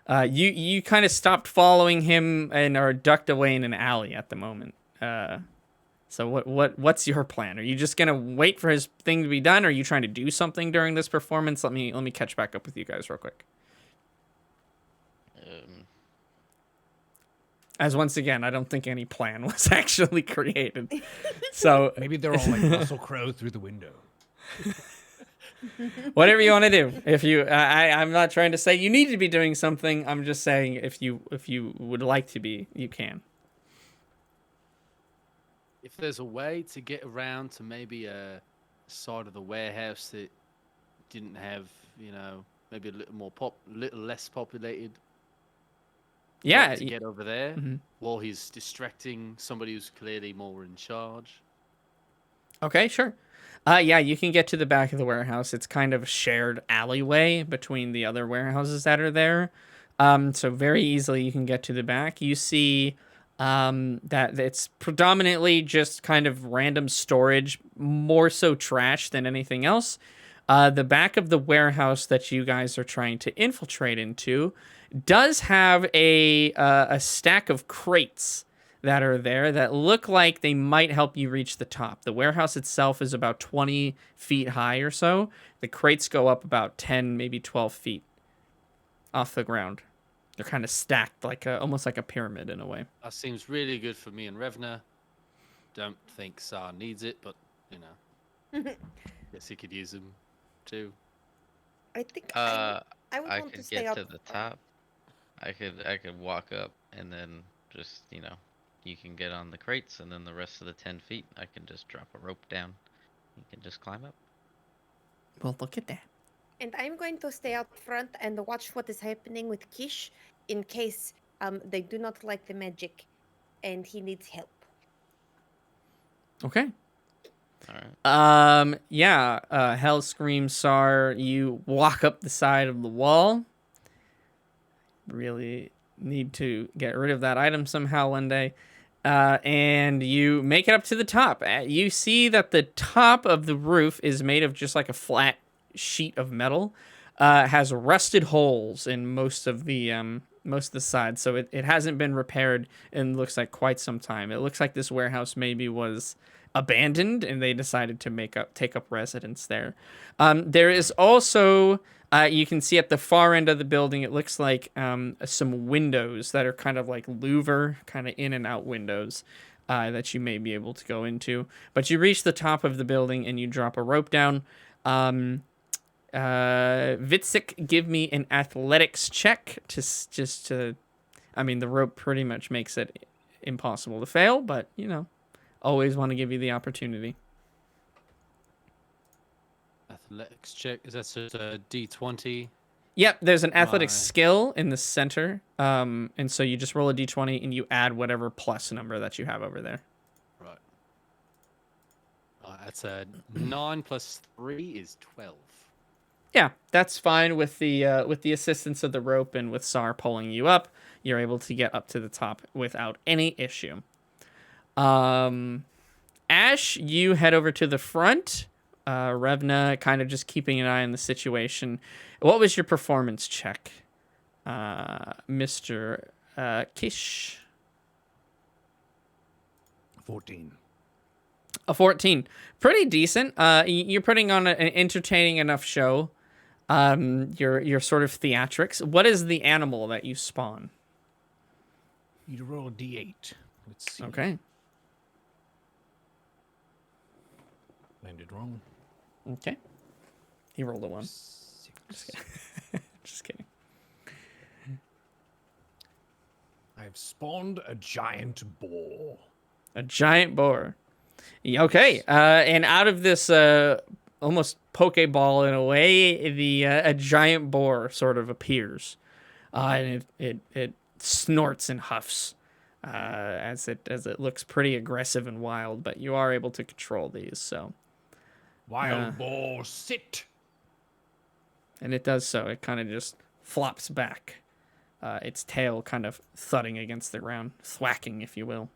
[SPEAKER 6] You kind of stopped following him and are ducked away in an alley at the moment. So what's your plan? Are you just gonna wait for his thing to be done? Or are you trying to do something during this performance? Let me catch back up with you guys real quick. As once again, I don't think any plan was actually created. So
[SPEAKER 5] Maybe they're all like Russell Crowe through the window.
[SPEAKER 6] whatever you want to do. If you, I'm not trying to say you need to be doing something. I'm just saying if you would like to be, you can.
[SPEAKER 2] If there's a way to get around to maybe a side of the warehouse that didn't have, maybe a little less populated.
[SPEAKER 6] Yeah.
[SPEAKER 2] To get over there
[SPEAKER 6] Mhm.
[SPEAKER 2] while he's distracting somebody who's clearly more in charge.
[SPEAKER 6] Okay, sure. Yeah, you can get to the back of the warehouse. It's kind of a shared alleyway between the other warehouses that are there. So very easily you can get to the back. You see that it's predominantly just kind of random storage, more so trash than anything else. The back of the warehouse that you guys are trying to infiltrate into does have a stack of crates that are there that look like they might help you reach the top. The warehouse itself is about 20 feet high or so. The crates go up about 10, maybe 12 feet off the ground. They're kind of stacked like almost like a pyramid in a way.
[SPEAKER 2] That seems really good for me and Revna. Don't think Sar needs it, but guess he could use them too.
[SPEAKER 3] I think I would
[SPEAKER 4] I
[SPEAKER 3] want to
[SPEAKER 4] could
[SPEAKER 3] stay
[SPEAKER 4] get
[SPEAKER 3] up.
[SPEAKER 4] to the top. I could walk up and then just, you can get on the crates, and then the rest of the 10 feet, I can just drop a rope down. You can just climb up.
[SPEAKER 6] Well, look at that.
[SPEAKER 3] And I'm going to stay out front and watch what is happening with Kish in case they do not like the magic and he needs help.
[SPEAKER 6] Okay.
[SPEAKER 4] All right.
[SPEAKER 6] Hellscream, Sar, you walk up the side of the wall. Really need to get rid of that item somehow one day. And you make it up to the top. You see that the top of the roof is made of just like a flat sheet of metal. Has rusted holes in most of the sides, so it hasn't been repaired in looks like quite some time. It looks like this warehouse maybe was abandoned and they decided to take up residence there. There is also you can see at the far end of the building, it looks like some windows that are kind of like louver, kind of in and out windows that you may be able to go into. But you reach the top of the building and you drop a rope down. Vitsik, give me an athletics check the rope pretty much makes it impossible to fail, but always want to give you the opportunity.
[SPEAKER 2] Athletics check. Is that a D20?
[SPEAKER 6] Yep, there's an athletics
[SPEAKER 2] My-
[SPEAKER 6] skill in the center. And so you just roll a d20 and you add whatever plus number that you have over there.
[SPEAKER 2] Right. That's a 9 plus 3 is 12.
[SPEAKER 6] Yeah, that's fine with the assistance of the rope and with SAR pulling you up. You're able to get up to the top without any issue. Ash, you head over to the front. Revna kind of just keeping an eye on the situation. What was your performance check, Mr. Kish?
[SPEAKER 5] 14.
[SPEAKER 6] A 14. Pretty decent. You're putting on an entertaining enough show. Your sort of theatrics. What is the animal that you spawn?
[SPEAKER 5] Need to roll a d8. Let's see.
[SPEAKER 6] Okay.
[SPEAKER 5] Landed wrong.
[SPEAKER 6] Okay. He rolled a 1.
[SPEAKER 5] 6.
[SPEAKER 6] Just kidding.
[SPEAKER 5] I've spawned a giant boar.
[SPEAKER 6] A giant boar. Okay. And out of this almost Pokeball in a way, a giant boar sort of appears. And it snorts and huffs as it looks pretty aggressive and wild, but you are able to control these, so.
[SPEAKER 5] Wild boar, sit.
[SPEAKER 6] And it does so. It kind of just flops back. Its tail kind of thudding against the ground, thwacking, if you will.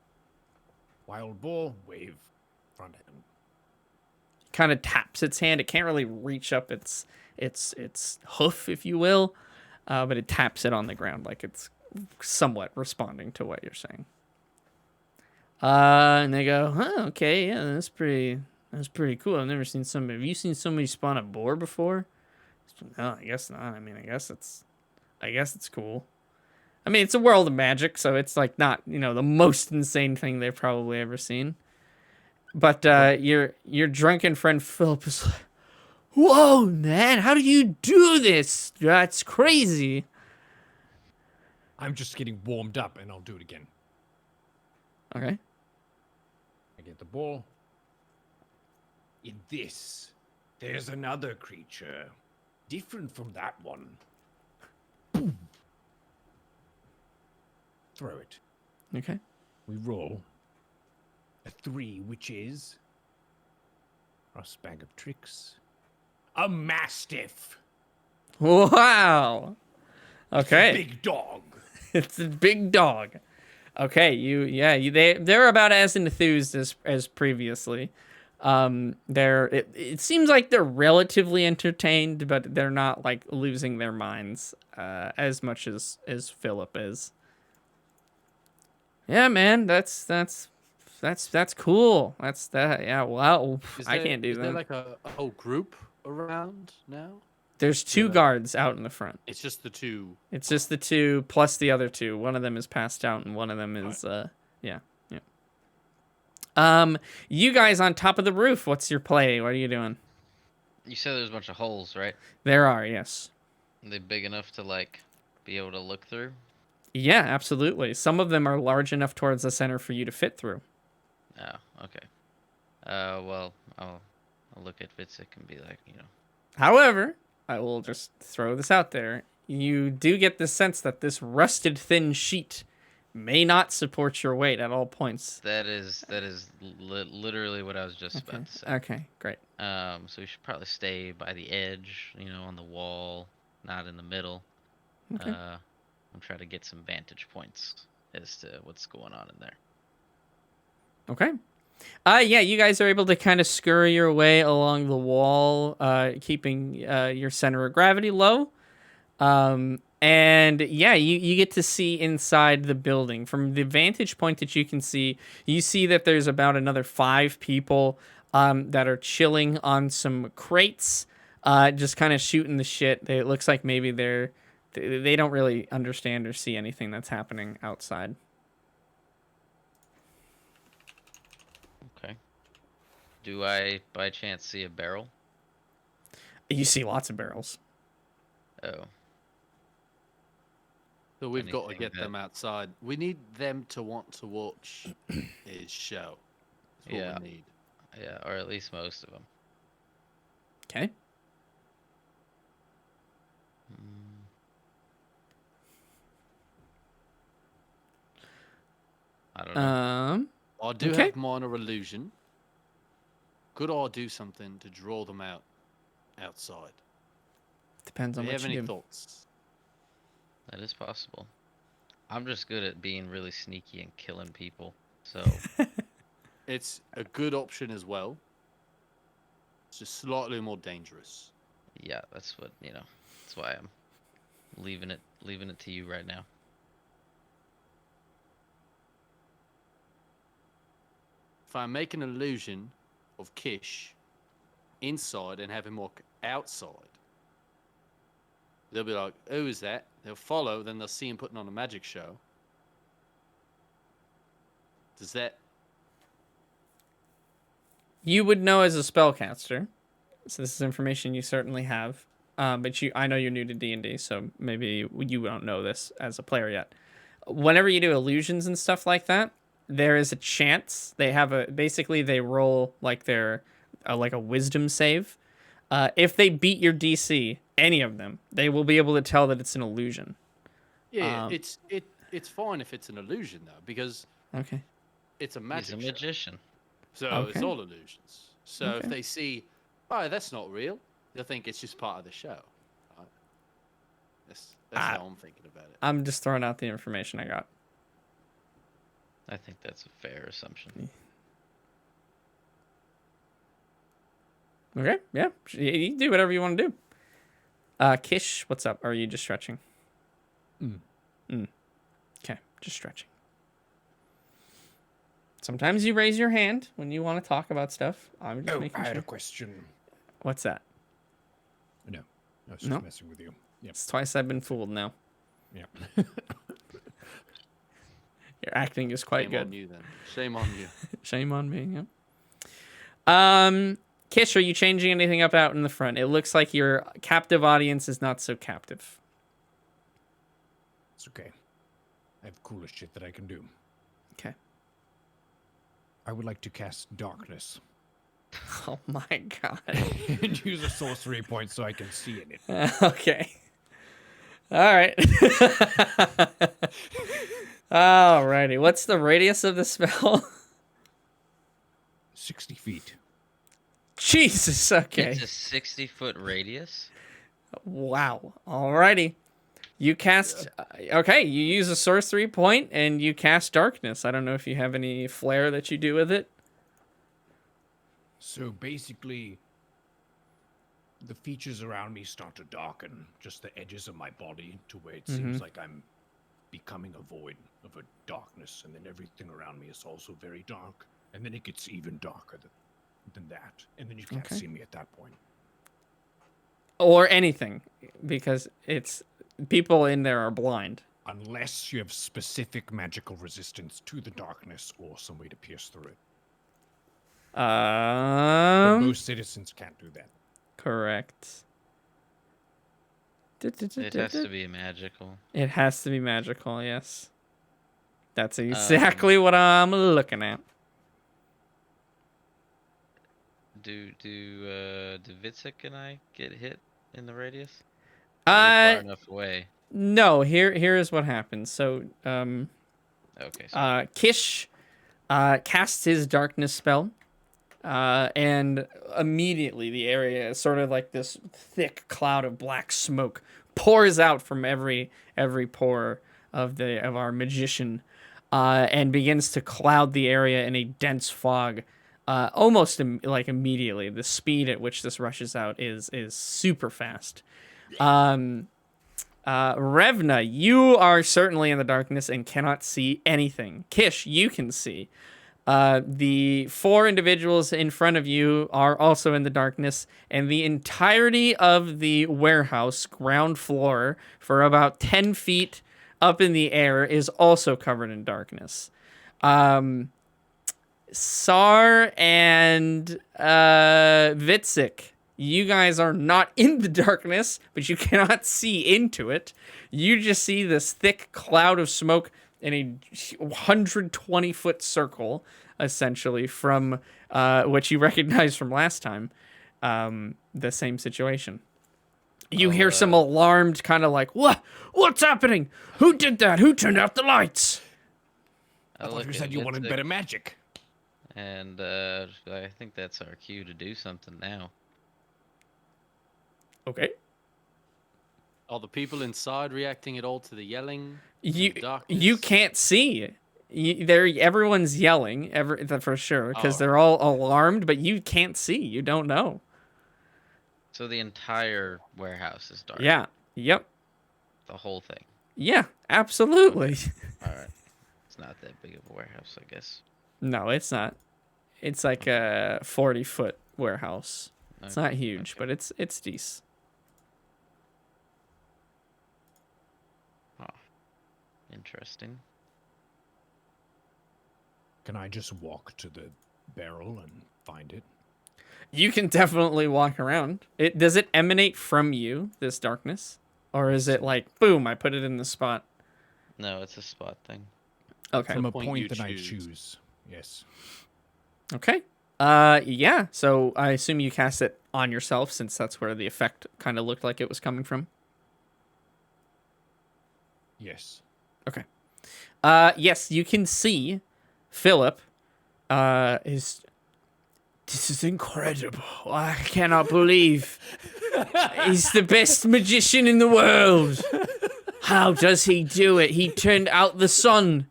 [SPEAKER 5] Wild boar, wave. Front hand.
[SPEAKER 6] Kind of taps its hand. It can't really reach up its hoof, if you will, but it taps it on the ground like it's somewhat responding to what you're saying. And they go, "Huh, okay, yeah, that's pretty cool. I've never seen somebody. Have you seen somebody spawn a boar before?" No, I guess not. I mean, I guess it's cool. I mean, it's a world of magic, so it's like not, the most insane thing they've probably ever seen. But your drunken friend Philip is like, "Whoa, man, how do you do this? That's crazy."
[SPEAKER 5] I'm just getting warmed up, and I'll do it again.
[SPEAKER 6] Okay.
[SPEAKER 5] I get the ball. In this, there's another creature, different from that one. Boom. Throw it.
[SPEAKER 6] Okay.
[SPEAKER 5] We roll a 3, which is cross bag of tricks. A mastiff.
[SPEAKER 6] Wow. Okay.
[SPEAKER 5] Big dog.
[SPEAKER 6] It's a big dog. Okay, they're about as enthused as previously. It seems like they're relatively entertained, but they're not like losing their minds as much as Philip is. Yeah, man, that's cool. Yeah, wow. I can't do
[SPEAKER 2] Is
[SPEAKER 6] that.
[SPEAKER 2] there like a whole group around now?
[SPEAKER 6] There's 2 guards out in the front.
[SPEAKER 2] It's just the 2.
[SPEAKER 6] It's just the 2 plus the other 2. One of them is passed out, and one of them is yeah. You guys on top of the roof. What's your play? What are you doing?
[SPEAKER 4] You said there's a bunch of holes, right?
[SPEAKER 6] There are, yes.
[SPEAKER 4] Are they big enough to like be able to look through?
[SPEAKER 6] Yeah, absolutely. Some of them are large enough towards the center for you to fit through.
[SPEAKER 4] Oh, okay. Well, I'll look at Vitzik and be like,
[SPEAKER 6] However, I will just throw this out there. You do get the sense that this rusted thin sheet may not support your weight at all points.
[SPEAKER 4] that is literally what I was just about to say.
[SPEAKER 6] Okay, great.
[SPEAKER 4] So we should probably stay by the edge, on the wall, not in the middle.
[SPEAKER 6] Okay.
[SPEAKER 4] I'm trying to get some vantage points as to what's going on in there.
[SPEAKER 6] Okay. Yeah, you guys are able to kind of scurry your way along the wall, keeping your center of gravity low. And yeah, you get to see inside the building. From the vantage point that you can see, you see that there's about another 5 people that are chilling on some crates, just kind of shooting the shit. It looks like maybe they don't really understand or see anything that's happening outside.
[SPEAKER 4] Okay. Do I, by chance, see a barrel?
[SPEAKER 6] You see lots of barrels.
[SPEAKER 4] Oh.
[SPEAKER 2] So we've got to
[SPEAKER 4] Anything
[SPEAKER 2] get
[SPEAKER 4] that-
[SPEAKER 2] them outside. We need them to want to watch his show. That's what
[SPEAKER 4] Yeah.
[SPEAKER 2] we need.
[SPEAKER 4] Yeah, or at least most of them.
[SPEAKER 6] Okay.
[SPEAKER 4] I don't know.
[SPEAKER 2] I do
[SPEAKER 6] Okay.
[SPEAKER 2] have minor illusion. Could I do something to draw them out outside?
[SPEAKER 6] Depends
[SPEAKER 2] Do
[SPEAKER 6] on
[SPEAKER 2] you
[SPEAKER 6] what
[SPEAKER 2] have
[SPEAKER 6] you
[SPEAKER 2] any
[SPEAKER 6] do.
[SPEAKER 2] thoughts?
[SPEAKER 4] That is possible. I'm just good at being really sneaky and killing people. So
[SPEAKER 2] It's a good option as well. It's just slightly more dangerous.
[SPEAKER 4] yeah, that's what That's why I'm leaving it to you right now.
[SPEAKER 2] If I make an illusion of Kish inside and have him walk outside, they'll be like, "Who is that?" They'll follow, then they'll see him putting on a magic show. Does that?
[SPEAKER 6] You would know as a spellcaster, so this is information you certainly have. But I know you're new to D&D, so maybe you don't know this as a player yet. Whenever you do illusions and stuff like that, there is a chance basically they roll like their like a wisdom save. If they beat your DC, any of them, they will be able to tell that it's an illusion.
[SPEAKER 2] Yeah, it's fine if it's an illusion though, because
[SPEAKER 6] Okay.
[SPEAKER 2] it's a
[SPEAKER 4] He's
[SPEAKER 2] magic
[SPEAKER 4] a
[SPEAKER 2] show.
[SPEAKER 4] magician.
[SPEAKER 2] So it's
[SPEAKER 6] Okay.
[SPEAKER 2] all illusions. So if
[SPEAKER 6] Okay.
[SPEAKER 2] they see, oh, that's not real, they'll think it's just part of the show. Right? That's how I'm thinking about it.
[SPEAKER 6] I'm just throwing out the information I got.
[SPEAKER 4] I think that's a fair assumption.
[SPEAKER 6] Okay, yeah. You do whatever you want to do. Kish, what's up? Are you just stretching? Okay, just stretching. Sometimes you raise your hand when you want to talk about stuff. I'm just
[SPEAKER 5] Oh,
[SPEAKER 6] making
[SPEAKER 5] I had
[SPEAKER 6] sure.
[SPEAKER 5] a question.
[SPEAKER 6] What's that?
[SPEAKER 5] No, I was just
[SPEAKER 6] No.
[SPEAKER 5] messing with you. Yep.
[SPEAKER 6] It's twice I've been fooled now.
[SPEAKER 5] Yep.
[SPEAKER 6] Your acting is quite
[SPEAKER 2] Shame
[SPEAKER 6] good.
[SPEAKER 2] on you then. Shame on you.
[SPEAKER 6] Shame on me. Yeah. Kish, are you changing anything up out in the front? It looks like your captive audience is not so captive.
[SPEAKER 5] It's okay. I have cooler shit that I can do.
[SPEAKER 6] Okay.
[SPEAKER 5] I would like to cast darkness
[SPEAKER 6] Oh my god.
[SPEAKER 5] and use a sorcery point so I can see in it.
[SPEAKER 6] Okay. All right. Alrighty. What's the radius of the spell?
[SPEAKER 5] 60 feet.
[SPEAKER 6] Jesus. Okay.
[SPEAKER 4] It's a 60-foot radius.
[SPEAKER 6] Wow. Alrighty. You cast. Okay. You use a sorcery point and you cast darkness. I don't know if you have any flair that you do with it.
[SPEAKER 5] So basically, the features around me start to darken, just the edges of my body, to where it seems like I'm becoming a void of a darkness, and then everything around me is also very dark, and then it gets even darker than that, and then you can't
[SPEAKER 6] Okay.
[SPEAKER 5] see me at that point.
[SPEAKER 6] Or anything, because it's people in there are blind.
[SPEAKER 5] Unless you have specific magical resistance to the darkness or some way to pierce through it. But most citizens can't do that.
[SPEAKER 6] Correct.
[SPEAKER 4] It has to be magical.
[SPEAKER 6] It has to be magical, yes. That's exactly what I'm looking at.
[SPEAKER 4] Do Vitzik and I get hit in the radius? Are we far enough away?
[SPEAKER 6] No, here is what happens. So,
[SPEAKER 4] Okay. So
[SPEAKER 6] Kish casts his darkness spell, and immediately the area is sort of like this thick cloud of black smoke pours out from every pore of our magician, and begins to cloud the area in a dense fog. Almost like immediately, the speed at which this rushes out is super fast. Revna, you are certainly in the darkness and cannot see anything. Kish, you can see. The 4 individuals in front of you are also in the darkness, and the entirety of the warehouse ground floor for about 10 feet up in the air is also covered in darkness. Sar and Vitzik, you guys are not in the darkness, but you cannot see into it. You just see this thick cloud of smoke in a 120-foot circle, essentially, from what you recognize from last time, the same situation. You hear some alarmed kind of like, what's happening? Who did that? Who turned out the lights?
[SPEAKER 5] I thought
[SPEAKER 4] look
[SPEAKER 5] you
[SPEAKER 4] at
[SPEAKER 5] said you wanted
[SPEAKER 4] Vitsick,
[SPEAKER 5] better magic.
[SPEAKER 4] and I think that's our cue to do something now.
[SPEAKER 6] Okay.
[SPEAKER 2] Are the people inside reacting at all to the yelling?
[SPEAKER 6] You
[SPEAKER 2] Darkness?
[SPEAKER 6] can't see. Everyone's yelling for sure because
[SPEAKER 2] Oh.
[SPEAKER 6] they're all alarmed, but you can't see. You don't know.
[SPEAKER 4] So the entire warehouse is dark.
[SPEAKER 6] Yeah. Yep.
[SPEAKER 4] The whole thing.
[SPEAKER 6] Yeah. Absolutely.
[SPEAKER 4] All right. It's not that big of a warehouse, I guess.
[SPEAKER 6] No, it's not. It's like a 40-foot warehouse. It's not huge, but it's decent.
[SPEAKER 4] Interesting.
[SPEAKER 5] Can I just walk to the barrel and find it?
[SPEAKER 6] You can definitely walk around. Does it emanate from you, this darkness? Or is it like, boom, I put it in the spot?
[SPEAKER 4] No, it's a spot thing.
[SPEAKER 6] Okay.
[SPEAKER 5] From a
[SPEAKER 2] point
[SPEAKER 5] point
[SPEAKER 2] you
[SPEAKER 5] that I
[SPEAKER 2] choose.
[SPEAKER 5] choose. Yes.
[SPEAKER 6] Okay. Yeah. So I assume you cast it on yourself since that's where the effect kind of looked like it was coming from.
[SPEAKER 5] Yes.
[SPEAKER 6] Okay. Yes, you can see Philip is... This is incredible. I cannot believe he's the best magician in the world. How does he do it? He turned out the sun.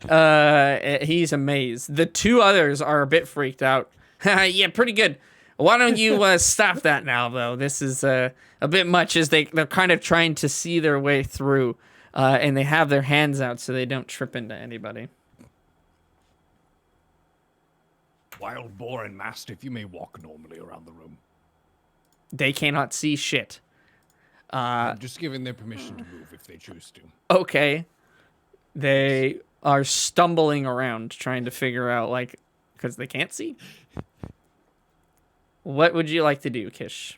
[SPEAKER 6] He's amazed. The two others are a bit freaked out. Yeah, pretty good. Why don't you stop that now, though? This is a bit much as they're kind of trying to see their way through, and they have their hands out so they don't trip into anybody.
[SPEAKER 5] Wild boar and mastiff, you may walk normally around the room.
[SPEAKER 6] They cannot see shit.
[SPEAKER 5] I'm just giving them permission to move if they choose to.
[SPEAKER 6] Okay. They are stumbling around trying to figure out, like, because they can't see. What would you like to do, Kish?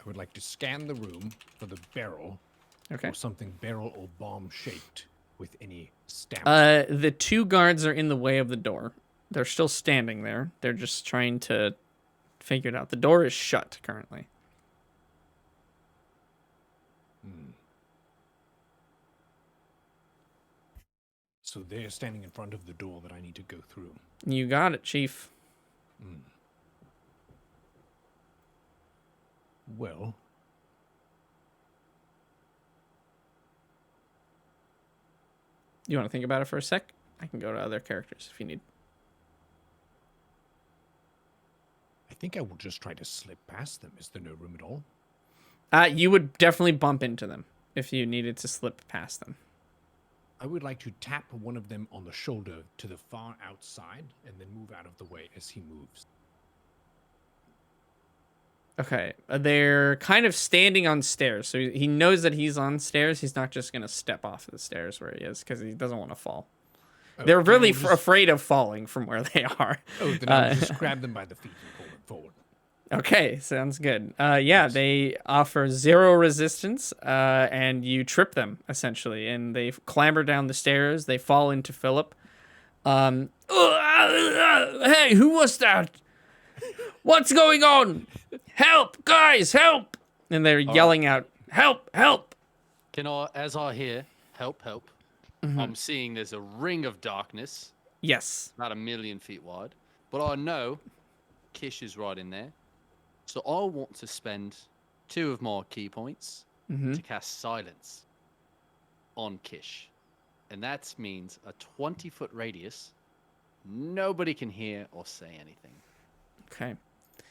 [SPEAKER 5] I would like to scan the room for the barrel
[SPEAKER 6] Okay.
[SPEAKER 5] or something barrel or bomb shaped with any stamina.
[SPEAKER 6] The two guards are in the way of the door. They're still standing there. They're just trying to figure it out. The door is shut currently.
[SPEAKER 5] So they're standing in front of the door that I need to go through.
[SPEAKER 6] You got it, Chief.
[SPEAKER 5] Well,
[SPEAKER 6] You want to think about it for a sec? I can go to other characters if you need.
[SPEAKER 5] I think I will just try to slip past them. Is there no room at all?
[SPEAKER 6] You would definitely bump into them if you needed to slip past them.
[SPEAKER 5] I would like to tap one of them on the shoulder to the far outside and then move out of the way as he moves.
[SPEAKER 6] Okay, they're kind of standing on stairs, so he knows that he's on stairs. He's not just gonna step off the stairs where he is because he doesn't want to fall.
[SPEAKER 5] Oh,
[SPEAKER 6] They're
[SPEAKER 5] then
[SPEAKER 6] really
[SPEAKER 5] I'll just-
[SPEAKER 6] afraid of falling from where they are.
[SPEAKER 5] Oh, then I'll just grab them by the feet and pull them forward.
[SPEAKER 6] Okay, sounds good. Yeah, they offer 0 resistance, and you trip them essentially, and they clamber down the stairs. They fall into Philip. Hey, who was that? What's going on? Help, guys, help! And they're yelling out, help, help!
[SPEAKER 2] As I hear, help, help, I'm seeing there's a ring of darkness,
[SPEAKER 6] Yes.
[SPEAKER 2] about 1,000,000 feet wide. But I know Kish is right in there. So I want to spend 2 of my key points to cast silence on Kish. And that means a 20-foot radius. Nobody can hear or say anything.
[SPEAKER 6] Okay.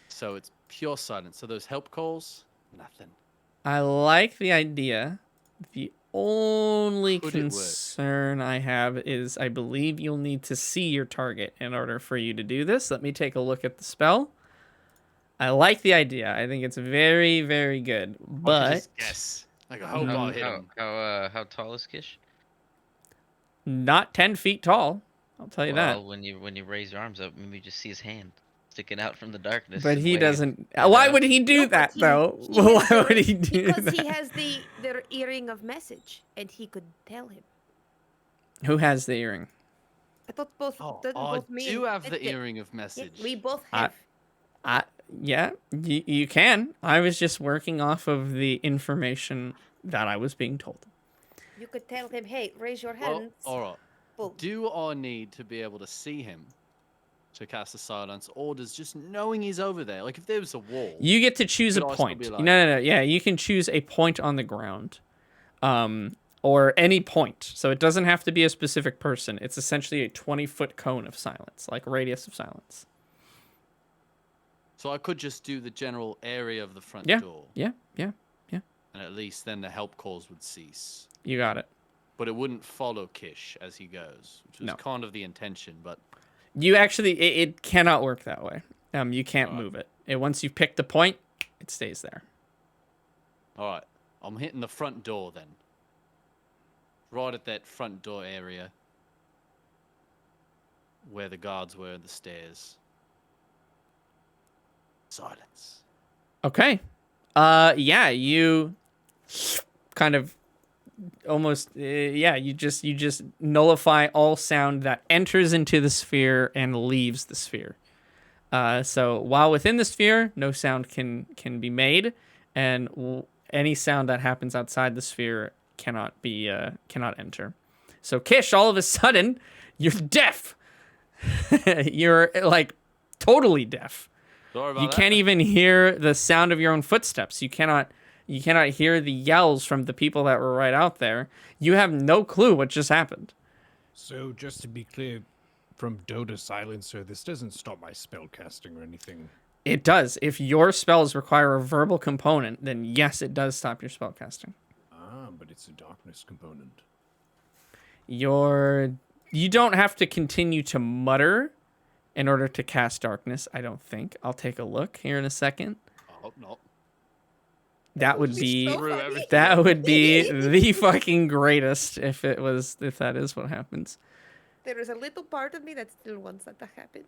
[SPEAKER 2] So it's pure silence. So those help calls, nothing.
[SPEAKER 6] I like the idea. The only
[SPEAKER 2] Could it work?
[SPEAKER 6] concern I have is I believe you'll need to see your target in order for you to do this. Let me take a look at the spell. I like the idea. I think it's very, very good.
[SPEAKER 2] I could
[SPEAKER 6] But
[SPEAKER 2] just guess. Like I hope I'll hit him.
[SPEAKER 4] How tall is Kish?
[SPEAKER 6] not 10 feet tall. I'll tell you
[SPEAKER 4] Well, when you raise your arms up, maybe you just see his hand sticking out from the darkness.
[SPEAKER 6] that. But
[SPEAKER 4] and
[SPEAKER 6] he
[SPEAKER 4] wave.
[SPEAKER 6] doesn't. Why would he do
[SPEAKER 3] No, but
[SPEAKER 6] that,
[SPEAKER 3] he-
[SPEAKER 6] though?
[SPEAKER 3] he has
[SPEAKER 6] Why
[SPEAKER 3] the-
[SPEAKER 6] would he do
[SPEAKER 3] Because
[SPEAKER 6] that?
[SPEAKER 3] he has the earring of message, and he could tell him.
[SPEAKER 6] Who has the earring?
[SPEAKER 3] I thought both.
[SPEAKER 2] Oh,
[SPEAKER 3] didn't
[SPEAKER 2] I
[SPEAKER 3] both me
[SPEAKER 2] do
[SPEAKER 3] and
[SPEAKER 2] have the
[SPEAKER 3] Ed did.
[SPEAKER 2] earring of
[SPEAKER 3] Yeah,
[SPEAKER 2] message.
[SPEAKER 3] we both
[SPEAKER 6] I-
[SPEAKER 3] have.
[SPEAKER 6] Yeah, you can. I was just working off of the information that I was being told.
[SPEAKER 3] You could tell him, "Hey, raise your
[SPEAKER 2] Well,
[SPEAKER 3] hands."
[SPEAKER 2] all right.
[SPEAKER 3] Well,
[SPEAKER 2] do I need to be able to see him to cast a silence, or does just knowing he's over there, like if there was a wall,
[SPEAKER 6] You get to choose a
[SPEAKER 2] could I still
[SPEAKER 6] point.
[SPEAKER 2] be
[SPEAKER 6] No,
[SPEAKER 2] like-
[SPEAKER 6] no. Yeah, you can choose a point on the ground, or any point. So it doesn't have to be a specific person. It's essentially a 20-foot cone of silence, like radius of silence.
[SPEAKER 2] so I could just do the general area of the front
[SPEAKER 6] Yeah.
[SPEAKER 2] door,
[SPEAKER 6] Yeah.
[SPEAKER 2] and at least then the help calls would cease.
[SPEAKER 6] You got it.
[SPEAKER 2] But it wouldn't follow Kish as he goes, which was
[SPEAKER 6] No.
[SPEAKER 2] kind of the intention. But
[SPEAKER 6] You actually, it cannot work that way. You can't
[SPEAKER 2] Alright.
[SPEAKER 6] move it. Once you've picked the point, it stays there.
[SPEAKER 2] all right, I'm hitting the front door then. Right at that front door area where the guards were, the stairs. Silence.
[SPEAKER 6] Okay. Yeah, you kind of almost you just nullify all sound that enters into the sphere and leaves the sphere. So while within the sphere, no sound can be made, and any sound that happens outside the sphere cannot enter. So Kish, all of a sudden, you're deaf. You're like totally deaf.
[SPEAKER 2] Sorry about
[SPEAKER 6] You
[SPEAKER 2] that.
[SPEAKER 6] can't even hear the sound of your own footsteps. You cannot hear the yells from the people that were right out there. You have no clue what just happened.
[SPEAKER 5] So, just to be clear, from Dota Silencer, this doesn't stop my spell casting or anything.
[SPEAKER 6] It does. If your spells require a verbal component, then yes, it does stop your spell casting.
[SPEAKER 5] Ah, but it's a darkness component.
[SPEAKER 6] You don't have to continue to mutter in order to cast darkness, I don't think. I'll take a look here in a second.
[SPEAKER 2] I hope not.
[SPEAKER 6] That would be
[SPEAKER 3] so funny.
[SPEAKER 6] that would be the fucking greatest if that is what happens.
[SPEAKER 3] There is a little part of me that still wants that to happen.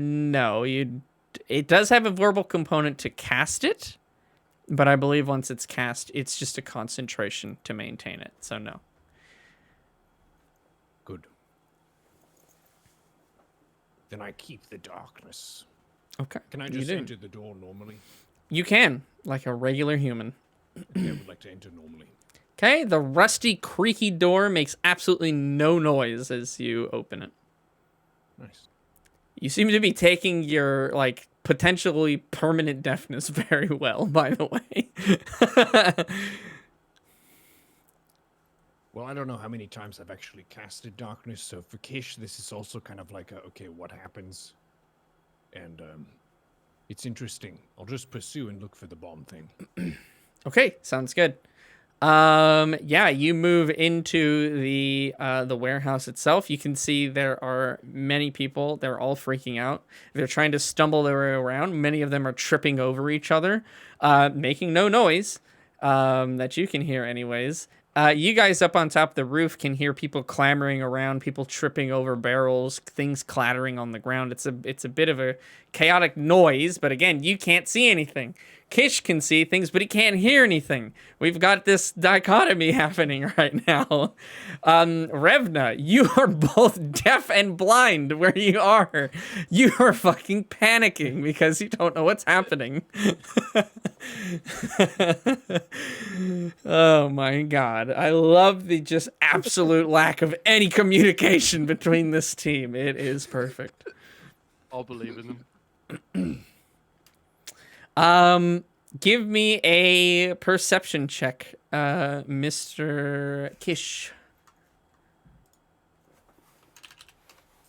[SPEAKER 6] No, it does have a verbal component to cast it, but I believe once it's cast, it's just a concentration to maintain it. So no.
[SPEAKER 5] Good. Then I keep the darkness.
[SPEAKER 6] Okay.
[SPEAKER 5] Can I
[SPEAKER 6] you
[SPEAKER 5] just
[SPEAKER 6] do.
[SPEAKER 5] enter the door normally?
[SPEAKER 6] You can, like a regular human.
[SPEAKER 5] Okay, I would like to enter normally.
[SPEAKER 6] Okay, the rusty, creaky door makes absolutely no noise as you open it.
[SPEAKER 5] Nice.
[SPEAKER 6] You seem to be taking your, like, potentially permanent deafness very well, by the way.
[SPEAKER 5] Well, I don't know how many times I've actually casted darkness, so for Kish, this is also kind of like okay, what happens? And it's interesting. I'll just pursue and look for the bomb thing.
[SPEAKER 6] Okay, sounds good. Yeah, you move into the warehouse itself. You can see there are many people. They're all freaking out. They're trying to stumble their way around. Many of them are tripping over each other, making no noise that you can hear anyways. You guys up on top of the roof can hear people clamoring around, people tripping over barrels, things clattering on the ground. It's a bit of a chaotic noise, but again, you can't see anything. Kish can see things, but he can't hear anything. We've got this dichotomy happening right now. Revna, you are both deaf and blind where you are. You are fucking panicking because you don't know what's happening. Oh my god. I love the just absolute lack of any communication between this team. It is perfect.
[SPEAKER 2] I'll believe in them.
[SPEAKER 6] Give me a perception check, Mr. Kish.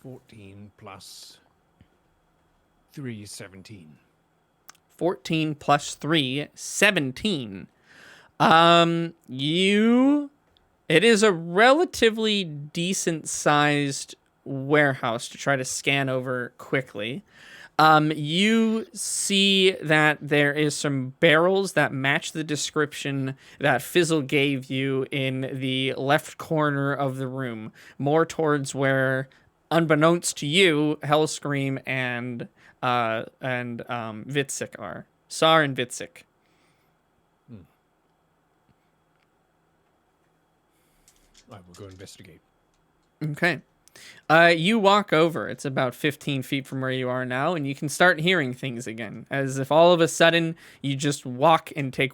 [SPEAKER 5] 14 plus 3 is 17.
[SPEAKER 6] 14 plus 3, 17. It is a relatively decent sized warehouse to try to scan over quickly. You see that there is some barrels that match the description that Fizzle gave you in the left corner of the room, more towards where, unbeknownst to you, Hellscream and Vitsik are. Sar and Vitsik.
[SPEAKER 5] I will go investigate.
[SPEAKER 6] Okay. You walk over. It's about 15 feet from where you are now, and you can start hearing things again. As if all of a sudden you just walk and take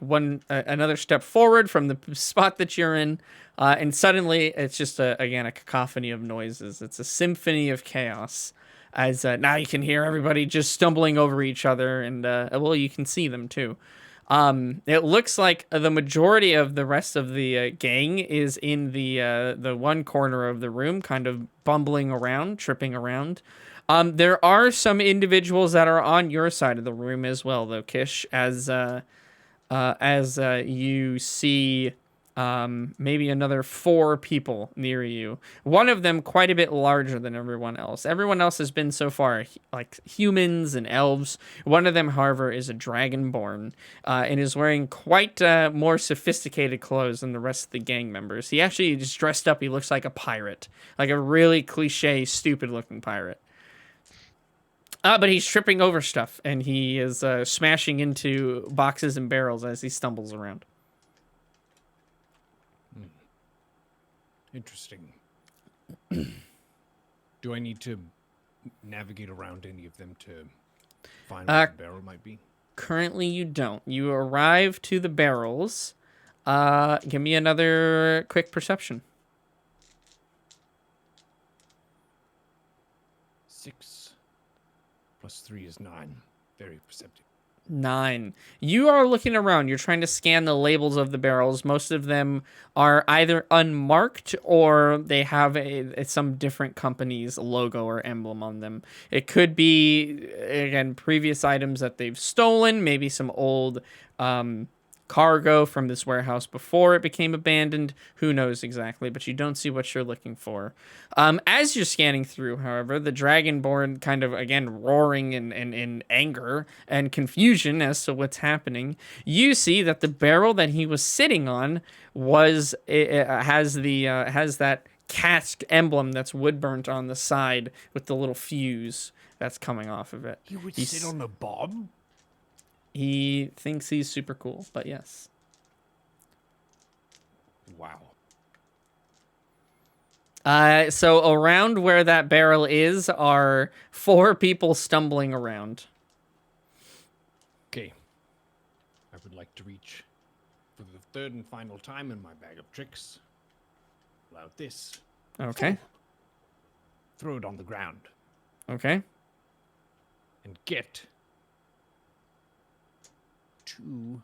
[SPEAKER 6] another step forward from the spot that you're in, and suddenly it's just again a cacophony of noises. It's a symphony of chaos. As now you can hear everybody just stumbling over each other, and well, you can see them too. It looks like the majority of the rest of the gang is in the one corner of the room, kind of bumbling around, tripping around. There are some individuals that are on your side of the room as well, though, Kish, as you see maybe another 4 people near you. One of them quite a bit larger than everyone else. Everyone else has been so far like humans and elves. One of them, however, is a dragonborn and is wearing quite more sophisticated clothes than the rest of the gang members. He actually is dressed up. He looks like a pirate, like a really cliche, stupid-looking pirate. But he's tripping over stuff, and he is smashing into boxes and barrels as he stumbles around.
[SPEAKER 5] Interesting. Do I need to navigate around any of them to find where the barrel might be?
[SPEAKER 6] Currently, you don't. You arrive to the barrels. Give me another quick perception.
[SPEAKER 5] 6 plus 3 is 9. Very perceptive.
[SPEAKER 6] 9. You are looking around. You're trying to scan the labels of the barrels. Most of them are either unmarked or they have some different company's logo or emblem on them. It could be, again, previous items that they've stolen, maybe some old cargo from this warehouse before it became abandoned. Who knows exactly, but you don't see what you're looking for. As you're scanning through, however, the Dragonborn kind of, again, roaring in anger and confusion as to what's happening, you see that the barrel that he was sitting on has that cask emblem that's wood burnt on the side with the little fuse that's coming off of it.
[SPEAKER 5] You would sit on a bomb?
[SPEAKER 6] He thinks he's super cool, but yes.
[SPEAKER 5] Wow.
[SPEAKER 6] So around where that barrel is are 4 people stumbling around.
[SPEAKER 5] Okay. I would like to reach for the 3rd and final time in my bag of tricks. Pull out this.
[SPEAKER 6] Okay.
[SPEAKER 5] Throw it on the ground.
[SPEAKER 6] Okay.
[SPEAKER 5] And get 2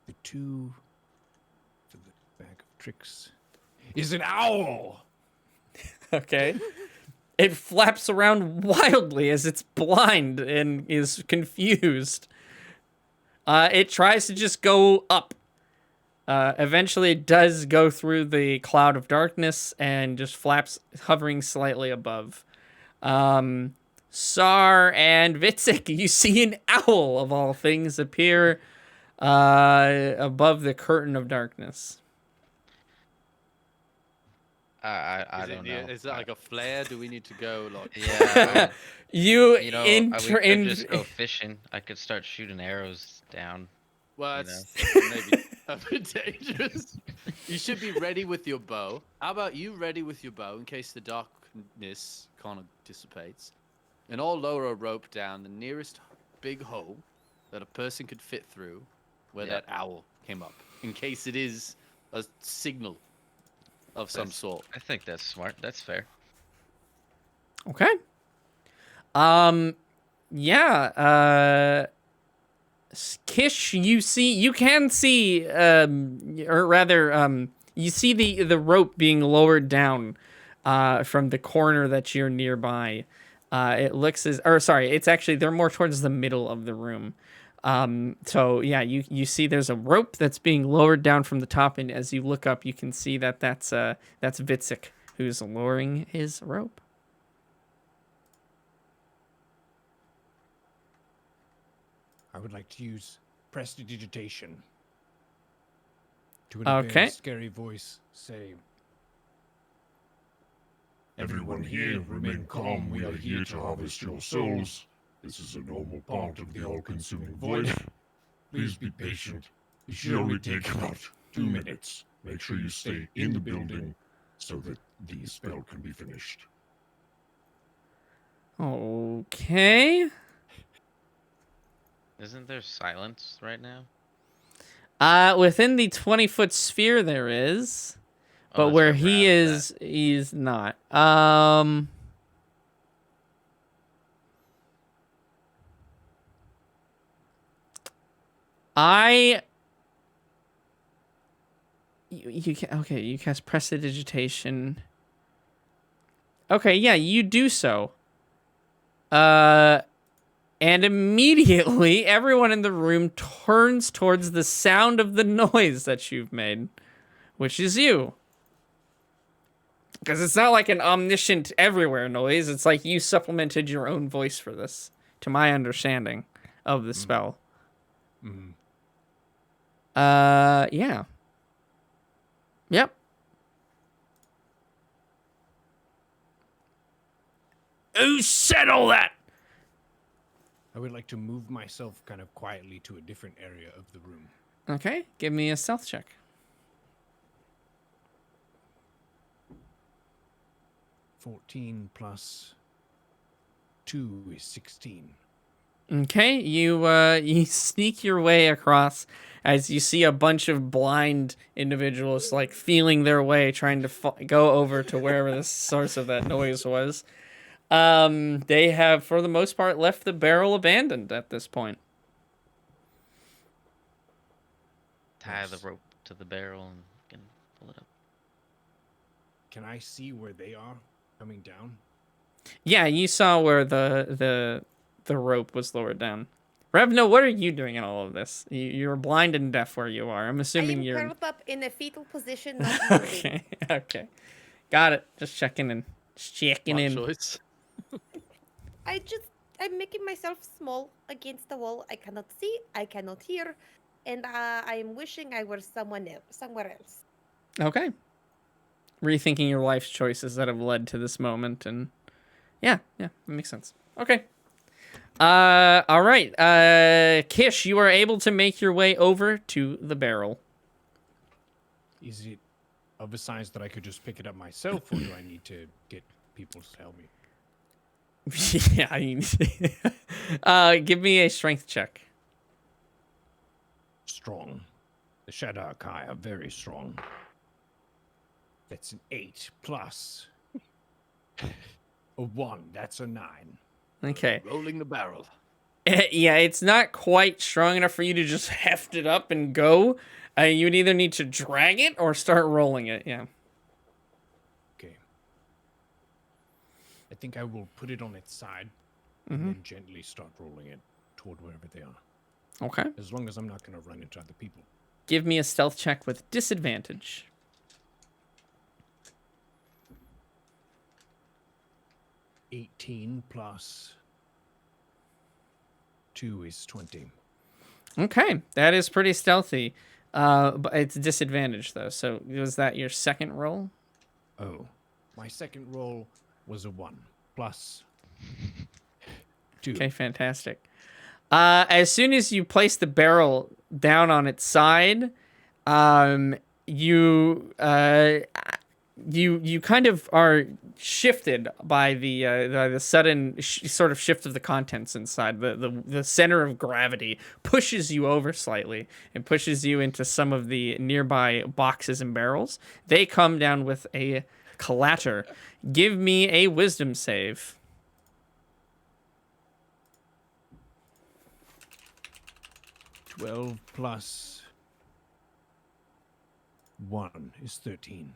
[SPEAKER 5] the 2 for the bag of tricks is an owl.
[SPEAKER 6] Okay. It flaps around wildly as it's blind and is confused. It tries to just go up. Eventually it does go through the cloud of darkness and just flaps, hovering slightly above. Sar and Vitzik, you see an owl of all things appear above the curtain of darkness.
[SPEAKER 4] I don't know.
[SPEAKER 2] Is it like a flare? Do we need to go like?
[SPEAKER 4] Yeah.
[SPEAKER 6] You
[SPEAKER 4] You know,
[SPEAKER 6] enter
[SPEAKER 4] we could
[SPEAKER 6] in.
[SPEAKER 4] just go fishing. I could start shooting arrows down.
[SPEAKER 2] Well,
[SPEAKER 4] You
[SPEAKER 2] it's maybe a bit dangerous. You should be ready with your bow. How about you ready with your bow in case the darkness kind of dissipates? And I'll lower a rope down the nearest big hole that a person could fit through where that owl came up, in case it is a signal of some sort.
[SPEAKER 4] I think that's smart. That's fair.
[SPEAKER 6] Okay. Yeah. Kish, you can see, or rather, you see the rope being lowered down, from the corner that you're nearby. It looks it's actually, they're more towards the middle of the room. So yeah, you see there's a rope that's being lowered down from the top, and as you look up, you can see that that's Vitzik who's lowering his rope.
[SPEAKER 5] I would like to use prestidigitation. To in a very scary voice say,
[SPEAKER 8] Everyone here, remain calm. We are here to harvest your souls. This is a normal part of the all-consuming void. Please be patient. It should only take about 2 minutes. Make sure you stay in the building so that the spell can be finished.
[SPEAKER 6] Okay.
[SPEAKER 4] Isn't there silence right now?
[SPEAKER 6] Within the 20-foot sphere there is,
[SPEAKER 4] Oh,
[SPEAKER 6] but
[SPEAKER 4] that's
[SPEAKER 6] where
[SPEAKER 4] right, we're
[SPEAKER 6] he
[SPEAKER 4] out of
[SPEAKER 6] is, he's not. You can, okay, you cast Prestidigitation. Okay, yeah, you do so. And immediately everyone in the room turns towards the sound of the noise that you've made, which is you. Because it's not like an omniscient everywhere noise. It's like you supplemented your own voice for this, to my understanding of the spell. Yeah. Yep. Who said all that?
[SPEAKER 5] I would like to move myself kind of quietly to a different area of the room.
[SPEAKER 6] Okay, give me a stealth check.
[SPEAKER 5] 14 plus 2 is 16.
[SPEAKER 6] Okay, you sneak your way across as you see a bunch of blind individuals like feeling their way, trying to go over to wherever the source of that noise was. They have, for the most part, left the barrel abandoned at this point.
[SPEAKER 4] Tie the rope to the barrel and can pull it up.
[SPEAKER 5] Can I see where they are coming down?
[SPEAKER 6] Yeah, you saw where the rope was lowered down. Revno, what are you doing in all of this? You're blind and deaf where you are. I'm
[SPEAKER 3] I
[SPEAKER 6] assuming
[SPEAKER 3] am
[SPEAKER 6] you're...
[SPEAKER 3] curled up in a fetal position, not moving.
[SPEAKER 6] Okay, okay. Got it. Just checking in. Just checking
[SPEAKER 2] Smart
[SPEAKER 6] in.
[SPEAKER 2] choice.
[SPEAKER 3] I'm making myself small against the wall. I cannot see, I cannot hear, and I am wishing I were somewhere else.
[SPEAKER 6] Okay. Rethinking your life's choices that have led to this moment, and yeah, that makes sense. Okay. All right. Kish, you are able to make your way over to the barrel.
[SPEAKER 5] Is it of a size that I could just pick it up myself, or do I need to get people to help me?
[SPEAKER 6] Yeah, give me a strength check.
[SPEAKER 5] Strong. The Shadar-kai are very strong. That's an 8 plus a 1. That's a 9.
[SPEAKER 6] Okay.
[SPEAKER 2] Rolling the barrel.
[SPEAKER 6] Yeah, it's not quite strong enough for you to just heft it up and go. You would either need to drag it or start rolling it. Yeah.
[SPEAKER 5] Okay. I think I will put it on its side and then gently start rolling it toward wherever they are.
[SPEAKER 6] Okay.
[SPEAKER 5] As long as I'm not going to run into other people.
[SPEAKER 6] Give me a stealth check with disadvantage.
[SPEAKER 5] 18 plus 2 is 20.
[SPEAKER 6] Okay, that is pretty stealthy. But it's disadvantage though. So was that your second roll?
[SPEAKER 5] Oh, my second roll was a 1 plus 2.
[SPEAKER 6] Okay, fantastic. As soon as you place the barrel down on its side, you kind of are shifted by the sudden sort of shift of the contents inside. The center of gravity pushes you over slightly and pushes you into some of the nearby boxes and barrels. They come down with a clatter. Give me a wisdom save.
[SPEAKER 5] 12 plus 1 is 13.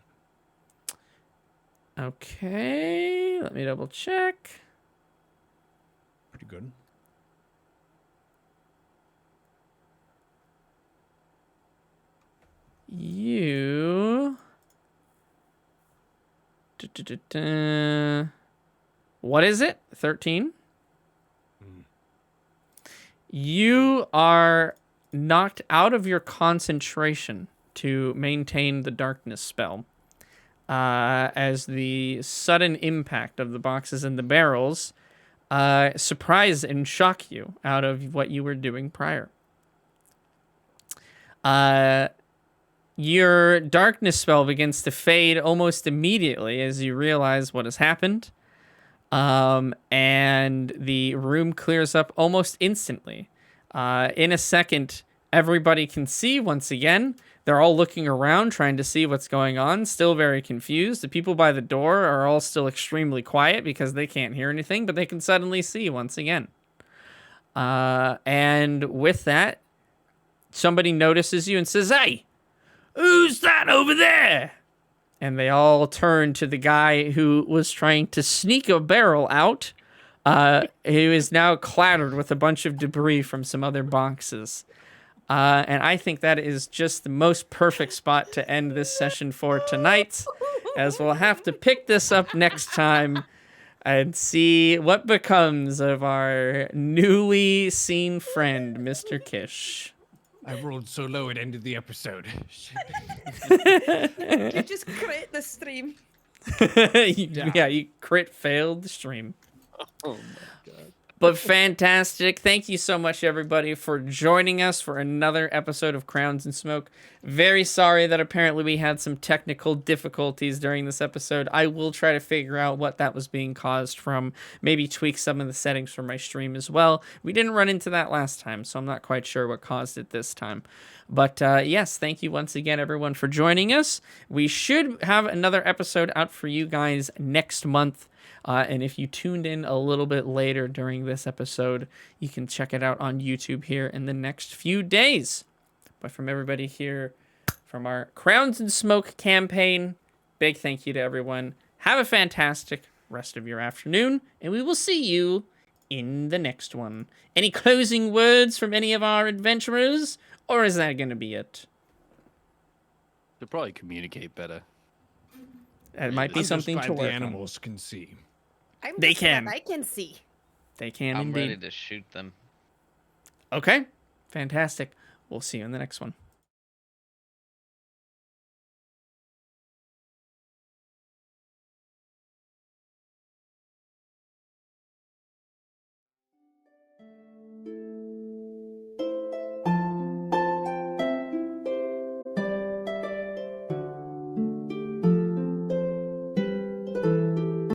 [SPEAKER 6] Okay, let me double check.
[SPEAKER 5] Pretty good.
[SPEAKER 6] You... What is it? 13? You are knocked out of your concentration to maintain the darkness spell. As the sudden impact of the boxes and the barrels surprise and shock you out of what you were doing prior. your darkness spell begins to fade almost immediately as you realize what has happened. And the room clears up almost instantly. In a second, everybody can see once again. They're all looking around, trying to see what's going on, still very confused. The people by the door are all still extremely quiet because they can't hear anything, but they can suddenly see once again. And with that, somebody notices you and says, "Hey, who's that over there?" And they all turn to the guy who was trying to sneak a barrel out, who is now clattered with a bunch of debris from some other boxes. And I think that is just the most perfect spot to end this session for tonight, as we'll have to pick this up next time and see what becomes of our newly seen friend, Mr. Kish.
[SPEAKER 5] I rolled so low it ended the episode.
[SPEAKER 3] You just crit the stream.
[SPEAKER 6] You crit failed the stream.
[SPEAKER 2] Oh my god.
[SPEAKER 6] But fantastic. Thank you so much, everybody, for joining us for another episode of Crowns and Smoke. Very sorry that apparently we had some technical difficulties during this episode. I will try to figure out what that was being caused from. Maybe tweak some of the settings for my stream as well. We didn't run into that last time, so I'm not quite sure what caused it this time. But yes, thank you once again, everyone, for joining us. We should have another episode out for you guys next month. And if you tuned in a little bit later during this episode, you can check it out on YouTube here in the next few days. But from everybody here, from our Crowns and Smoke campaign, big thank you to everyone. Have a fantastic rest of your afternoon, and we will see you in the next one. Any closing words from any of our adventurers, or is that going to be it?
[SPEAKER 2] They'll probably communicate better.
[SPEAKER 6] That might be
[SPEAKER 5] I'm just
[SPEAKER 6] something
[SPEAKER 5] glad
[SPEAKER 6] to
[SPEAKER 5] the
[SPEAKER 6] work on.
[SPEAKER 5] animals can see.
[SPEAKER 3] I'm
[SPEAKER 6] They
[SPEAKER 3] just glad
[SPEAKER 6] can.
[SPEAKER 3] I can see.
[SPEAKER 6] They can
[SPEAKER 4] I'm
[SPEAKER 6] indeed.
[SPEAKER 4] ready to shoot them.
[SPEAKER 6] Okay, fantastic. We'll see you in the next one.